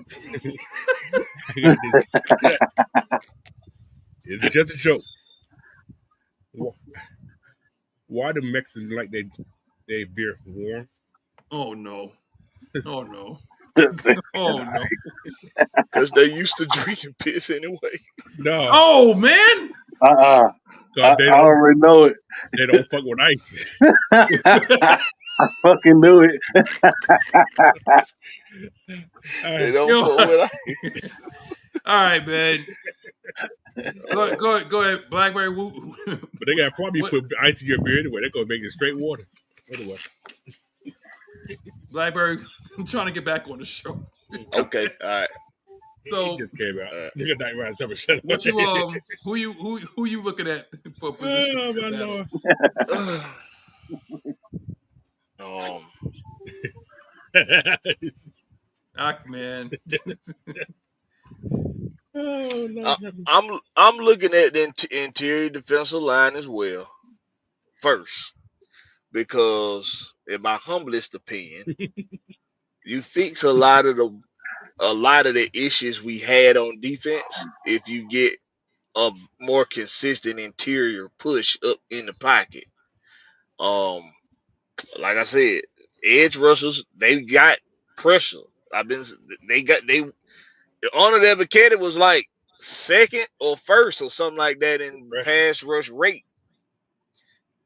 It's just a joke. Why do Mexicans like their beer warm? Oh no. Oh no. Because they used to drinking piss anyway. No. Oh man. I already know it. They don't fuck with ice. I fucking knew it. They don't fuck with ice. All right, man. Go ahead, BlackBerry. But they got probably put ice in your beer anyway. They're gonna make it straight water. Anyway. BlackBerry, I'm trying to get back on the show. Okay, all right. So he just came out. You're not right. What you who you looking at for position? Oh my Lord. Man. I'm looking at the interior defensive line as well first, because in my humblest opinion, you fix a lot of the issues we had on defense if you get a more consistent interior push up in the pocket. Like I said, edge rushers, they got pressure. The honor that vacated was like second or first or something like that in pass rush rate.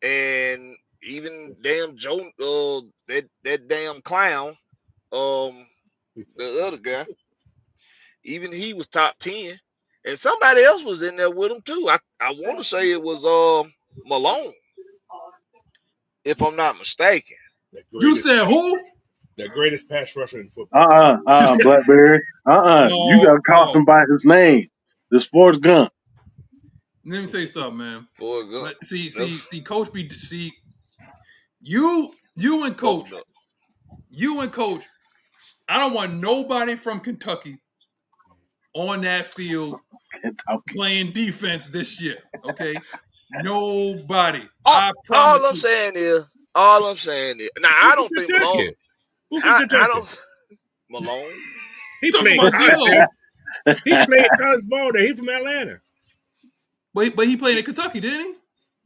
And even damn Joe, that damn clown, the other guy, even he was top 10. And somebody else was in there with him too. I want to say it was Malone, if I'm not mistaken. You said who? The greatest pass rusher in football. Blackberry. You gotta call him by his name. The Sports Gump. Let me tell you something, man. But see, Coach B. See, you and Coach. I don't want nobody from Kentucky on that field playing defense this year. Okay, nobody. I promise. All I'm saying is, now I don't think Malone. I don't. Malone. He played college ball there. He's from Atlanta. But he played in Kentucky, didn't he?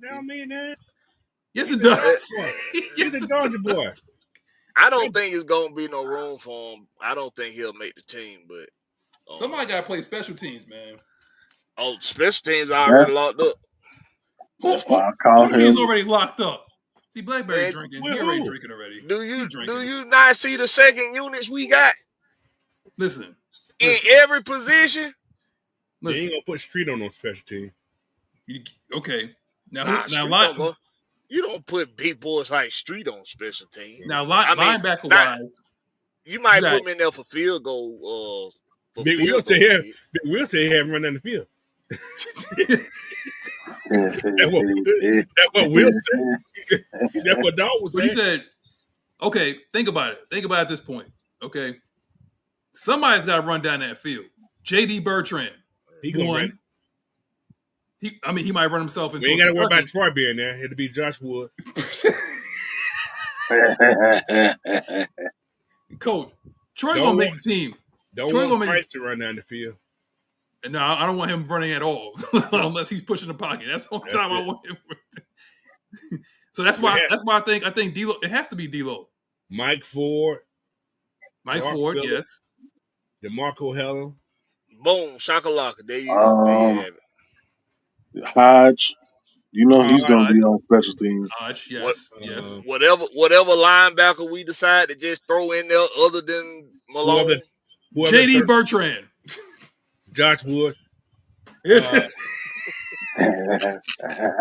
No, I mean that. Yes, it does. He's a Georgia boy. I don't think it's gonna be no room for him. I don't think he'll make the team, but somebody gotta play special teams, man. Oh, special teams are already locked up. That's why I call him. He's already locked up. See, Blackberry drinking. He already drinking already. Do you not see the second units we got? Listen. In every position. They ain't gonna put Street on special team. Okay. You don't put big boys like Street on special team. Now, linebacker wise, you might put him in there for field goal. Big Will say he haven't run down the field. That's what Will said. That's what Dawg was saying. He said, okay, think about it. Think about it at this point. Okay. Somebody's got to run down that field. J.D. Bertrand. He won. He might run himself into. We ain't got to worry about Troy being there. It'll be Josh Wood. Coach, Troy gonna make the team. Don't want Price to run down the field. No, I don't want him running at all, unless he's pushing the pocket. That's the only time I want him. So that's why I think D-Lo, it has to be D-Lo. Mike Ford, Phillips, yes. DeMarco Helen. Boom, shakalaka. There you have it. Hodge, he's going to be on special teams. Hodge, yes. Whatever linebacker we decide to just throw in there, other than Malone, J.D. Bertrand, Josh Wood,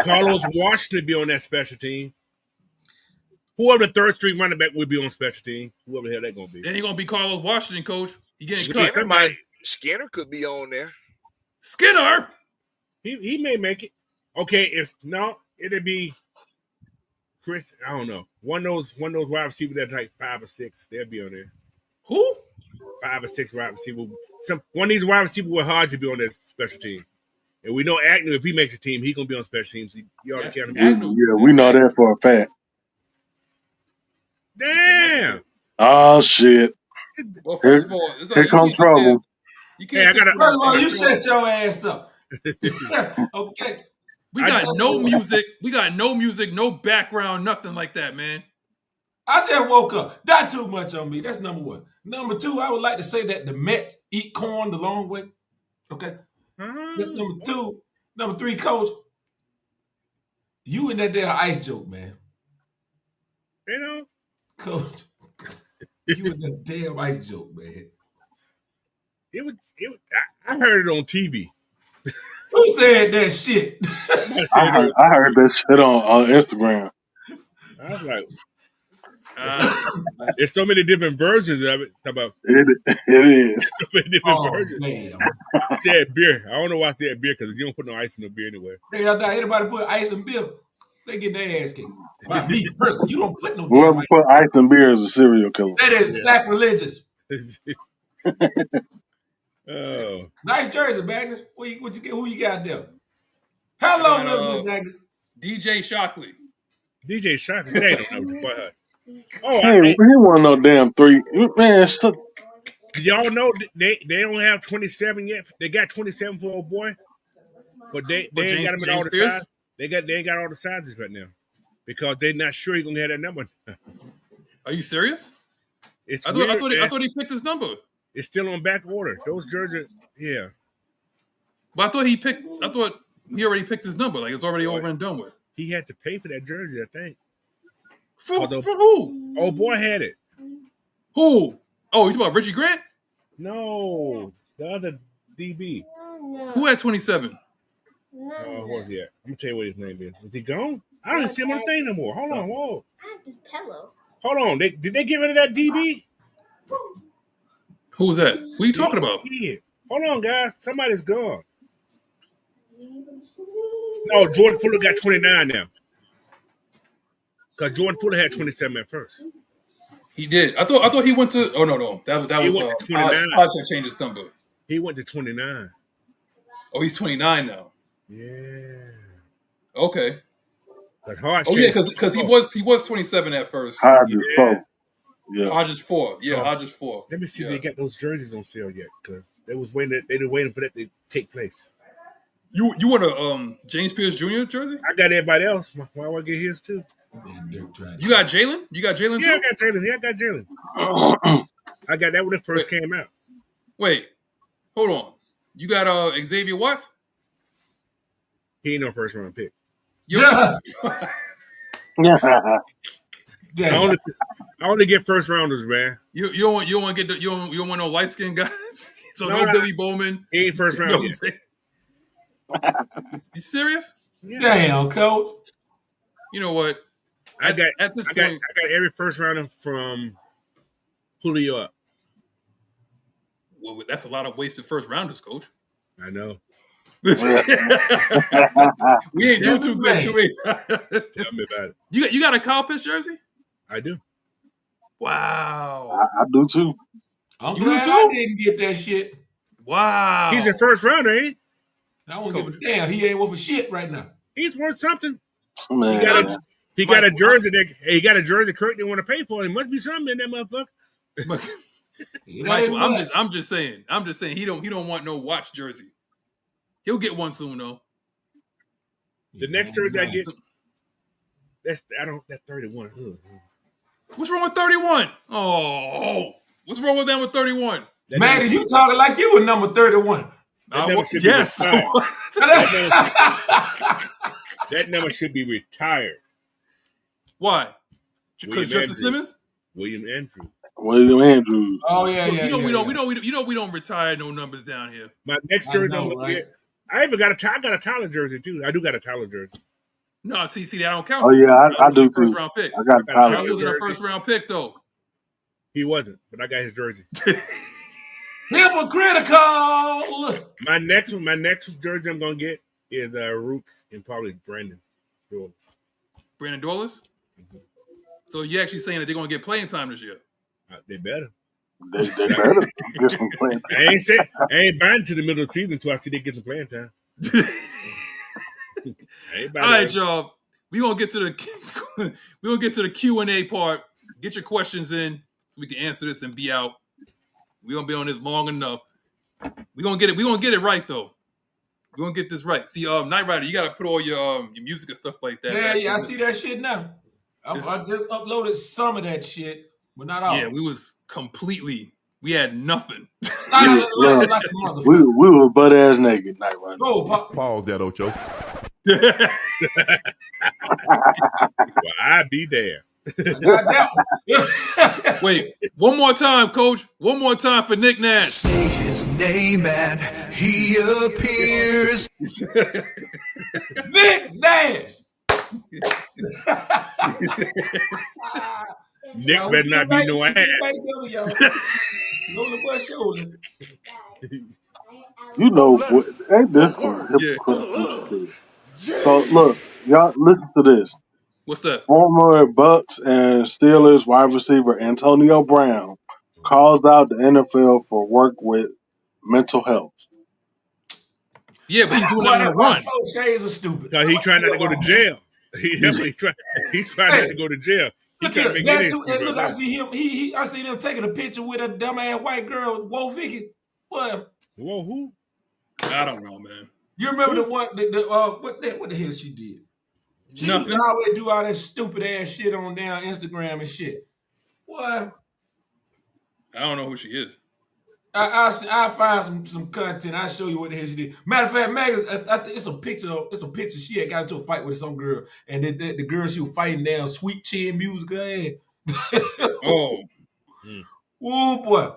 Carlos Washington be on that special team. Whoever the third string running back would be on special team. Whoever the hell that going to be. It ain't going to be Carlos Washington, Coach. He getting cut. cut. Skinner could be on there. Skinner. He may make it. Okay, it'd be Chris. I don't know. One of those wide receivers that's like 5 or 6. They'll be on there. Who? 5 or 6 wide receivers. One of these wide receivers with Hodge to be on that special team. And we know Agnew, if he makes a team, he's gonna be on special teams. You already count him. Yeah, we know that for a fact. Damn. Oh shit. Well, first of all, here comes trouble. First of all, you shut your ass up. Okay. We got no music. We got no music, no background, nothing like that, man. I just woke up. Not too much on me. That's number one. Number two, I would like to say that the Mets eat corn the long way. Okay. That's number two. Number three, Coach. You and that damn ice joke, man. Coach. You and that damn ice joke, man. I heard it on TV. Who said that shit? I heard that shit on Instagram. I was like, there's so many different versions of it. It is. So many different versions. Damn. I said beer. I don't know why I said beer, because you don't put no ice in the beer anyway. Anybody put ice in beer, they get their ass kicked. By me, personally, you don't put no Whoever put ice in beer is a serial killer. That is sacrilegious. Oh, Nice jersey, Magnus. Who you got there? Hello, Ms Maggie. DJ Shockley. DJ Shockley. They don't know the boy. Oh, Hey, he want no damn 3. Man, y'all know they don't have 27 yet. They got 27 for old boy, but they ain't got him in all the sizes. They ain't got all the sizes right now because they're not sure he's gonna have that number. Are you serious? I thought he picked his number. It's still on back order. Those jerseys, yeah. But I thought he already picked his number. Like it's already over and done with. He had to pay for that jersey, I think. For who? Oh boy had it. Who? Oh, you talking about Richie Grant? No, the other DB. Who had 27? Who was he at? I'm gonna tell you what his name is. Is he gone? I don't even see him on the thing no more. Hold on, whoa. I have this pillow. Hold on. Did they get rid of that DB? Who's that? Who are you talking about? Yeah. Hold on, guys. Somebody's gone. No, Jordan Fuller got 29 now. Because Jordan Fuller had 27 at first. He did. I thought he went to. Oh no. That was Hodge changed his number. He went to 29. Oh, he's 29 now. Yeah. Okay. Because he was 27 at first. Hodge is 4. Yeah. Hodge is 4. Yeah, Hodge is 4. Let me see if they got those jerseys on sale yet, because they were waiting for that to take place. You want a James Pierce Jr. jersey? I got everybody else. Why would I get his too? You got Jalen? You got Jalen too? Yeah, I got Jalen. I got that when it first came out. Wait, hold on. You got Xavier Watts? He ain't no first round pick. Yeah. I only get first rounders, man. You don't want no light skinned guys. So no Billy Bowman. He ain't first round yet. You serious? Yeah. Damn, coach. You know what? I got every first rounder from Julio up. Well, that's a lot of wasted first rounders, coach. I know. We ain't doing too good too late. Tell me about it. You got a Kyle Pitts jersey? I do. Wow. I do too. I'm glad I didn't get that shit. Wow. He's a first rounder, ain't he? I don't give a damn. He ain't worth a shit right now. He's worth something. Man. He got a jersey that Kirk didn't want to pay for. There must be something in that motherfucker. Michael, I'm just saying he don't want no watch jersey. He'll get one soon though. The next jersey I get, that 31. What's wrong with 31? Oh, what's wrong with that with 31? Man, you talking like you were number 31. Yes. That number should be retired. Why? Because Justice Simmons? William Andrews. Oh yeah. We don't retire no numbers down here. My next jersey I'm gonna get. I got a Tyler jersey too. I do got a Tyler jersey. No, see, that don't count. Oh yeah, I do too. First round pick. I got Tyler. He wasn't a first round pick though. He wasn't, but I got his jersey. Hypocritical. My next jersey I'm gonna get is Rook and probably Brandon Doyle. Brandon Doyle? So you actually saying that they're gonna get playing time this year? They better. They better get some playing time. I ain't buying to the middle of the season until I see they get some playing time. All right, y'all. We're gonna get to the Q&A part. Get your questions in so we can answer this and be out. We're gonna be on this long enough. We're gonna get it right though. We're gonna get this right. See, Nyght Ryder, you gotta put all your music and stuff like that. Yeah, I see that shit now. I just uploaded some of that shit, but not all. Yeah, we had nothing. We were butt ass naked, Nyght Ryder. Oh, pause that, Ocho. Well, I'd be there. Wait, one more time, Coach. One more time for Nick Nash. Say his name and he appears. Nick Nash. Nick better not be no ass. You know, ain't this one hypocritical? So look, y'all listen to this. What's that? Former Bucks and Steelers wide receiver Antonio Brown calls out the NFL for work with mental health. Yeah, but he's doing that on a run. 4 shades of stupid. Because he's trying not to go to jail. That's what he's trying. He's trying not to go to jail. He trying to make it in. And look, I see him. I seen him taking a picture with a dumbass white girl. Whoa, Vicky. What? Whoa, who? I don't know, man. You remember the one? What the hell she did? She used to always do all that stupid ass shit on down Instagram and shit. What? I don't know who she is. I find some content. I'll show you what the hell she did. Matter of fact, Maggie, I think it's a picture. It's a picture. She had got into a fight with some girl, and the girl she was fighting down sweet chin music. Oh, oh boy.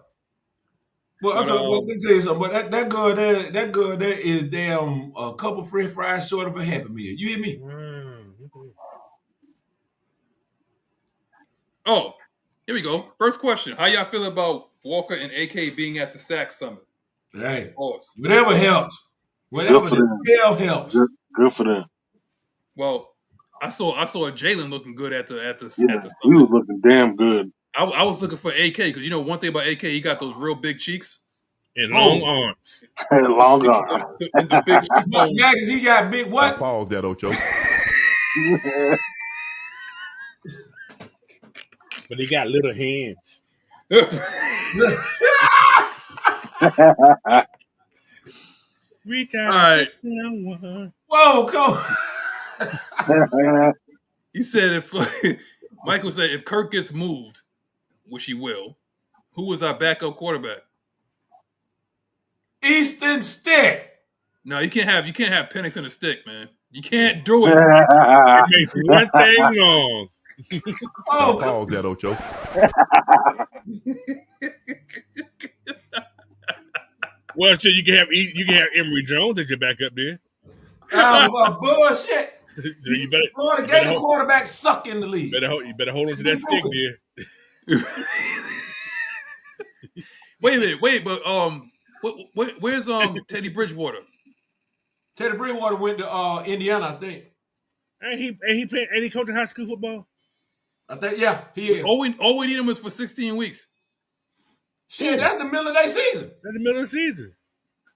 Well, let me tell you something. But that girl there is damn a couple French fries short of a Happy Meal. You hear me? Oh, here we go. First question: how y'all feel about Walker and AK being at the SAC Summit? Right. Pause. Whatever helps. Whatever the hell helps. Good for them. Well, I saw Jalen looking good at the He summit. was looking damn good. I was looking for AK because you know one thing about AK, he got those real big cheeks and long arms. And long arms. The big cheekbones. Yeah, because he got big what? Pause that, Ocho. But he got little hands. Reach out. All right. Whoa, come on. He said if Michael said if Kirk gets moved, which he will, who was our backup quarterback? Easton Stick. No, you can't have Penix and a stick, man. You can't do it. It makes one thing wrong. Oh, pause that, Ocho. Well, so you can have Emory Jones as your backup there. Bullshit. So you better. Florida Gator quarterback suck in the league. You better hold on to that stick there. Wait, but where's Teddy Bridgewater? Teddy Bridgewater went to Indiana, I think. Ain't he coaching high school football? I think he is. All we need him is for 16 weeks. Shit, that's the middle of their season. That's the middle of the season.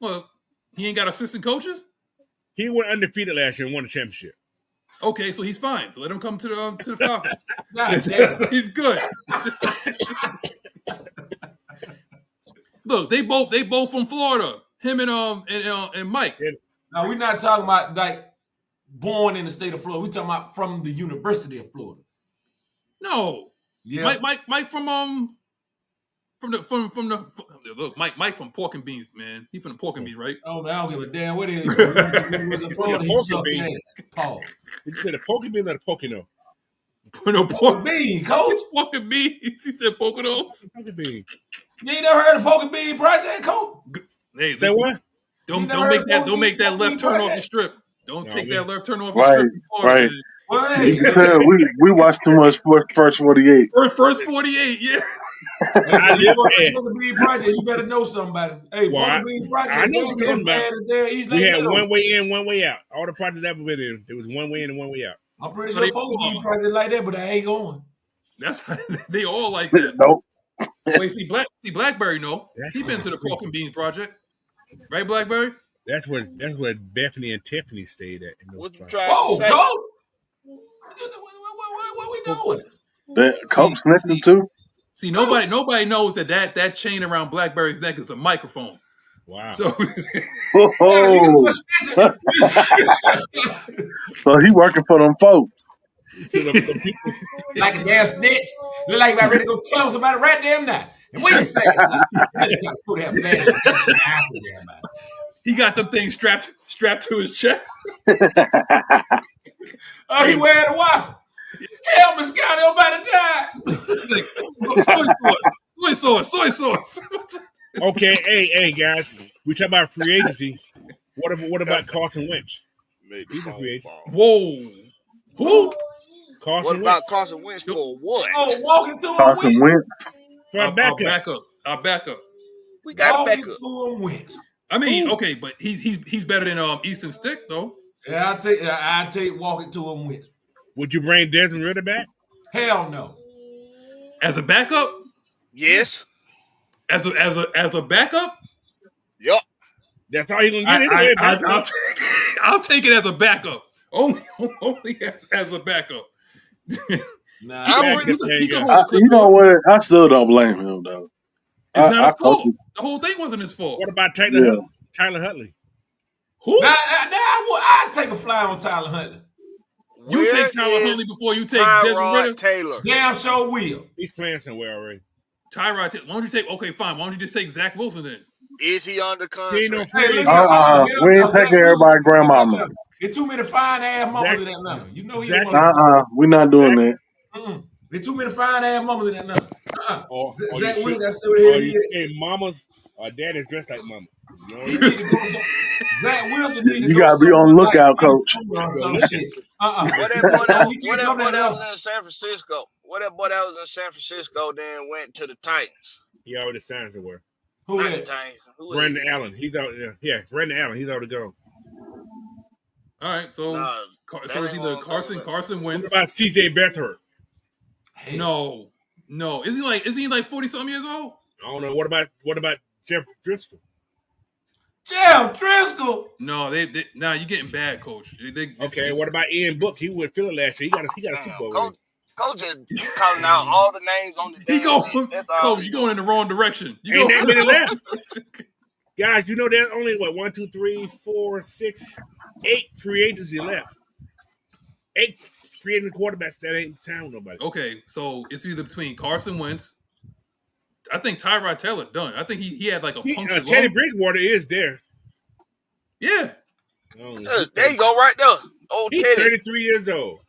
Well, he ain't got assistant coaches? He went undefeated last year and won the championship. Okay, so he's fine. So let him come to the Falcons. God, he's good. Look, they both from Florida. Him and Mike. Now we're not talking about like born in the state of Florida. We're talking about from the University of Florida. No. Yeah. Mike from Mike from Pork and Beans, man. He from the Pork and Beans, right? Oh man, I don't give a damn what it is. He was in Florida. He sucked ass. Paul. Did you say the Pork and Beans or the Pocono? No, Pork and Beans, coach. Pork and Beans. He said Poconos. Pork and Beans. You ain't never heard of Pork and Beans Project, coach? Hey, say what? Don't make that left turn off the strip. Don't take that left turn off the strip. Right. We watched too much First 48. First 48, yeah. I live there. Pork and Beans Project, you better know somebody. Hey, Pork and Beans Project. I know what you're talking about. We had one way in, one way out. All the projects I've ever been in, there was one way in and one way out. I'm pretty sure Pork and Beans Project like that, but I ain't going. That's how they all like that. Nope. Wait, see Blackberry, no. He been to the Pork and Beans Project. Right, Blackberry? That's where Bethany and Tiffany stayed at. What you trying to say? Go! What we doing? That Coke snitching too? See, nobody knows that chain around Blackberry's neck is a microphone. Wow. So, so he working for them folks. Like a damn snitch. Look like about ready to go tell somebody right damn now. And wait he got them things strapped to his chest. Oh, he wearing a watch. Hell, Miss Scotty, I'm about to die. Soy sauce. Okay, hey guys, we talk about free agency. What about Carson Wentz? He's a free agent. Whoa, who? Carson What about Wentz? Carson Wentz for what? Oh, walking to Carson Wentz. Our backup. Our backup. We got a backup. Wentz. I mean, okay, but he's better than Easton Stick though. Yeah, I take walking to him Wentz. Would you bring Desmond Ritter back? Hell no. As a backup? Yes. As a backup? Yup. That's all he's gonna get anyway. I'll take it as a backup. Only as a backup. Nah, he can hold the You know clipboard. what? I still don't blame him though. It's not his fault. The whole thing wasn't his fault. What about Tyler Huntley? Who? I'd take a fly on Tyler Huntley. You take Tyler Huntley before you take Desmond Ritter? Taylor. Damn sure will. He's playing somewhere already. Tyrod Taylor. Why don't you take? Okay, fine. Why don't you just take Zach Wilson then? Is he under contract? We ain't taking everybody grandmama. There's too many fine ass mamas in that number. You know he. We're not doing that. There's too many fine ass mamas in that number. Zach Wilson, that's still here. Hey, mamas or daddies dressed like mama. You know Zach Wilson needed. You gotta be on the lookout, coach. What that boy that was in San Francisco? What that boy that was in San Francisco then went to the Titans? He already signed somewhere. Who Not that? the Titans. Brandon Allen. He's out there. Yeah, Brandon Allen. He's already gone. All right, so so it's either Carson Wentz. What about C.J. Beathard? No. Is he like 40-something years old? I don't know. What about Jeff Driscoll? Jeff Driscoll? No, you're getting bad, coach. What about Ian Book? He went Philly last year. He got a Super Bowl. Coach just calling out all the names on the list. Coach, you're going in the wrong direction. Ain't that many left. Guys, you know there's only 1, 2, 3, 4, 6, 8 free agency left. 8 free agent quarterbacks that ain't signed nobody. Okay, so it's either between Carson Wentz. I think Tyrod Taylor done. I think he had like a puncture. Teddy Bridgewater is there. Yeah. There you go, right there. He's Teddy. 33 years old.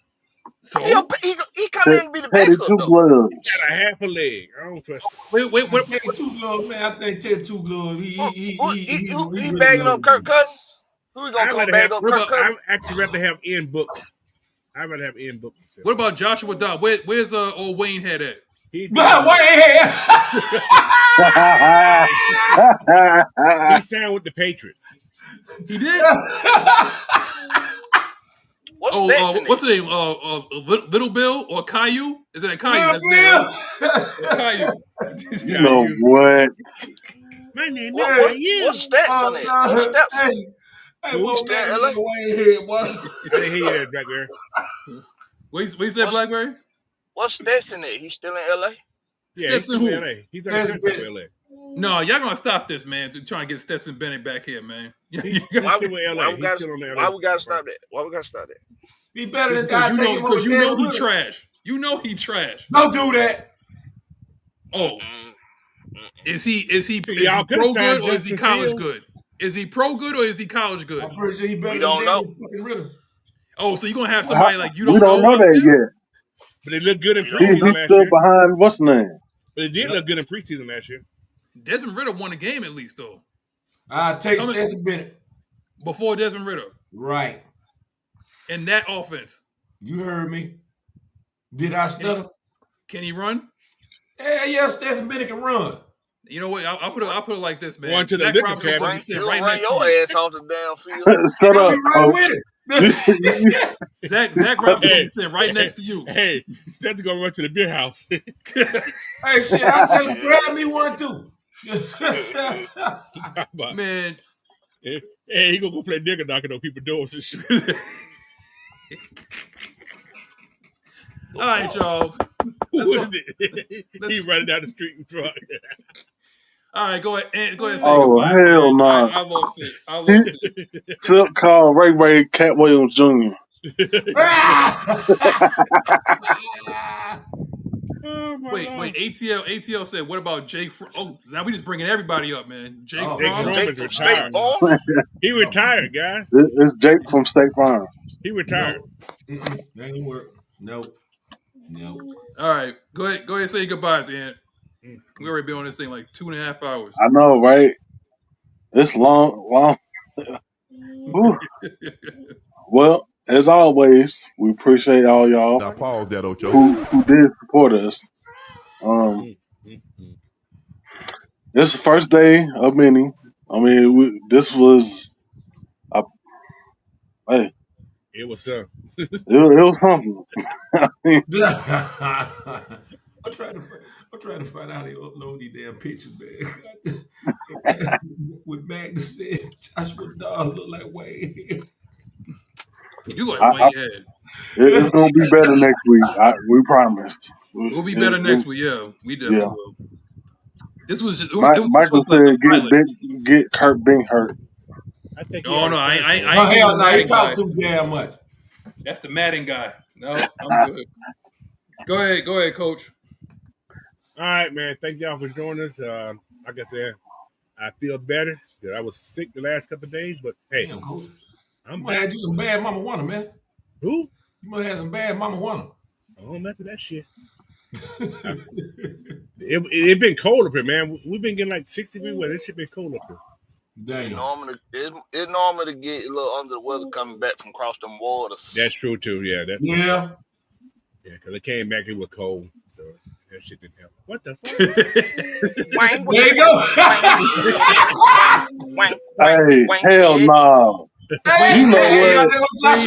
So he come in and be the backup though. He got a half a leg. I don't trust him. Wait. Teddy Two Gloves, man. I think Teddy Two Gloves. He bagging up Kirk Cousins? Who we gonna come bag up Kirk Cousins? I'd actually rather have Ian Book. I'd rather have Ian Book myself. What about Joshua Dobbs? Where's old Wayne head at? He signed with the Patriots. He did? What's his name? Little Bill or Caillou? Is it a Caillou? That's name. Caillou. You know what? My name is Caillou. What stats on it? What stats? Hey, what's that? LA? I didn't hear you there, Blackberry. What you said, Blackberry? What's Stetson in it? He's still in LA? Yeah, he's still in LA. He's on the contract with LA. No, y'all gonna stop this, man. Trying to get Stetson Bennett back here, man. Why we gotta stop that? Why we gotta stop that? Be better than guys. Because you know he trash. You know he trash. Don't do that. Oh, is he pro good or is he college good? Is he pro good or is he college good? I'm pretty sure he better. We don't know. Fucking Ritter. Oh, so you're gonna have somebody like you don't We don't know that yet. But it looked good in He's preseason last still year. behind what's the name? But it did look good in preseason last year. Desmond Ritter won a game at least, though. I take Stetson Bennett before Desmond Ritter. Right. In that offense. You heard me. Did I stutter? Can he run? Yeah, Stetson Bennett can run. You know what? I'll put it like this, man. One to the liquor cabinet. You'll run your ass off the damn field. Shut up. Right with it. Zach Robinson is sitting right next to you. Hey, Stet's gonna run to the beer house. Hey, shit, I'll tell him grab me one too. Man. Hey, he gonna go play nigga knocking on people's doors and shit. All right, y'all. Who is it? He running down the street with truck. All right, go ahead and say goodbye. Hell no. I lost it. Tip call Ray Cat Williams Jr. Wait. ATL said, what about Jake? Now we just bringing everybody up, man. Jake Fromm is retired. He retired, guys. It's Jake from State Farm. He retired. That ain't work. Nope. All right, go ahead and say goodbyes, Ant. We already been on this thing like 2.5 hours. I know, right? It's long. Well, as always, we appreciate all y'all Now pause that, Ocho. who did support us. This is the first day of many. I mean, this was hey. It was something. It was something. I mean, I'm trying to find out how they upload these damn pictures, man. With Maggie said, Joshua Dawes look like Wayne. You like I, Wayne Head. it's gonna be better next week. We promise. We'll be better next week. Yeah, we definitely will. This was just. This Michael was like a said, pilot. get Kurt Binghurt. I think. Oh no, I ain't Oh doing hell the no, he Madden guy. talk too damn much. That's the Madden guy. No, I'm good. Go ahead, Coach. All right, man. Thank y'all for joining us. Like I said, I feel better. I was sick the last couple of days, but hey, Damn, Coach. I'm You might have you some bad mama wanna, man. Who? You might have some bad mama wanna. I don't mess with that shit. It been cold up here, man. We've been getting like 60 degrees weather. This shit been cold up here. Damn. It normally get a little under the weather coming back from across them waters. That's true too. Yeah. Yeah. Yeah, because it came back. It was cold, so that shit didn't help. What the fuck? There you go. Hey, hell no. Hey, You know what?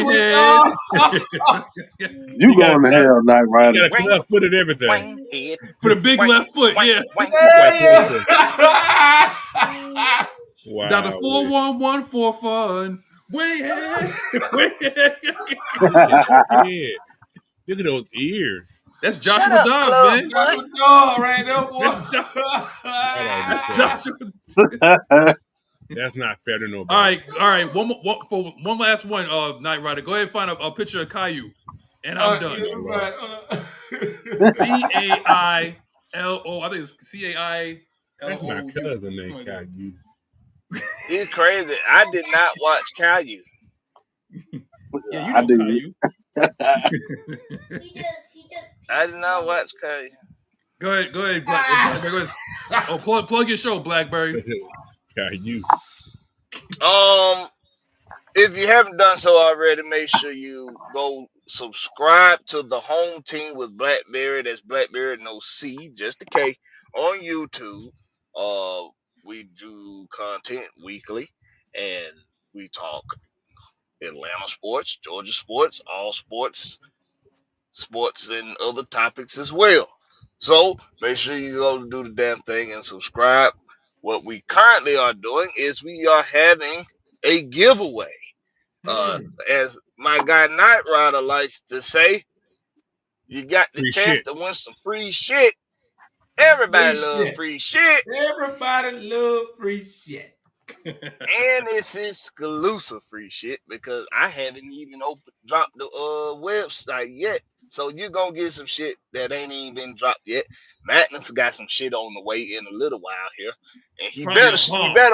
You going to hell, Nyght, Ryder. You got a left foot and everything. Put a big left foot, yeah. Wow. Down to 411 for fun. Way ahead. Yeah. Look at those ears. That's Joshua Dobbs, man. Joshua right there, boy. That's Joshua. That's not fair to nobody. All right. One last one. Nyght Ryder. Go ahead and find a picture of Caillou, and I'm done. CAILO. I think it's CAILO. That's my cousin named Caillou. It's crazy. I did not watch Caillou. Yeah, you know Caillou. I did not watch Caillou. Go ahead, Blackberry. Go ahead. Oh, plug your show, Blackberry. Caillou. If you haven't done so already, make sure you go subscribe to the home team with Blackberry. That's Blackberry, no C, just a K, on YouTube. We do content weekly, and we talk Atlanta sports, Georgia sports, all sports, and other topics as well. So make sure you go do the damn thing and subscribe. What we currently are doing is we are having a giveaway. As my guy Nyght Ryder likes to say, you got the Free chance shit. to win some free shit. Everybody loves free shit. Everybody love free shit. And it's exclusive free shit because I haven't even dropped the website yet. So you're going to get some shit that ain't even been dropped yet. Magnus got some shit on the way in a little while here. And he better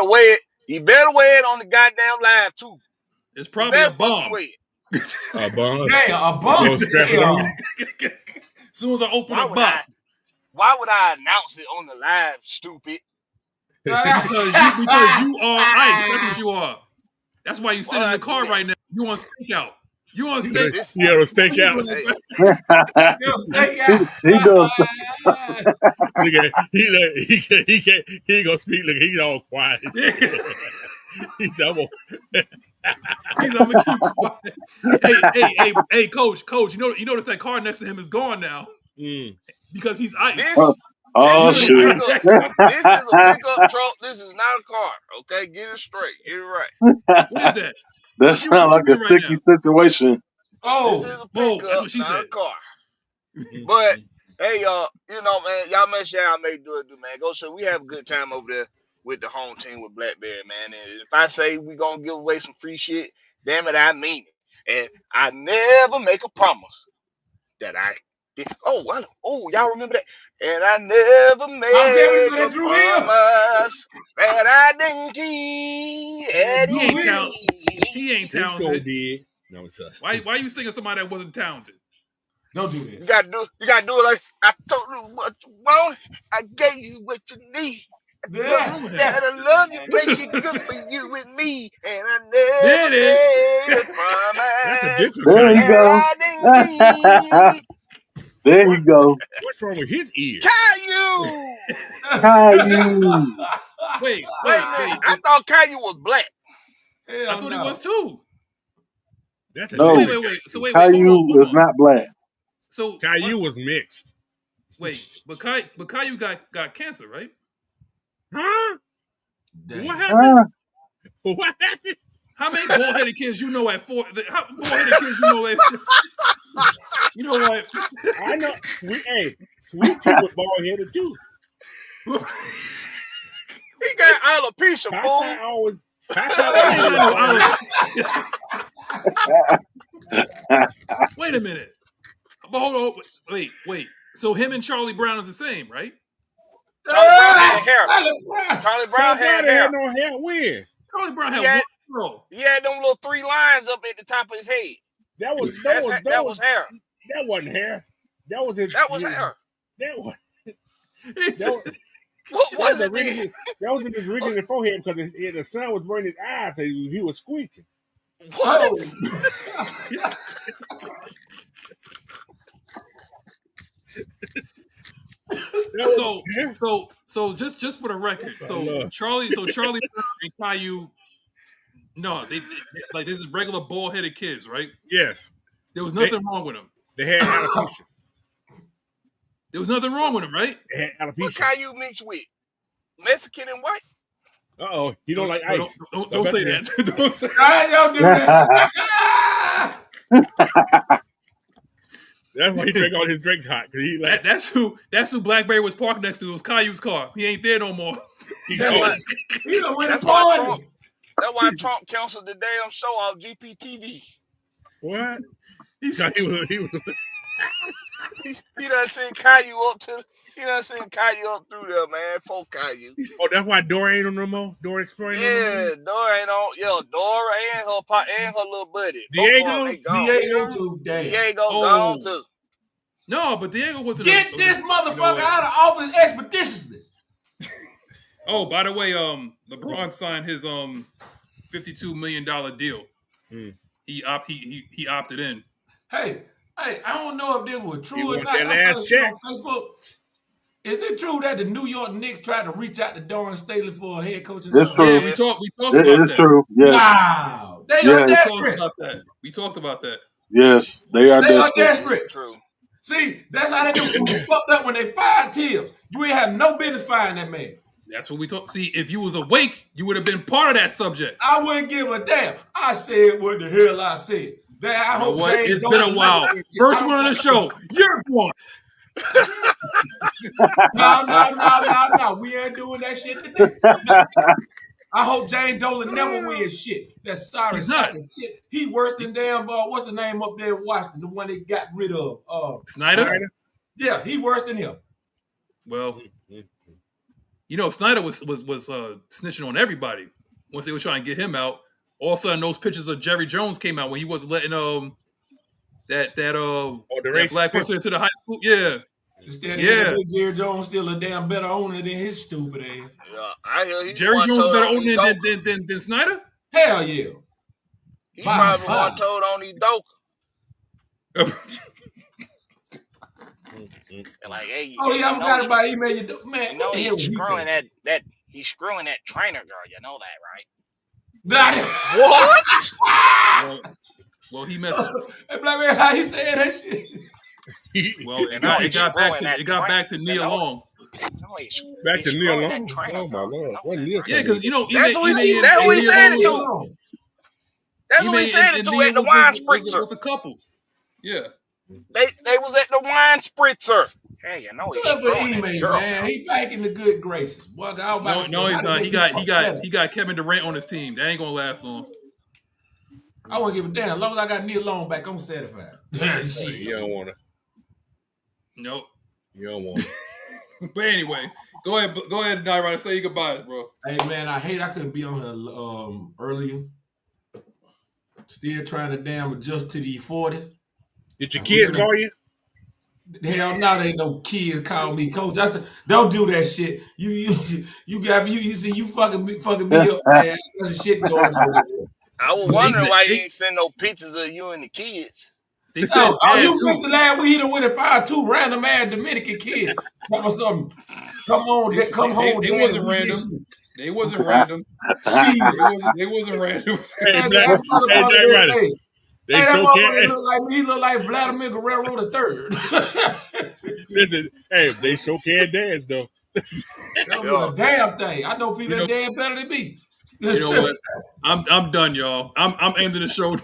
wear it. He better wear it on the goddamn live too. It's probably a bomb. A bomb? Yeah, a bomb. As soon as I open the box. Why would I announce it on the live, stupid? because you are ice. That's what you are. That's why you sit in the car right now. You on stakeout. You on stakeout. Yeah, on stakeout. He does. He ain't gonna speak. Look, he's all quiet. He's double. I'm gonna keep quiet. Hey, coach. You notice that car next to him is gone now because he's ice. Shit! This is a pickup truck. This is not a car. Okay, get it straight. Get it right. What is that? That sounds like a sticky situation. This is a pickup, that's what she not said. a car. But hey, y'all, man, y'all make sure y'all make do it, man. Go so we have a good time over there with the home team with Blackberry, man. And if I say we gonna give away some free shit, damn it, I mean it. And I never make a promise that I did. Y'all remember that? And I never made a promise that I didn't keep. He ain't talented. No, it's us. Why are you singing somebody that wasn't talented? Don't do that. You gotta do it like I told you what you want. I gave you what you need. That I love you, make it good for you with me, and I never made a promise. That's a different There you go. There you go. What's wrong with his ear? Caillou. Wait. I thought Caillou was black. I thought he was too. That's No. Wait. So wait. Caillou is not black. So Caillou was mixed. Wait, but Caillou got cancer, right? Huh? Damn. What happened? What happened? How many bald-headed kids you know at 4? How bald-headed kids you know at? You know what? I know. Sweet Pea was bald-headed too. He got alopecia, fool. Wait a minute. But hold on. Wait. So him and Charlie Brown is the same, right? Charlie Brown had hair. Charlie Brown had hair. No hair. When? Charlie Brown had one girl. He had them little 3 lines up at the top of his head. That was hair. That wasn't hair. That was his. That was hair. What was it? That was in his ring in the forehead because the sun was burning his eyes, so he was squinting. What? So just for the record, Charlie Brown and Caillou, no, they like this is regular bald-headed kids, right? Yes. There was nothing wrong with them. They had alopecia. There was nothing wrong with them, right? They had alopecia. What Caillou mixed with? Mexican and white? Uh-oh. You don't like ice. Don't say that. Don't say that. Don't do that. That's why he drank all his drinks hot. He like, that's who Blackberry was parked next to. It was Caillou's car. He ain't there no more. That's why Trump canceled the damn show off GPTV. What? He done sent Caillou up through there, man. Poor Caillou. Oh, that's why Dora ain't on no more? Dora Exploring? Yeah, Dora ain't on. Yo, Dora and her little buddy. Diego too, damn. Diego gone too. No, but Diego wasn't. Get this motherfucker out of office expeditiously. Oh, by the way, LeBron signed his $52 million deal. He opted in. Hey, I don't know if this was true or not. That last check on Facebook. Is it true that the New York Knicks tried to reach out to Darren Staley for a head coaching job? It's true. Yeah, we talked about that. It's true. Yes. Wow. They are desperate. We talked about that. Yes, they are desperate. True. See, that's how they do. They fucked up when they fired Tibbs. You ain't have no business firing that man. That's what we talk. See, if you was awake, you would have been part of that subject. I wouldn't give a damn. I said what the hell I said. I hope it's been a while. First one on the show. You're one. No. We ain't doing that shit today. I hope James Dolan never wins shit. That's sorry shit. He worse than damn what's the name up there in Washington, the one they got rid of. Snyder? Yeah, he worse than him. Well, you know, Snyder was snitching on everybody once they were trying to get him out. All of a sudden, those pictures of Jerry Jones came out when he wasn't letting that black person into the high school. Yeah. Jerry Jones still a damn better owner than his stupid ass. Yeah, I hear Jerry Jones better owner than Snyder? Hell yeah. He probably one told on his dope. Like, hey, I forgot about email you, man. You know he's screwing that he's screwing that trainer girl. You know that, right? What? Well, he messed up. Hey, Black man, how he said that shit? Well, it got back to Nia Long. Back to Nia Long. Oh my Lord! What Nia? Yeah, because you know, that's who he said it to. That's who he said it to at the wine spritzer with a couple. Yeah, they was at the wine spritzer. Hey, you know he's man. He back in the good graces. Boy, no, he's not. He got Kevin Durant on his team. That ain't gonna last long. I won't give a damn. As long as I got Nia Long back, I'm satisfied. Shit. You don't want to. Nope. You don't want to. But anyway, go ahead, Nyght. Say your goodbyes, bro. Hey man, I couldn't be on here earlier. Still trying to damn adjust to the 40s. Did your kids call you? Hell no, there ain't no kids call me coach. I said, don't do that shit. You got me. You see, you fucking me up, man. There's some shit going on. I was wondering why you ain't send no pictures of you and the kids. They said, you missed the last week. He done went and fired 2 random ass Dominican kids. Tell me something. Come home. They wasn't random. They wasn't random. They wasn't random. Hey, They Hey, that so motherfucker can. look like me. He look like Vladimir Guerrero the third. Listen, hey, they so can dance though. That was a damn thing. I know people that dance better than me. You know what? I'm done, y'all. I'm ending the show.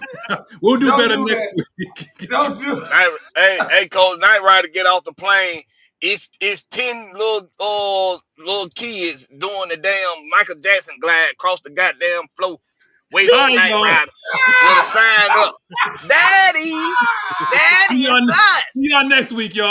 We'll do Don't better do next that. week. Don't do. Hey, Coach, Nyght Ryder get off the plane. It's 10 little kids doing the damn Michael Jackson glide across the goddamn floor, waiting All on right, Nyght y'all. Ryder with a sign up, Daddy, See it's us. y'all next week, y'all.